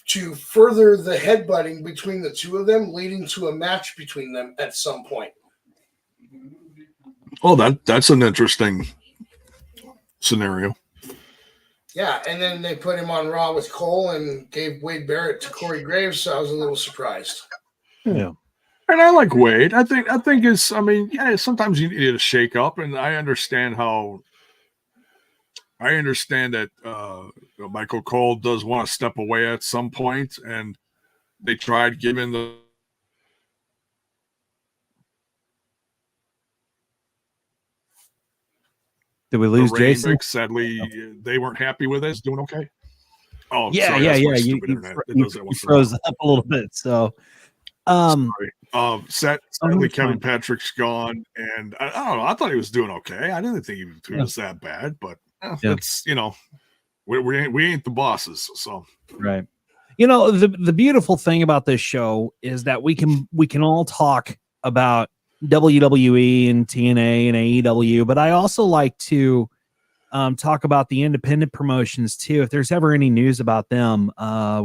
to further the headbutting between the 2 of them, leading to a match between them at some point. Oh, that's an interesting scenario. Yeah, and then they put him on Raw with Cole and gave Wade Barrett to Corey Graves, so I was a little surprised. Yeah. And I like Wade. I think sometimes you need to shake up, and I understand that Michael Cole does want to step away at some point, and they tried giving the Did we lose Jason? Sadly, they weren't happy with it. Doing okay. Oh, yeah, sorry, yeah. You froze up a little bit. So, sadly, Kevin Patrick's gone, and I don't know. I thought he was doing okay. I didn't think he was that bad, but it's we ain't the bosses, so right. The beautiful thing about this show is that we can all talk about WWE and TNA and AEW, but I also like to talk about the independent promotions too. If there's ever any news about them,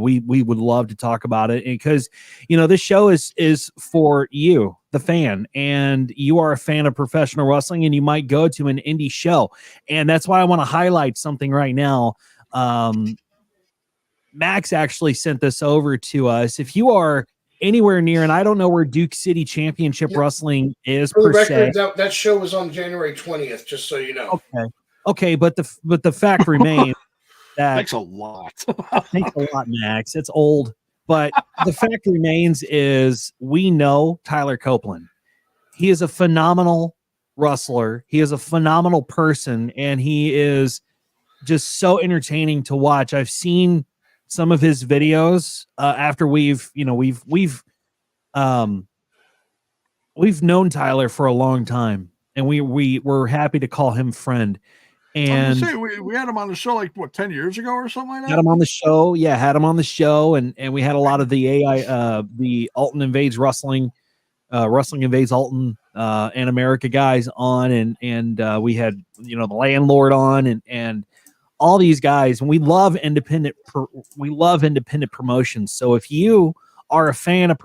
we would love to talk about it, because this show is for you, the fan, and you are a fan of professional wrestling, and you might go to an indie show, and that's why I want to highlight something right now. Max actually sent this over to us. If you are anywhere near, and I don't know where Duke City Championship Wrestling is for the per record, se. that show was on January 20th, just so you know. Okay, but the fact remains that thanks a lot. Thanks a lot, Max. It's old, but the fact remains is we know Tyler Copeland. He is a phenomenal wrestler. He is a phenomenal person, and he is just so entertaining to watch. I've seen some of his videos after we've known Tyler for a long time, and we're happy to call him friend. And we had him on the show like 10 years ago or something like that. Had him on the show, and we had a lot of the Alton Invades Wrestling Invades Alton and America guys on, and we had the Landlord on, and all these guys, and we love independent promotions. So if you are a fan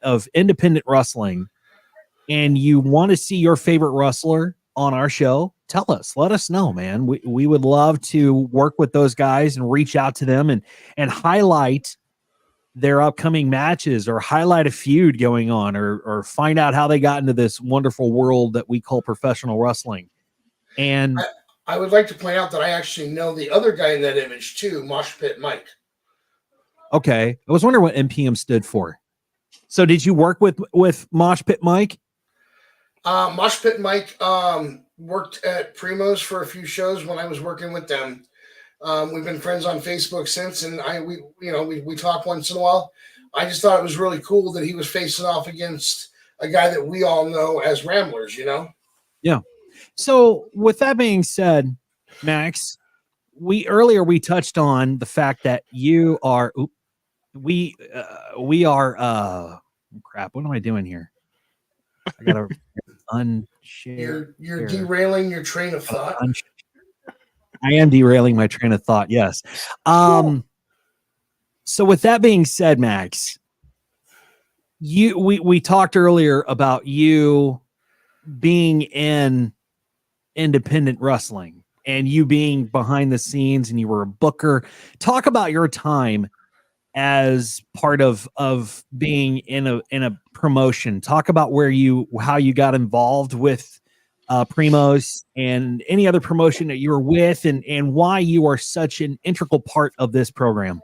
of independent wrestling and you want to see your favorite wrestler on our show, tell us, let us know, man. We would love to work with those guys and reach out to them and highlight their upcoming matches, or highlight a feud going on, or find out how they got into this wonderful world that we call professional wrestling. And I would like to point out that I actually know the other guy in that image too, Mosh Pit Mike. Okay. I was wondering what MPM stood for. So did you work with Mosh Pit Mike? Mosh Pit Mike worked at Primo's for a few shows when I was working with them. We've been friends on Facebook since, and we talk once in a while. I just thought it was really cool that he was facing off against a guy that we all know as Ramblers, Yeah. So with that being said, Max, we touched on the fact that you are, crap. What am I doing here? I gotta unshare. You're derailing your train of thought. I am derailing my train of thought. Yes. So with that being said, Max, we talked earlier about you being in independent wrestling and you being behind the scenes and you were a booker. Talk about your time as part of being in a promotion. Talk about how you got involved with Primos and any other promotion that you were with, and why you are such an integral part of this program.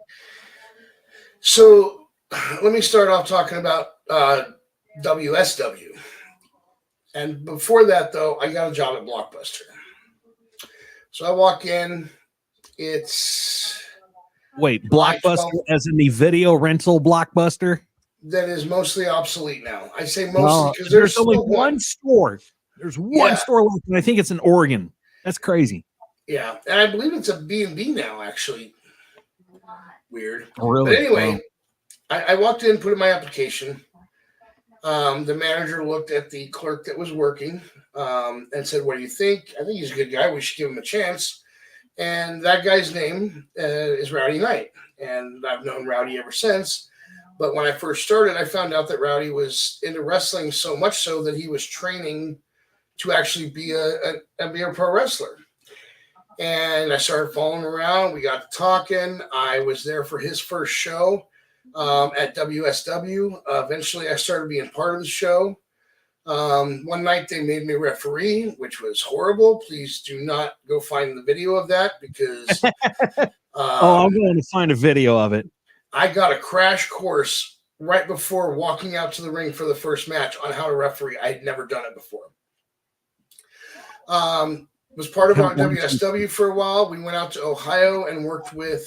So let me start off talking about WSW. And before that, though, I got a job at Blockbuster. So I walk in, it's... Wait, Blockbuster as in the video rental Blockbuster? That is mostly obsolete now. I say mostly because there's only one store. There's one store left, and I think it's in Oregon. That's crazy. Yeah, and I believe it's a B&B now, actually. Weird. Oh, really? But anyway, I walked in, put in my application. The manager looked at the clerk that was working and said, "What do you think? I think he's a good guy. We should give him a chance." And that guy's name is Rowdy Knight. And I've known Rowdy ever since. But when I first started, I found out that Rowdy was into wrestling so much so that he was training to actually be a pro wrestler. And I started following around. We got to talking. I was there for his first show at WSW. Eventually, I started being part of the show. One night, they made me referee, which was horrible. Please do not go find the video of that because... I'm going to find a video of it. I got a crash course right before walking out to the ring for the first match on how to referee. I had never done it before. Was part of our WSW for a while. We went out to Ohio and worked with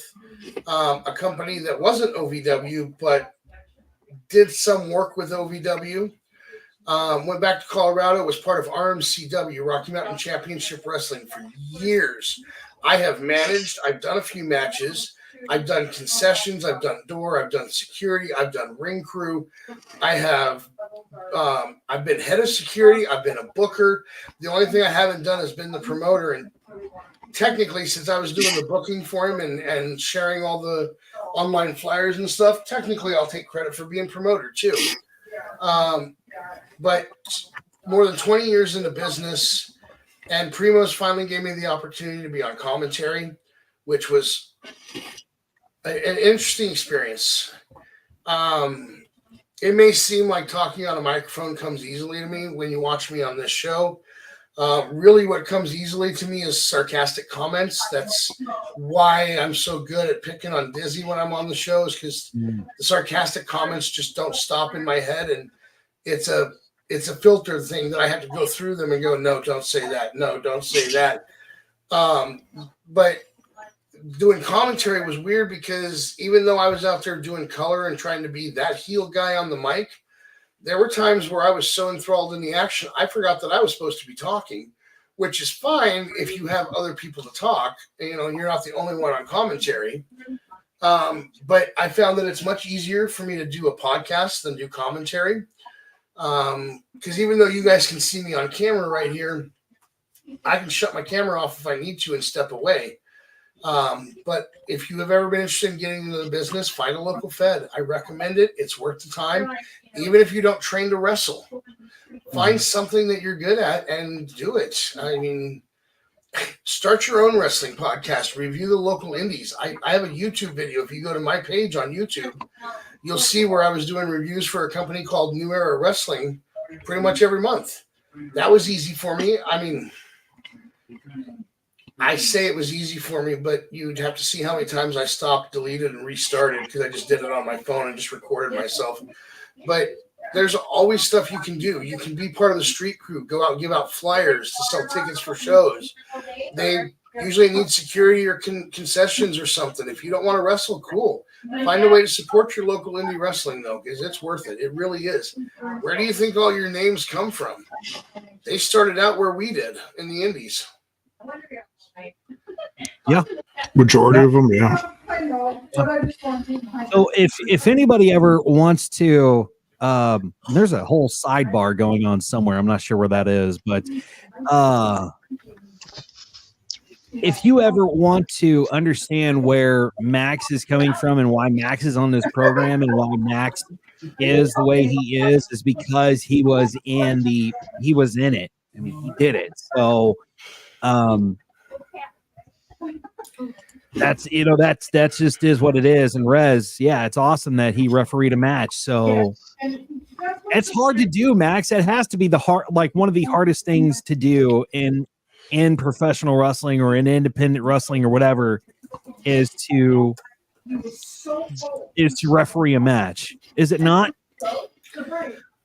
a company that wasn't OVW, but did some work with OVW. Went back to Colorado, was part of RMCW, Rocky Mountain Championship Wrestling, for years. I have managed, I've done a few matches. I've done concessions, I've done door, I've done security, I've done ring crew. I've been head of security, I've been a booker. The only thing I haven't done has been the promoter. And technically, since I was doing the booking for him and sharing all the online flyers and stuff, technically I'll take credit for being promoter too. But more than 20 years in the business, and Primos finally gave me the opportunity to be on commentary, which was an interesting experience. It may seem like talking on a microphone comes easily to me when you watch me on this show. Really what comes easily to me is sarcastic comments. That's why I'm so good at picking on Dizzy when I'm on the shows, because the sarcastic comments just don't stop in my head. And it's a filter thing that I have to go through them and go, no, don't say that. No, don't say that. But doing commentary was weird because even though I was out there doing color and trying to be that heel guy on the mic, there were times where I was so enthralled in the action, I forgot that I was supposed to be talking, which is fine if you have other people to talk, and you're not the only one on commentary. But I found that it's much easier for me to do a podcast than do commentary. Because even though you guys can see me on camera right here, I can shut my camera off if I need to and step away. But if you have ever been interested in getting into the business, find a local fed. I recommend it. It's worth the time. Even if you don't train to wrestle, find something that you're good at and do it. I mean, start your own wrestling podcast, review the local indies. I have a YouTube video. If you go to my page on YouTube, you'll see where I was doing reviews for a company called New Era Wrestling pretty much every month. That was easy for me. I mean, I say it was easy for me, but you'd have to see how many times I stopped, deleted, and restarted because I just did it on my phone and just recorded myself. But there's always stuff you can do. You can be part of the street crew, go out and give out flyers to sell tickets for shows. They usually need security or concessions or something. If you don't want to wrestle, cool. Find a way to support your local indie wrestling, though, because it's worth it. It really is. Where do you think all your names come from? They started out where we did, in the indies. Yeah. Majority of them, yeah. So if anybody ever wants to, there's a whole sidebar going on somewhere. I'm not sure where that is, but if you ever want to understand where Max is coming from and why Max is on this program and why Max is the way he is because he was in it. I mean, he did it. So that's just is what it is. And Rez, yeah, it's awesome that he refereed a match. So it's hard to do, Max. It has to be one of the hardest things to do in professional wrestling or in independent wrestling or whatever is to referee a match. Is it not?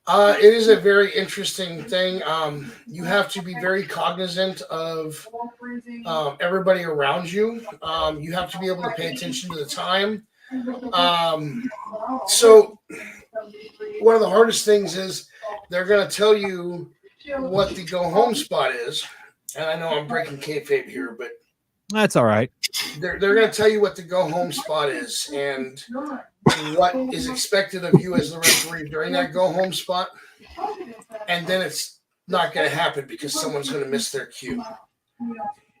It is a very interesting thing. You have to be very cognizant of everybody around you. You have to be able to pay attention to the time. So one of the hardest things is they're going to tell you what the go home spot is. And I know I'm breaking kayfabe here, but that's all right. They're going to tell you what the go home spot is and what is expected of you as the referee during that go home spot. And then it's not going to happen because someone's going to miss their cue.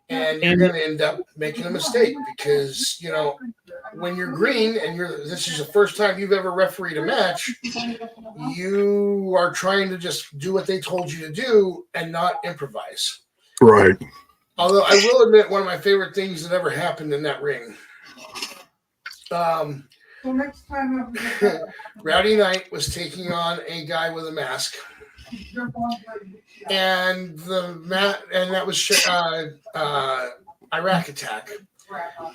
And you're going to end up making a mistake because, you know, when you're green and this is the first time you've ever refereed a match, you are trying to just do what they told you to do and not improvise. Right. Although I will admit one of my favorite things that ever happened in that ring. Rowdy Knight was taking on a guy with a mask. And that was Iraq Attack.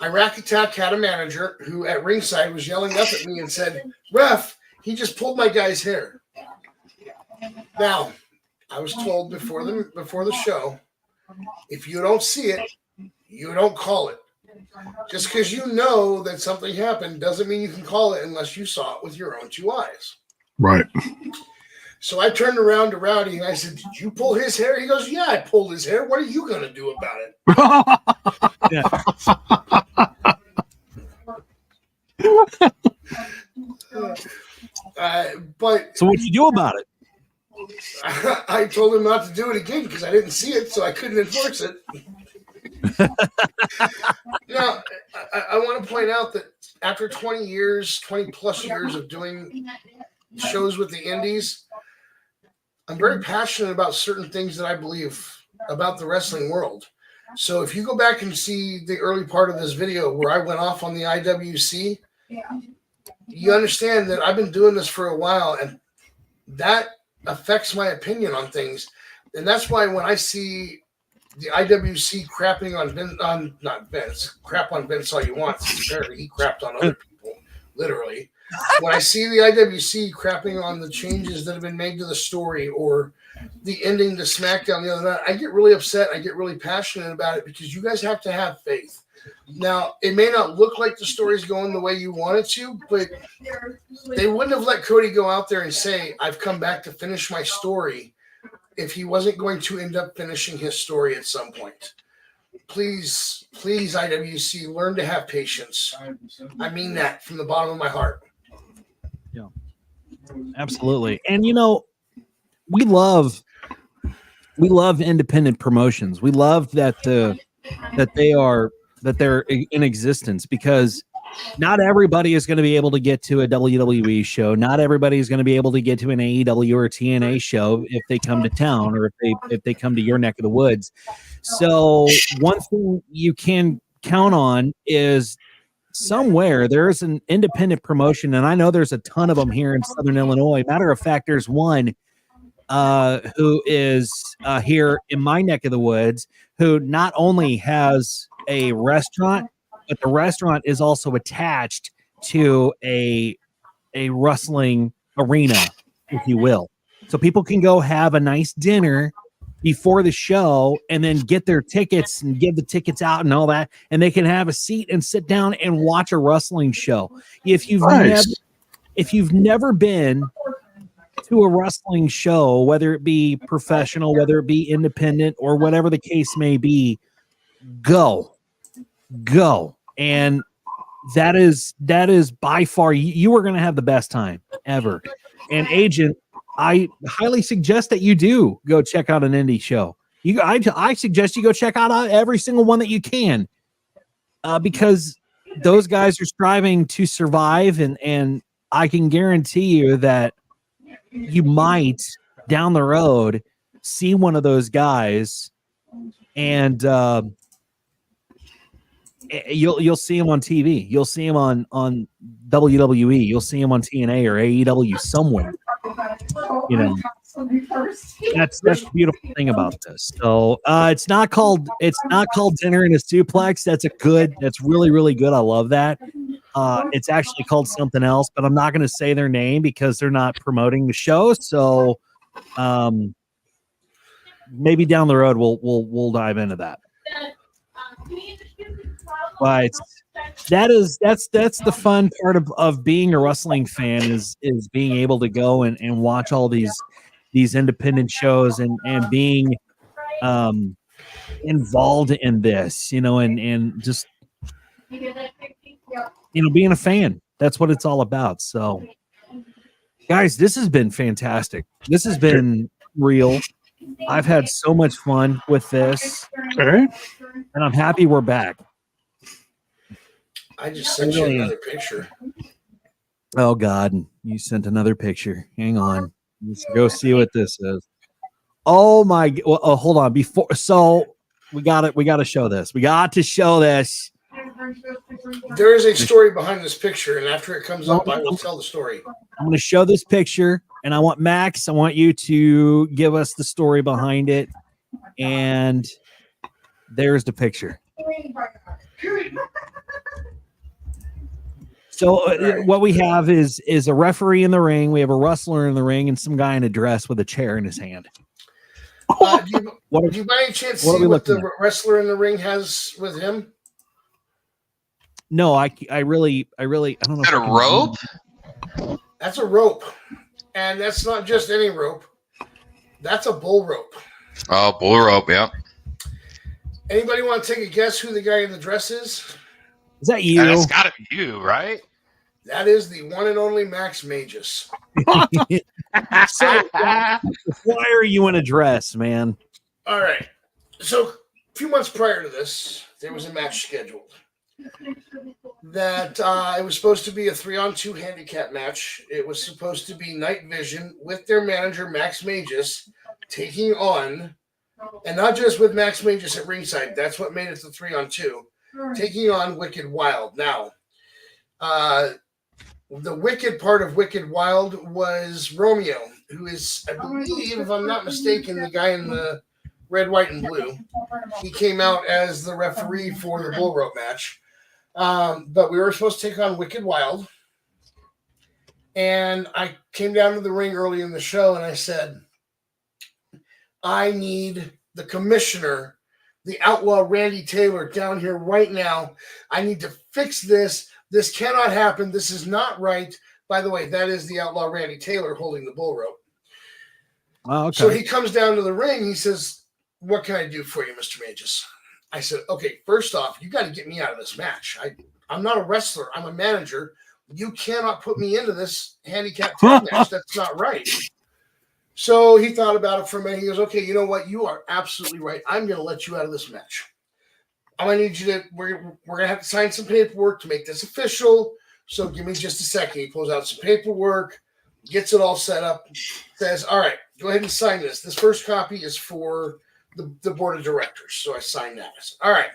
Iraq Attack had a manager who at ringside was yelling up at me and said, "Ref, he just pulled my guy's hair." Now, I was told before the show, if you don't see it, you don't call it. Just because you know that something happened doesn't mean you can call it unless you saw it with your own two eyes. Right. So I turned around to Rowdy and I said, "Did you pull his hair?" He goes, "Yeah, I pulled his hair. What are you going to do about it?" But so what'd you do about it? I told him not to do it again because I didn't see it, so I couldn't enforce it. Now, I want to point out that after 20 plus years of doing shows with the indies, I'm very passionate about certain things that I believe about the wrestling world. So if you go back and see the early part of this video where I went off on the IWC, you understand that I've been doing this for a while, and that affects my opinion on things. And that's why when I see the IWC crapping on not Vince, crap on Vince all you want, since apparently he crapped on other people, literally. When I see the IWC crapping on the changes that have been made to the story or the ending to SmackDown the other night, I get really upset. I get really passionate about it because you guys have to have faith. Now, it may not look like the story's going the way you want it to, but they wouldn't have let Cody go out there and say, "I've come back to finish my story," if he wasn't going to end up finishing his story at some point. Please, IWC, learn to have patience. I mean that from the bottom of my heart. Yeah, absolutely. And, you know, we love independent promotions. We love that they're in existence because not everybody is going to be able to get to a WWE show. Not everybody is going to be able to get to an AEW or TNA show if they come to town or if they come to your neck of the woods. So one thing you can count on is somewhere there's an independent promotion, and I know there's a ton of them here in Southern Illinois. Matter of fact, there's one who is here in my neck of the woods who not only has a restaurant, but the restaurant is also attached to a wrestling arena, if you will. So people can go have a nice dinner before the show and then get their tickets and give the tickets out and all that. And they can have a seat and sit down and watch a wrestling show. If you've never been to a wrestling show, whether it be professional, whether it be independent or whatever the case may be, go. And that is by far, you are going to have the best time ever. And Agent, I highly suggest that you do go check out an indie show I suggest you go check out every single one that you can, because those guys are striving to survive, and I can guarantee you that you might down the road see one of those guys, and you'll see him on TV. You'll see him on WWE. You'll see him on TNA or AEW somewhere. You know, that's the beautiful thing about this. So it's not called Dinner and a Suplex. That's really, really good. I love that. It's actually called something else, but I'm not going to say their name because they're not promoting the show. So maybe down the road we'll dive into that. But that's the fun part of being a wrestling fan is being able to go and watch all these independent shows and being involved in this, and just being a fan. That's what it's all about. So guys, this has been fantastic. This has been real. I've had so much fun with this. Okay. And I'm happy we're back. I just sent you another picture. Oh God, you sent another picture. Hang on. Let's go see what this is. Oh my, well, hold on. We got to show this. We got to show this. There is a story behind this picture, and after it comes up, I will tell the story. I'm going to show this picture, and I want you to give us the story behind it. And there's the picture. So what we have is a referee in the ring. We have a wrestler in the ring and some guy in a dress with a chair in his hand. Do you by any chance see what the wrestler in the ring has with him? No, I really I don't know. Is that a rope? That's a rope, and that's not just any rope. That's a bull rope. Oh, bull rope, yeah. Anybody want to take a guess who the guy in the dress is? Is that you? That's got to be you, right? That is the one and only Max Magus. So, why are you in a dress, man? All right. So, a few months prior to this, there was a match scheduled. That it was supposed to be a 3-on-2 handicap match. It was supposed to be Night Vision with their manager, Max Magus, taking on, and not just with Max Magus at ringside. That's what made it the 3-on-2. Taking on Wicked Wild. Now, the wicked part of Wicked Wild was Romeo, who is, I believe, if I'm not mistaken, the guy in the red, white, and blue. He came out as the referee for the bull rope match. But we were supposed to take on Wicked Wild. And I came down to the ring early in the show and I said, I need the commissioner, the outlaw Randy Taylor, down here right now. I need to fix this. This cannot happen. This is not right. By the way, that is the outlaw Randy Taylor holding the bull rope. Oh, okay. So he comes down to the ring. He says, what can I do for you, Mr. Magus? I said, okay, first off, you got to get me out of this match. I'm not a wrestler. I'm a manager. You cannot put me into this handicap match. That's not right. So he thought about it for a minute. He goes, okay, you know what? You are absolutely right. I'm going to let you out of this match. I'm going to need you to, we're going to have to sign some paperwork to make this official. So give me just a second. He pulls out some paperwork, gets it all set up, says, all right, go ahead and sign this. This first copy is for the board of directors. So I signed that. I said, all right.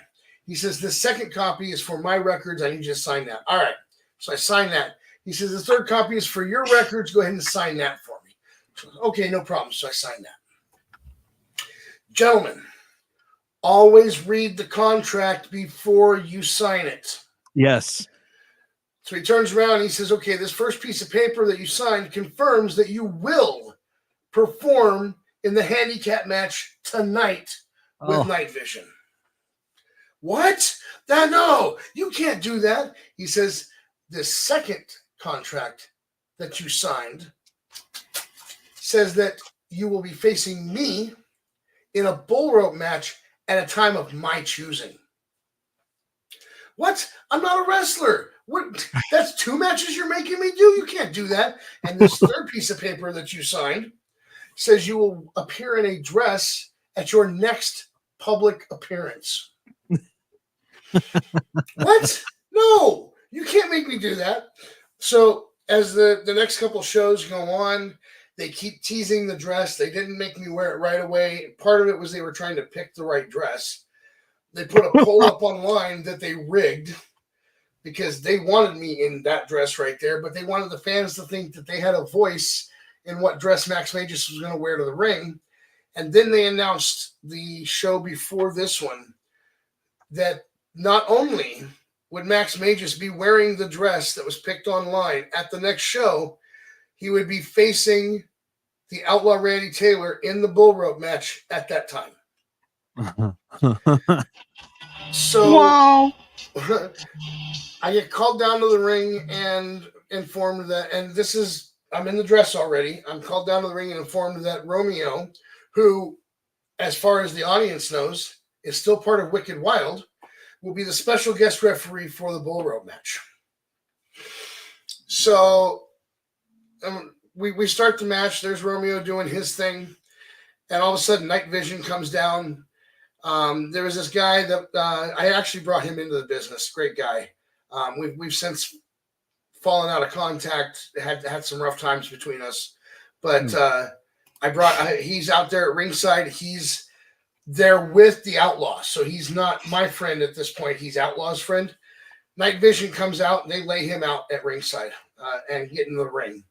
He says, the second copy is for my records. I need you to sign that. All right. So I signed that. He says, the third copy is for your records. Go ahead and sign that for me. So, okay, no problem. So I signed that. Gentlemen, always read the contract before you sign it. Yes. So he turns around and he says, okay, this first piece of paper that you signed confirms that you will perform in the handicap match tonight with Night Vision. What? No, you can't do that. He says, the second contract that you signed says that you will be facing me in a bull rope match at a time of my choosing. What? I'm not a wrestler. What? That's 2 matches you're making me do? You can't do that. And this third piece of paper that you signed says you will appear in a dress at your next public appearance. What? No, you can't make me do that. So as the next couple shows go on, they keep teasing the dress. They didn't make me wear it right away. Part of it was they were trying to pick the right dress. They put a poll up online that they rigged because they wanted me in that dress right there, but they wanted the fans to think that they had a voice in what dress Max Magis was going to wear to the ring. And then they announced the show before this one that not only would Max Magis be wearing the dress that was picked online at the next show, he would be facing the Outlaw Randy Taylor in the bull rope match at that time. So Wow. I get called down to the ring and informed that, and this is, I'm in the dress already. I'm called down to the ring and informed that Romeo, who, as far as the audience knows, is still part of Wicked Wild, will be the special guest referee for the bull rope match. So we start the match. There's Romeo doing his thing. And all of a sudden, Night Vision comes down. There was this guy that I actually brought him into the business. Great guy. We've since fallen out of contact, had some rough times between us. But he's out there at ringside. He's there with the Outlaw. So he's not my friend at this point. He's Outlaw's friend. Night Vision comes out and they lay him out at ringside and get in the ring.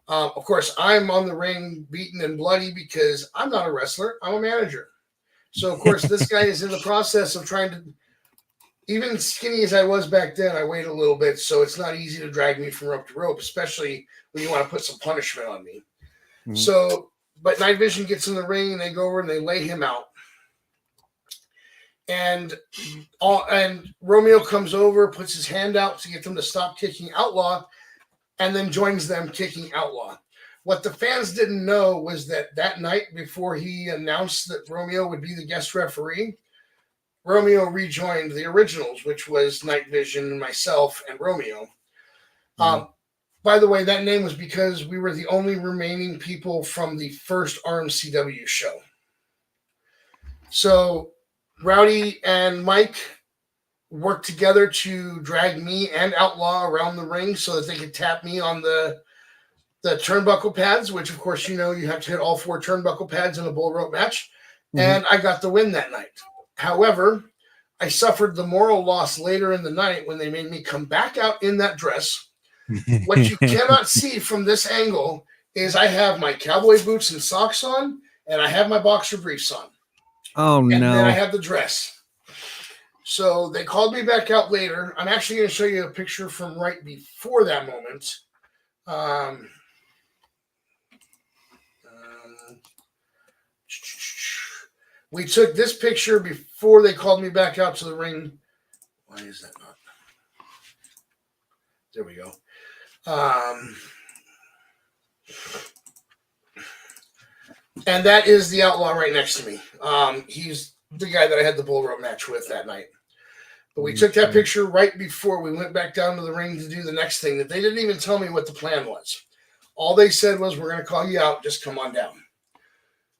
Of course, I'm on the ring beaten and bloody because I'm not a wrestler. I'm a manager. So, of course, this guy is in the process of trying to, even skinny as I was back then, I weighed a little bit. So it's not easy to drag me from rope to rope, especially when you want to put some punishment on me. Mm-hmm. So, but Night Vision gets in the ring and they go over and they lay him out. And Romeo comes over, puts his hand out to get them to stop kicking Outlaw, and then joins them kicking Outlaw. What the fans didn't know was that night before he announced that Romeo would be the guest referee, Romeo rejoined the originals, which was Night Vision, myself, and Romeo. Mm-hmm. By the way, that name was because we were the only remaining people from the first RMCW show. So Rowdy and Mike worked together to drag me and Outlaw around the ring so that they could tap me on the turnbuckle pads, which, of course, you have to hit all 4 turnbuckle pads in a bull rope match. Mm-hmm. And I got the win that night. However, I suffered the moral loss later in the night when they made me come back out in that dress. What you cannot see from this angle is I have my cowboy boots and socks on, and I have my boxer briefs on. Oh, and no. And then I have the dress. So they called me back out later. I'm actually going to show you a picture from right before that moment. We took this picture before they called me back out to the ring. Why is that not? There we go. And that is the Outlaw right next to me. He's the guy that I had the bull rope match with that night. But we took that picture right before we went back down to the ring to do the next thing that they didn't even tell me what the plan was. All they said was, we're going to call you out. Just come on down.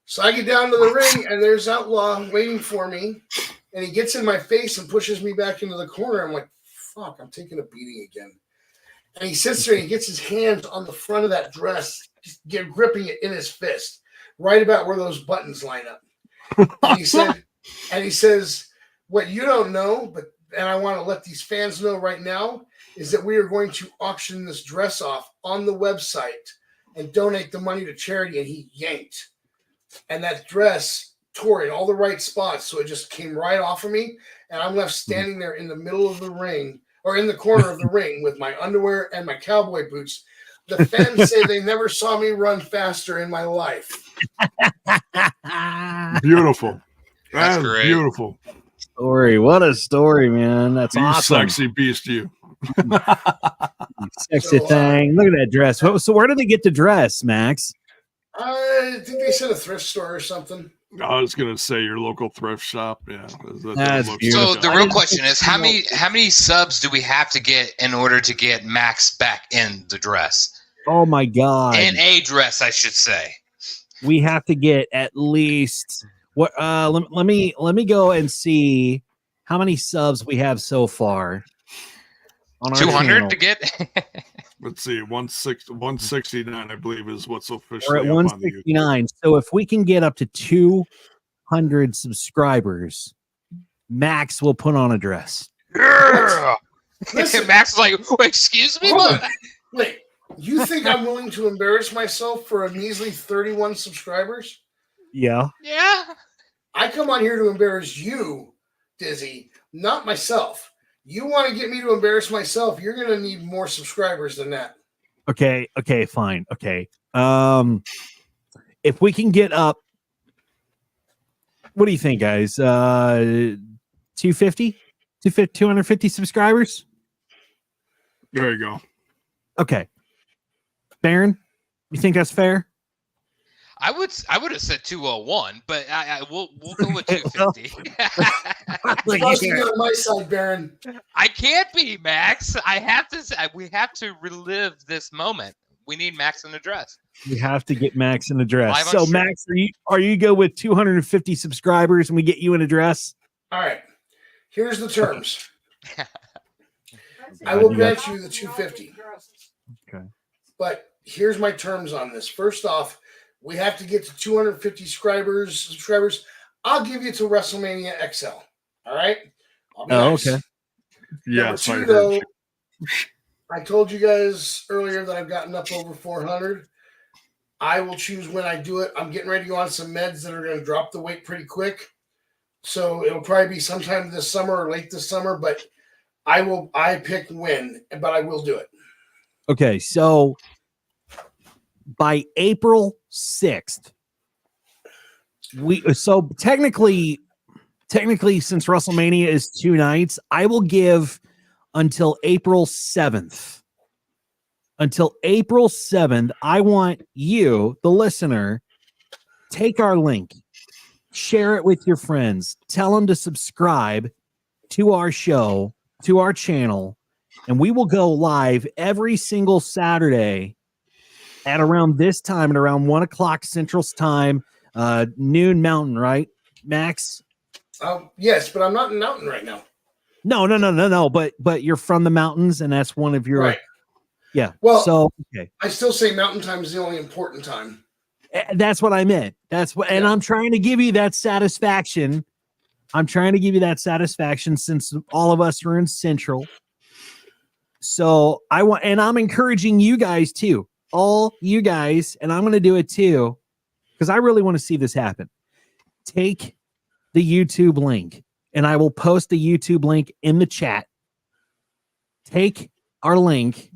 So I get down to the ring, and there's Outlaw waiting for me. And he gets in my face and pushes me back into the corner. I'm like, fuck, I'm taking a beating again. And he sits there and he gets his hands on the front of that dress, just gripping it in his fist, right about where those buttons line up. And he says, what you don't know, and I want to let these fans know right now, is that we are going to auction this dress off on the website and donate the money to charity. And he yanked. And that dress tore in all the right spots, so it just came right off of me. And I'm left standing there in the middle of the ring, or in the corner of the ring, with my underwear and my cowboy boots. The fans say they never saw me run faster in my life. Beautiful. That's great. Beautiful. Story. What a story, man. That's you awesome. Sexy beast, you. Sexy thing. Look at that dress. So where did they get the dress, Max? I think they said a thrift store or something. I was gonna say your local thrift shop. Yeah. That's so the real question is, how many subs do we have to get in order to get Max back in the dress? Oh my God! In a dress, I should say. We have to get at least. What? Let me go and see how many subs we have so far on our 200 channel. to get. Let's see, 169, I believe, is what's We're officially at up on the YouTube. 169. So if we can get up to 200 subscribers, Max will put on a dress. Yeah. Listen. Max is like, excuse me? Hold What? on. Wait, you think I'm willing to embarrass myself for a measly 31 subscribers? Yeah. Yeah. I come on here to embarrass you, Dizzy, not myself. You want to get me to embarrass myself, you're going to need more subscribers than that. Okay. Okay. Fine. Okay. If we can get up, what do you think, guys? 250? 250 subscribers? There you go. Okay. Baron, you think that's fair? I would have said 201, but we'll go with 250. Trust me on my side, Baron. I can't be Max. I have to. We have to relive this moment. We need Max in the dress. We have to get Max in a dress. Live on So, stream. Max, are you go with 250 subscribers and we get you in a dress? All right. Here's the terms. I will grant you the 250. Okay. But here's my terms on this. First off, we have to get to 250 subscribers. I'll give you to WrestleMania XL. All right? I'll be nice. Okay. Yes, Number I two, heard though, you. I told you guys earlier that I've gotten up over 400. I will choose when I do it. I'm getting ready to go on some meds that are going to drop the weight pretty quick. So it'll probably be sometime this summer or late this summer, but I pick when, but I will do it. Okay. So, by April 6th, so technically since WrestleMania is 2 nights, I will give until April 7th. Until April 7th, I want you, the listener, take our link, share it with your friends, tell them to subscribe to our show, to our channel, and we will go live every single Saturday at around this time, at around 1 o'clock Central Time, noon Mountain, right, Max? Yes, but I'm not in Mountain right now. No. But you're from the mountains, and that's one of your Right. Yeah. Well, so okay, I still say Mountain Time is the only important time. that's what I meant. That's what, and Yeah. I'm trying to give you that satisfaction. Since all of us are in Central. So I'm encouraging you guys too, all you guys, and I'm going to do it too, because I really want to see this happen. Take the YouTube link, and I will post the YouTube link in the chat. Take our link,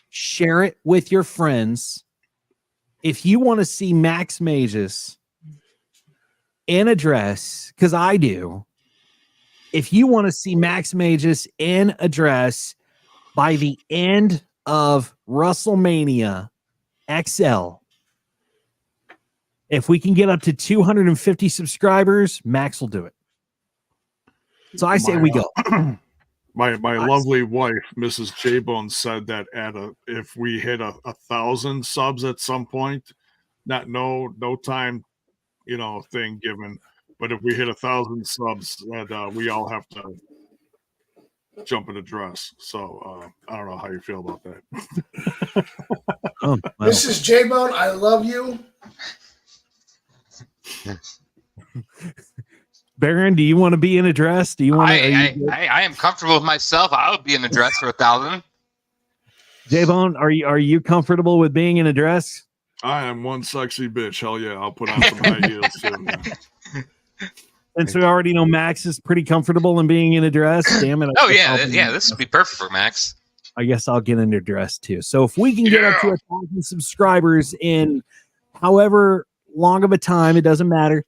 share it with your friends. If you want to see Max Magus in a dress, because I do, if you want to see Max Magus in a dress by the end of WrestleMania XL, if we can get up to 250 subscribers, Max will do it. So I say we go. My lovely wife, Mrs. J-Bone, said that if we hit a 1,000 subs at some point, no time, thing given, but if we hit 1,000 subs, that we all have to jump in a dress. So I don't know how you feel about that. Oh, well. Mrs. J-Bone, I love you. Baron, do you want to be in a dress? Do you want to? I am comfortable with myself. I would be in a dress for 1,000. J-Bone, are you comfortable with being in a dress? I am one sexy bitch. Hell yeah, I'll put on some high heels too. And so we already know Max is pretty comfortable in being in a dress. Damn it! Oh yeah, this would be perfect for Max. I guess I'll get in a dress too. So if we can get up to 1,000 subscribers in however long of a time, it doesn't matter,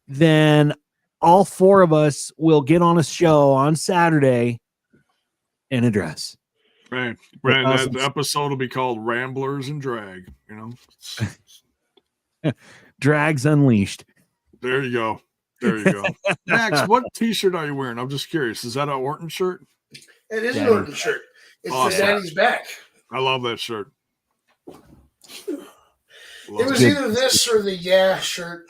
then all four of us will get on a show on Saturday in a dress. Right. Awesome. That episode will be called Ramblers and Drag, Drags Unleashed. There you go. Max, what t-shirt are you wearing? I'm just curious. Is that an Orton shirt? It is an Orton shirt. It's Awesome. the Daddy's Back. I love that shirt. It was either this or the shirt.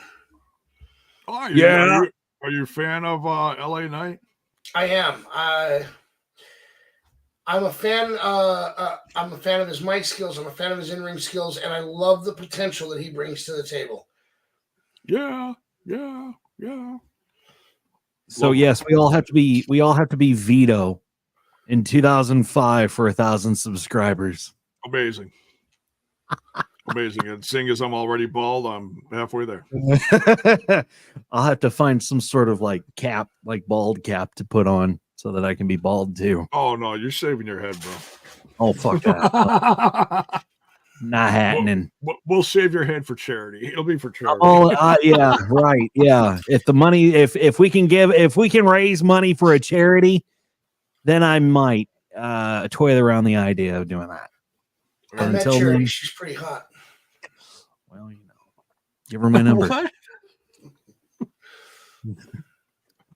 Oh, Yeah. Are you a fan of LA Knight? I am. I'm a fan. I'm a fan of his mic skills. I'm a fan of his in-ring skills, and I love the potential that he brings to the table. Yeah. So yes, we all have to be Vito in 2005 for 1,000 subscribers. Amazing. And seeing as I'm already bald, I'm halfway there. I'll have to find some sort of like cap, like bald cap to put on so that I can be bald too. Oh no, you're shaving your head, bro. Oh fuck that. Not happening. We'll shave your head for charity. It'll be for charity. Oh yeah, right. Yeah. If the money, if we can raise money for a charity, then I might toy around the idea of doing that. I met Charity. She's pretty hot. Well, give her my number.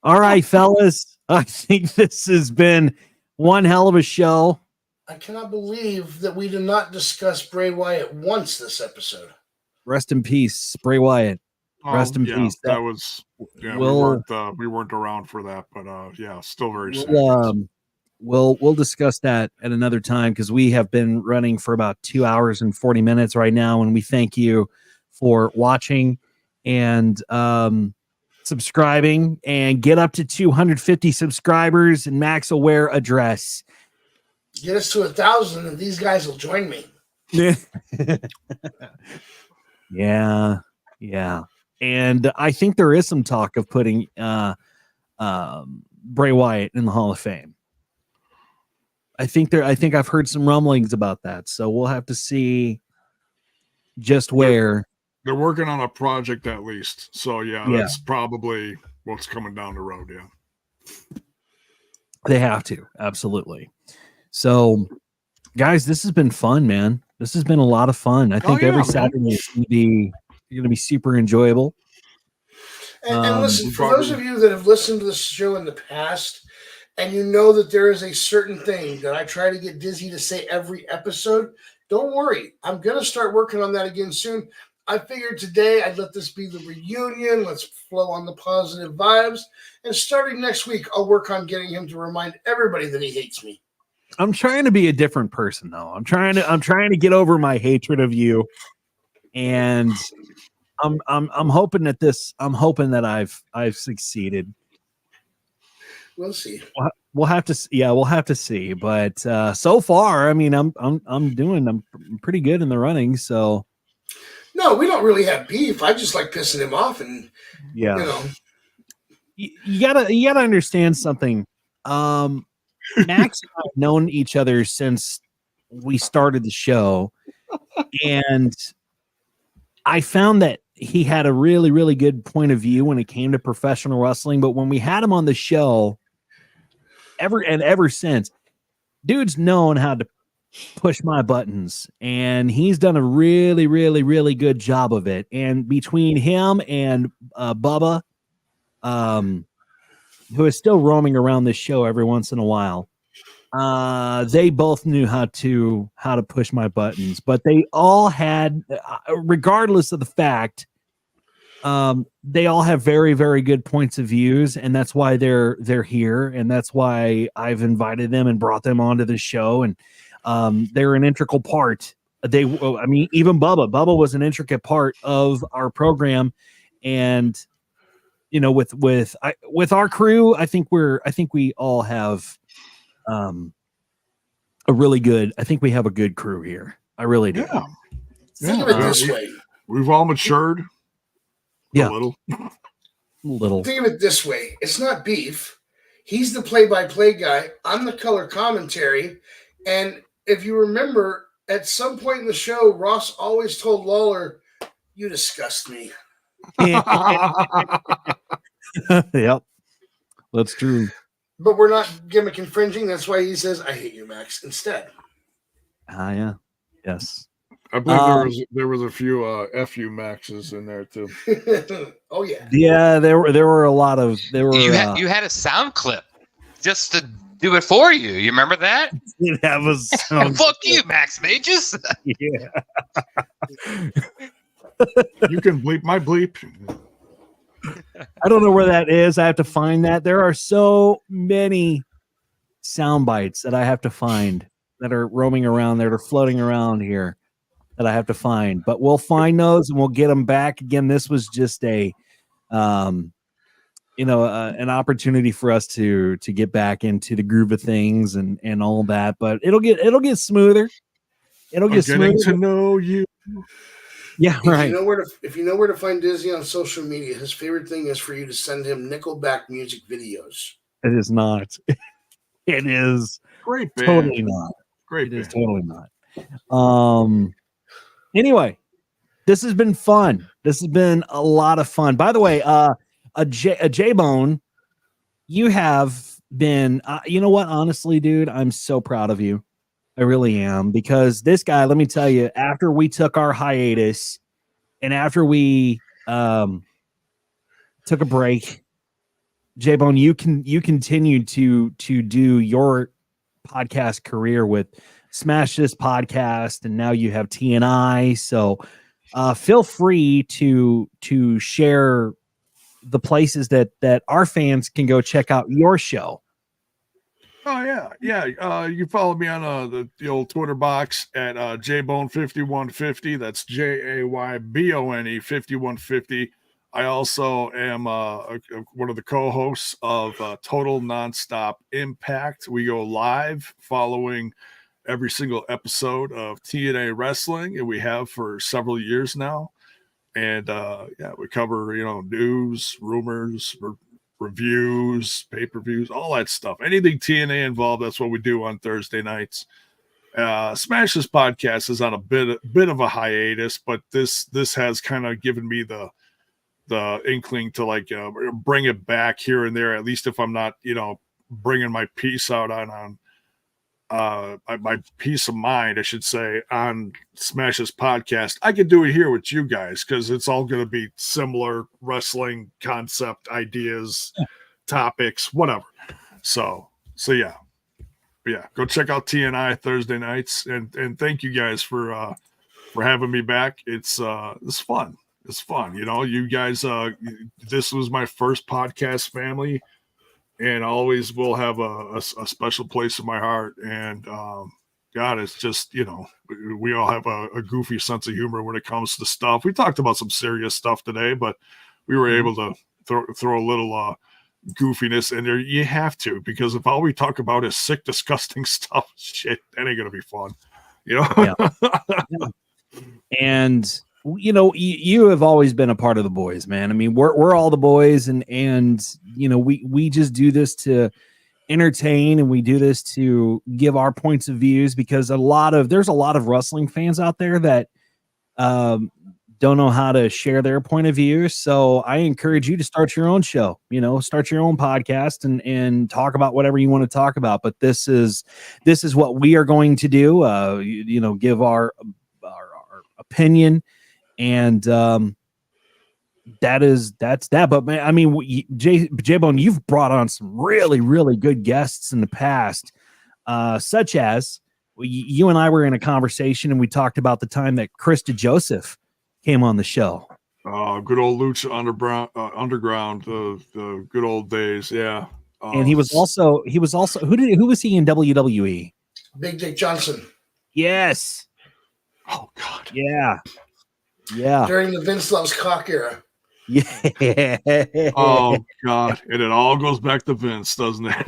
All right, fellas. I think this has been one hell of a show. I cannot believe that we did not discuss Bray Wyatt once this episode. Rest in peace, Bray Wyatt. Rest in peace. That was we weren't around for that, but still very sad. We'll discuss that at another time because we have been running for about 2 hours and 40 minutes right now, and we thank you for watching and subscribing and get up to 250 subscribers, and Max will wear a dress. Get us to 1,000 and these guys will join me. Yeah. And I think there is some talk of putting Bray Wyatt in the Hall of Fame. I think I've heard some rumblings about that. So we'll have to see just where. They're working on a project at least. So that's probably what's coming down the road. Yeah. They have to. Absolutely. So guys, this has been fun, man. This has been a lot of fun. I think every Saturday is going to be super enjoyable. And listen, for those of you that have listened to this show in the past, and you know that there is a certain thing that I try to get Dizzy to say every episode, don't worry. I'm going to start working on that again soon. I figured today I'd let this be the reunion. Let's flow on the positive vibes. And starting next week, I'll work on getting him to remind everybody that he hates me. I'm trying to be a different person, though. I'm trying to get over my hatred of you. And I'm hoping that I've succeeded. We'll see. We'll have to see. But so far, I mean, I'm pretty good in the running. So no, we don't really have beef. I just like pissing him off, and you gotta understand something. Max and I have known each other since we started the show, and I found that he had a really, really good point of view when it came to professional wrestling. But when we had him on the show, ever since, dude's known how to push my buttons, and he's done a really, really, really good job of it. And between him and Bubba, who is still roaming around this show every once in a while, they both knew how to push my buttons. But they all had, regardless of the fact, they all have very, very good points of views, and that's why they're here, and that's why I've invited them and brought them onto the show. And they're an integral part. Even Bubba was an intricate part of our program, and with our crew, I think we all have we have a good crew here. I really do. Yeah. Think of it this way. We've all matured. Yeah. A little. Think of it this way. It's not beef. He's the play-by-play guy. I'm the color commentary. And if you remember, at some point in the show, Ross always told Lawler, "You disgust me." Yep. That's true. But we're not gimmick infringing. That's why he says, "I hate you, Max," instead. Yeah. Yes. I believe there was a few FU Maxes in there too. Oh yeah. Yeah, there were a lot of you had a sound clip just to do it for you. You remember that? That was fuck you, Max Mages. Yeah. You can bleep my bleep. I don't know where that is. I have to find that. There are so many sound bites that I have to find that are roaming around, that are floating around here that I have to find. But we'll find those and we'll get them back. Again, this was just an opportunity for us to get back into the groove of things and all that. But it'll get smoother. It'll get getting smoother. to know you. Yeah, right. If you know where to find Disney on social media, his favorite thing is for you to send him Nickelback music videos. It is not. It is Great band. totally not. Great It band. is totally not. Anyway, this has been fun. This has been a lot of fun. By the way, a J-Bone, you have been, you know what? Honestly, dude, I'm so proud of you. I really am, because this guy, let me tell you, after we took our hiatus and after we took a break, J-Bone, you continued to do your podcast career with Smash This Podcast, and now you have TNI. So feel free to share the places that our fans can go check out your show. Oh yeah. You follow me on the old Twitter box at JBone5150. That's JAYBONE 5150. I also am one of the co-hosts of Total Nonstop Impact. We go live following every single episode of TNA Wrestling, and we have for several years now. And we cover news, rumors, reviews, pay-per-views, all that stuff. Anything TNA involved, that's what we do on Thursday nights. Smash This Podcast is on a bit of a hiatus, but this has kind of given me the inkling to bring it back here and there, at least if I'm not bringing my piece out on my peace of mind, I should say, on Smash This Podcast. I could do it here with you guys because it's all going to be similar wrestling concept, ideas, topics, whatever. So yeah. Go check out TNI Thursday nights, and thank you guys for having me back. It's fun. It's fun. You guys. This was my first podcast family. And always will have a special place in my heart. And God, it's just, we all have a goofy sense of humor when it comes to stuff. We talked about some serious stuff today, but we were able to throw a little goofiness in there. You have to, because if all we talk about is sick, disgusting stuff, shit, that ain't going to be fun. Yeah. And you have always been a part of the boys, man. I mean, we're all the boys, and we just do this to entertain, and we do this to give our points of views, because there's a lot of wrestling fans out there that don't know how to share their point of view. So I encourage you to start your own show, start your own podcast and talk about whatever you want to talk about. But this is what we are going to do. Give our opinion. And that's that. But man, I mean, J-Bone, you've brought on some really, really good guests in the past, such as you and I were in a conversation and we talked about the time that Krista Joseph came on the show. Good old Lucha Underground, the good old days. Yeah. And he was also who was he in WWE? Big Dick Johnson. Yes. Oh God. Yeah. Yeah. During the Vince Loves Cock era. Yeah. Oh God. And it all goes back to Vince, doesn't it?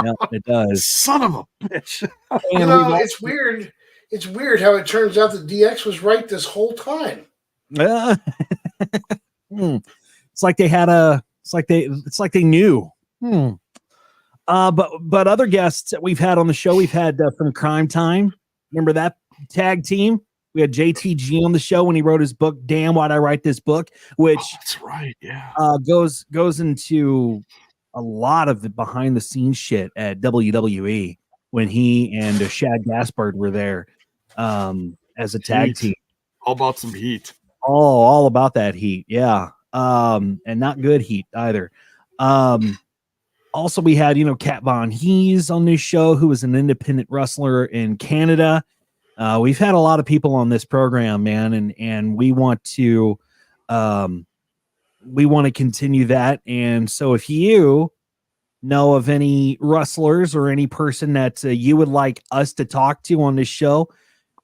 Yeah, it does. Son of a bitch. It's weird. It's weird how it turns out that DX was right this whole time. It's like they had it's like they knew. But other guests that we've had on the show, we've had from Crime Time. Remember that tag team? We had JTG on the show when he wrote his book, Damn, Why'd I Write This Book? Which that's right, yeah. Goes into a lot of the behind the scenes shit at WWE when he and Shad Gaspard were there as a tag team. All about some heat. All about that heat, yeah. And not good heat either. Also, we had, Kat Von Hees on this show, who was an independent wrestler in Canada. We've had a lot of people on this program, man, and we want to we want to continue that. And so if you know of any wrestlers or any person that you would like us to talk to on this show,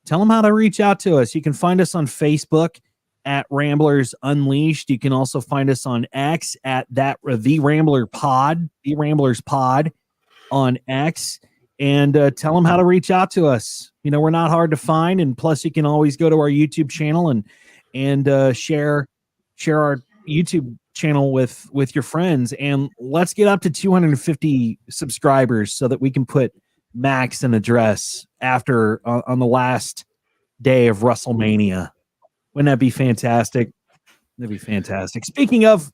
tell them how to reach out to us. You can find us on Facebook at Ramblers Unleashed. You can also find us on X at the Rambler Pod, the Ramblers Pod on X, and tell them how to reach out to us. You know, we're not hard to find, and plus you can always go to our YouTube channel and share our YouTube channel with your friends, and let's get up to 250 subscribers so that we can put Max in a dress after on the last day of WrestleMania. Wouldn't that be fantastic? That'd be fantastic. Speaking of,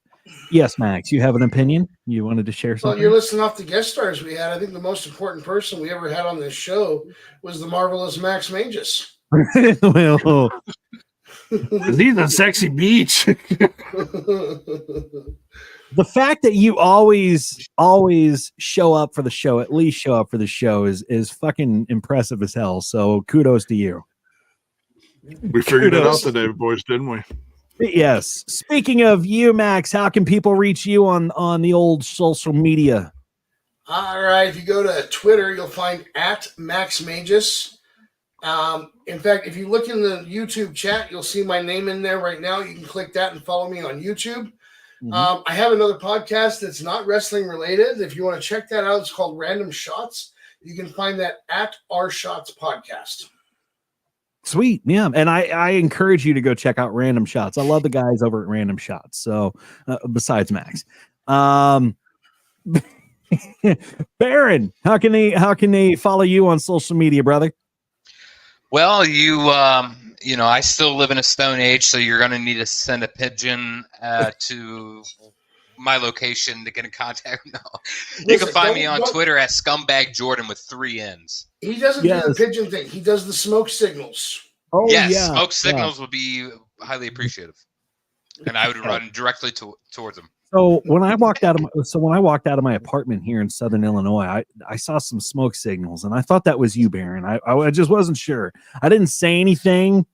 yes, Max, you have an opinion? You wanted to share something? Well, you're listing off the guest stars we had. I think the most important person we ever had on this show was the marvelous Max Magus. Well, he's a sexy beach. The fact that you always show up for the show, at least show up for the show, is fucking impressive as hell. So kudos to you. We figured it out today, boys, didn't we? Yes. Speaking of you, Max, how can people reach you on the old social media? All right. If you go to Twitter, you'll find at Max Magus. In fact, if you look in the YouTube chat, you'll see my name in there right now. You can click that and follow me on YouTube. I have another podcast that's not wrestling related. If you want to check that out, it's called Random Shots. You can find that at Our Shots Podcast. Sweet. Yeah. And I encourage you to go check out Random Shots. I love the guys over at Random Shots. So besides Max, Baron, how can they follow you on social media, brother? Well, you know, I still live in a stone age, so you're going to need to send a pigeon to my location to get in contact. No. You can find me on Twitter at Scumbag Jordan with 3 N's. He doesn't do the pigeon thing. He does the smoke signals. Oh, yes, yeah. smoke signals would be highly appreciative, and I would run directly towards them. So when I walked out of my apartment here in Southern Illinois, I saw some smoke signals, and I thought that was you, Baron. I just wasn't sure. I didn't say anything.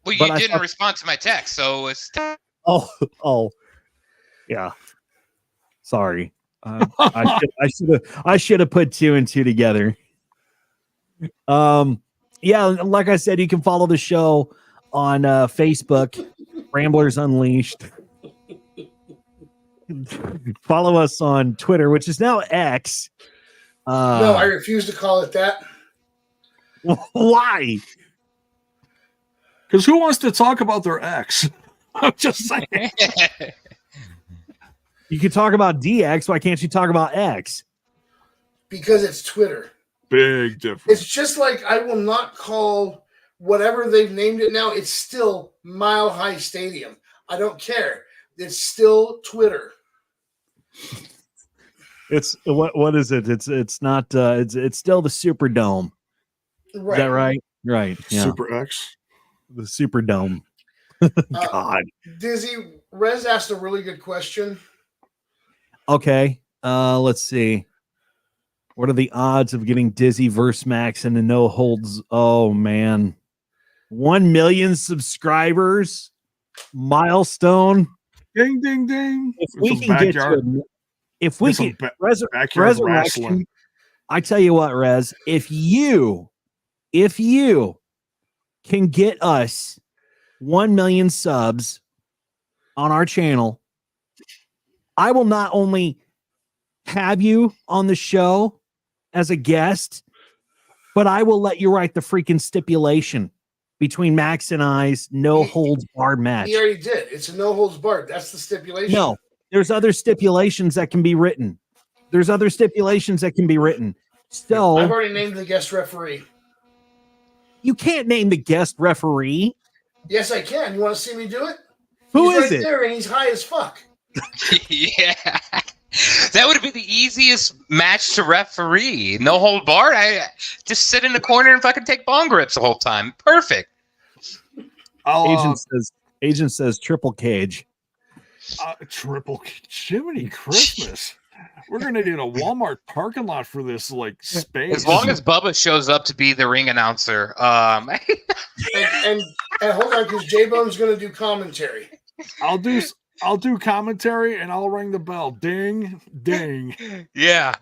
Well, you didn't respond to my text, so it's. Oh, yeah. Sorry. I should have put 2 and 2 together. Yeah, like I said, you can follow the show on Facebook, Ramblers Unleashed. Follow us on Twitter, which is now X. No, I refuse to call it that. Why? Because who wants to talk about their ex? I'm just saying. You can talk about DX. Why can't you talk about X? Because it's Twitter. Big difference. It's just like I will not call whatever they've named it now. It's still Mile High Stadium. I don't care. It's still Twitter. It's what is it? It's not it's still the Superdome. Right. Is that right? Right. Yeah. Super X. The Superdome. God. Dizzy, Rez asked a really good question. Okay. Let's see. What are the odds of getting Dizzy versus Max in the no holds? Oh man. 1 million subscribers. Milestone. Ding ding ding. If we can get Resurrection, I tell you what, Rez, if you can get us 1 million subs on our channel, I will not only have you on the show as a guest, but I will let you write the freaking stipulation between Max and I's no holds barred match. He already did. It's a no holds barred. That's the stipulation. No, there's other stipulations that can be written. So I've already named the guest referee. You can't name the guest referee. Yes, I can. You want to see me do it? Who he's is right it? There, and he's high as fuck. Yeah. That would be the easiest match to referee. No hold barred. I just sit in the corner and fucking take bong rips the whole time. Perfect. Agent says triple cage. Triple Jiminy Christmas. We're gonna need a Walmart parking lot for this space. As long as Bubba shows up to be the ring announcer. And hold on, because J-Bone's gonna do commentary. I'll do I'll do commentary and I'll ring the bell. Ding, ding. Yeah,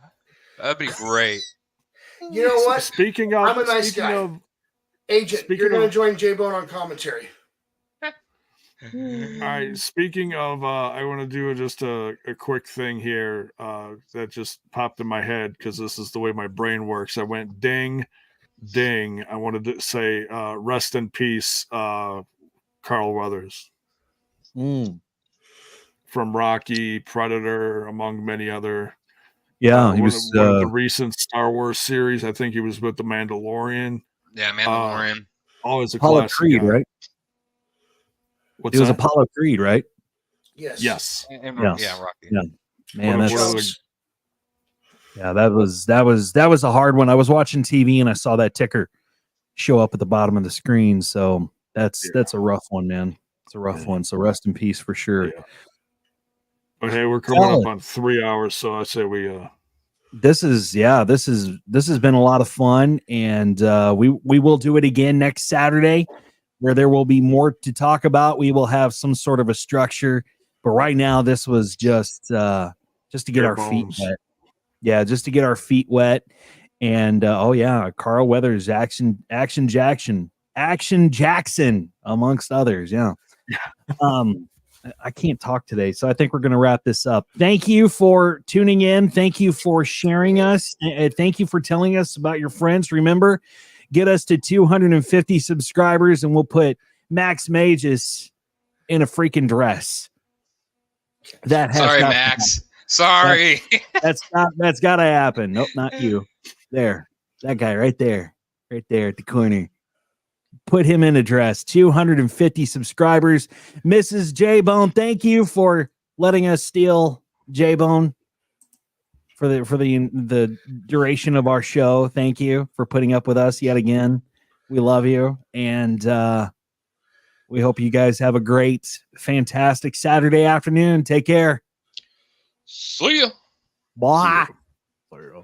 that'd be great. You know what? Speaking of, I'm a nice guy. Agent, you're going to join J-Bone on commentary. All right. Speaking of, I want to do just a quick thing here that just popped in my head because this is the way my brain works. I went ding, ding. I wanted to say rest in peace, Carl Weathers. From Rocky, Predator, among many other. Yeah, he was one of the recent Star Wars series. I think he was with the Mandalorian. Yeah, Mandalorian. Always a Apollo classic Creed, guy. right? What's It was that? Apollo Creed, right? Yes. Yes. Yeah, Rocky. Yeah. Man, What are that's that was a hard one. I was watching TV and I saw that ticker show up at the bottom of the screen. So that's a rough one, man. It's a rough one. So rest in peace for sure. Yeah. Okay, we're coming up on 3 hours, so I say we this has been a lot of fun, and we will do it again next Saturday, where there will be more to talk about. We will have some sort of a structure, but right now this was just to get our feet wet. Yeah, just to get our feet wet, and Carl Weathers, Action Jackson, amongst others. Yeah. I can't talk today, so I think we're going to wrap this up. Thank you for tuning in. Thank you for sharing us. Thank you for telling us about your friends. Remember, get us to 250 subscribers, and we'll put Max Magus in a freaking dress. Sorry, Max. Sorry. That's got to happen. Nope, not you. There, that guy right there at the corner. Put him in a dress. 250 subscribers. Mrs. J-Bone, thank you for letting us steal J-Bone for the duration of our show. Thank you for putting up with us yet again. We love you, and we hope you guys have a great, fantastic Saturday afternoon. Take care. See ya. Bye. See ya.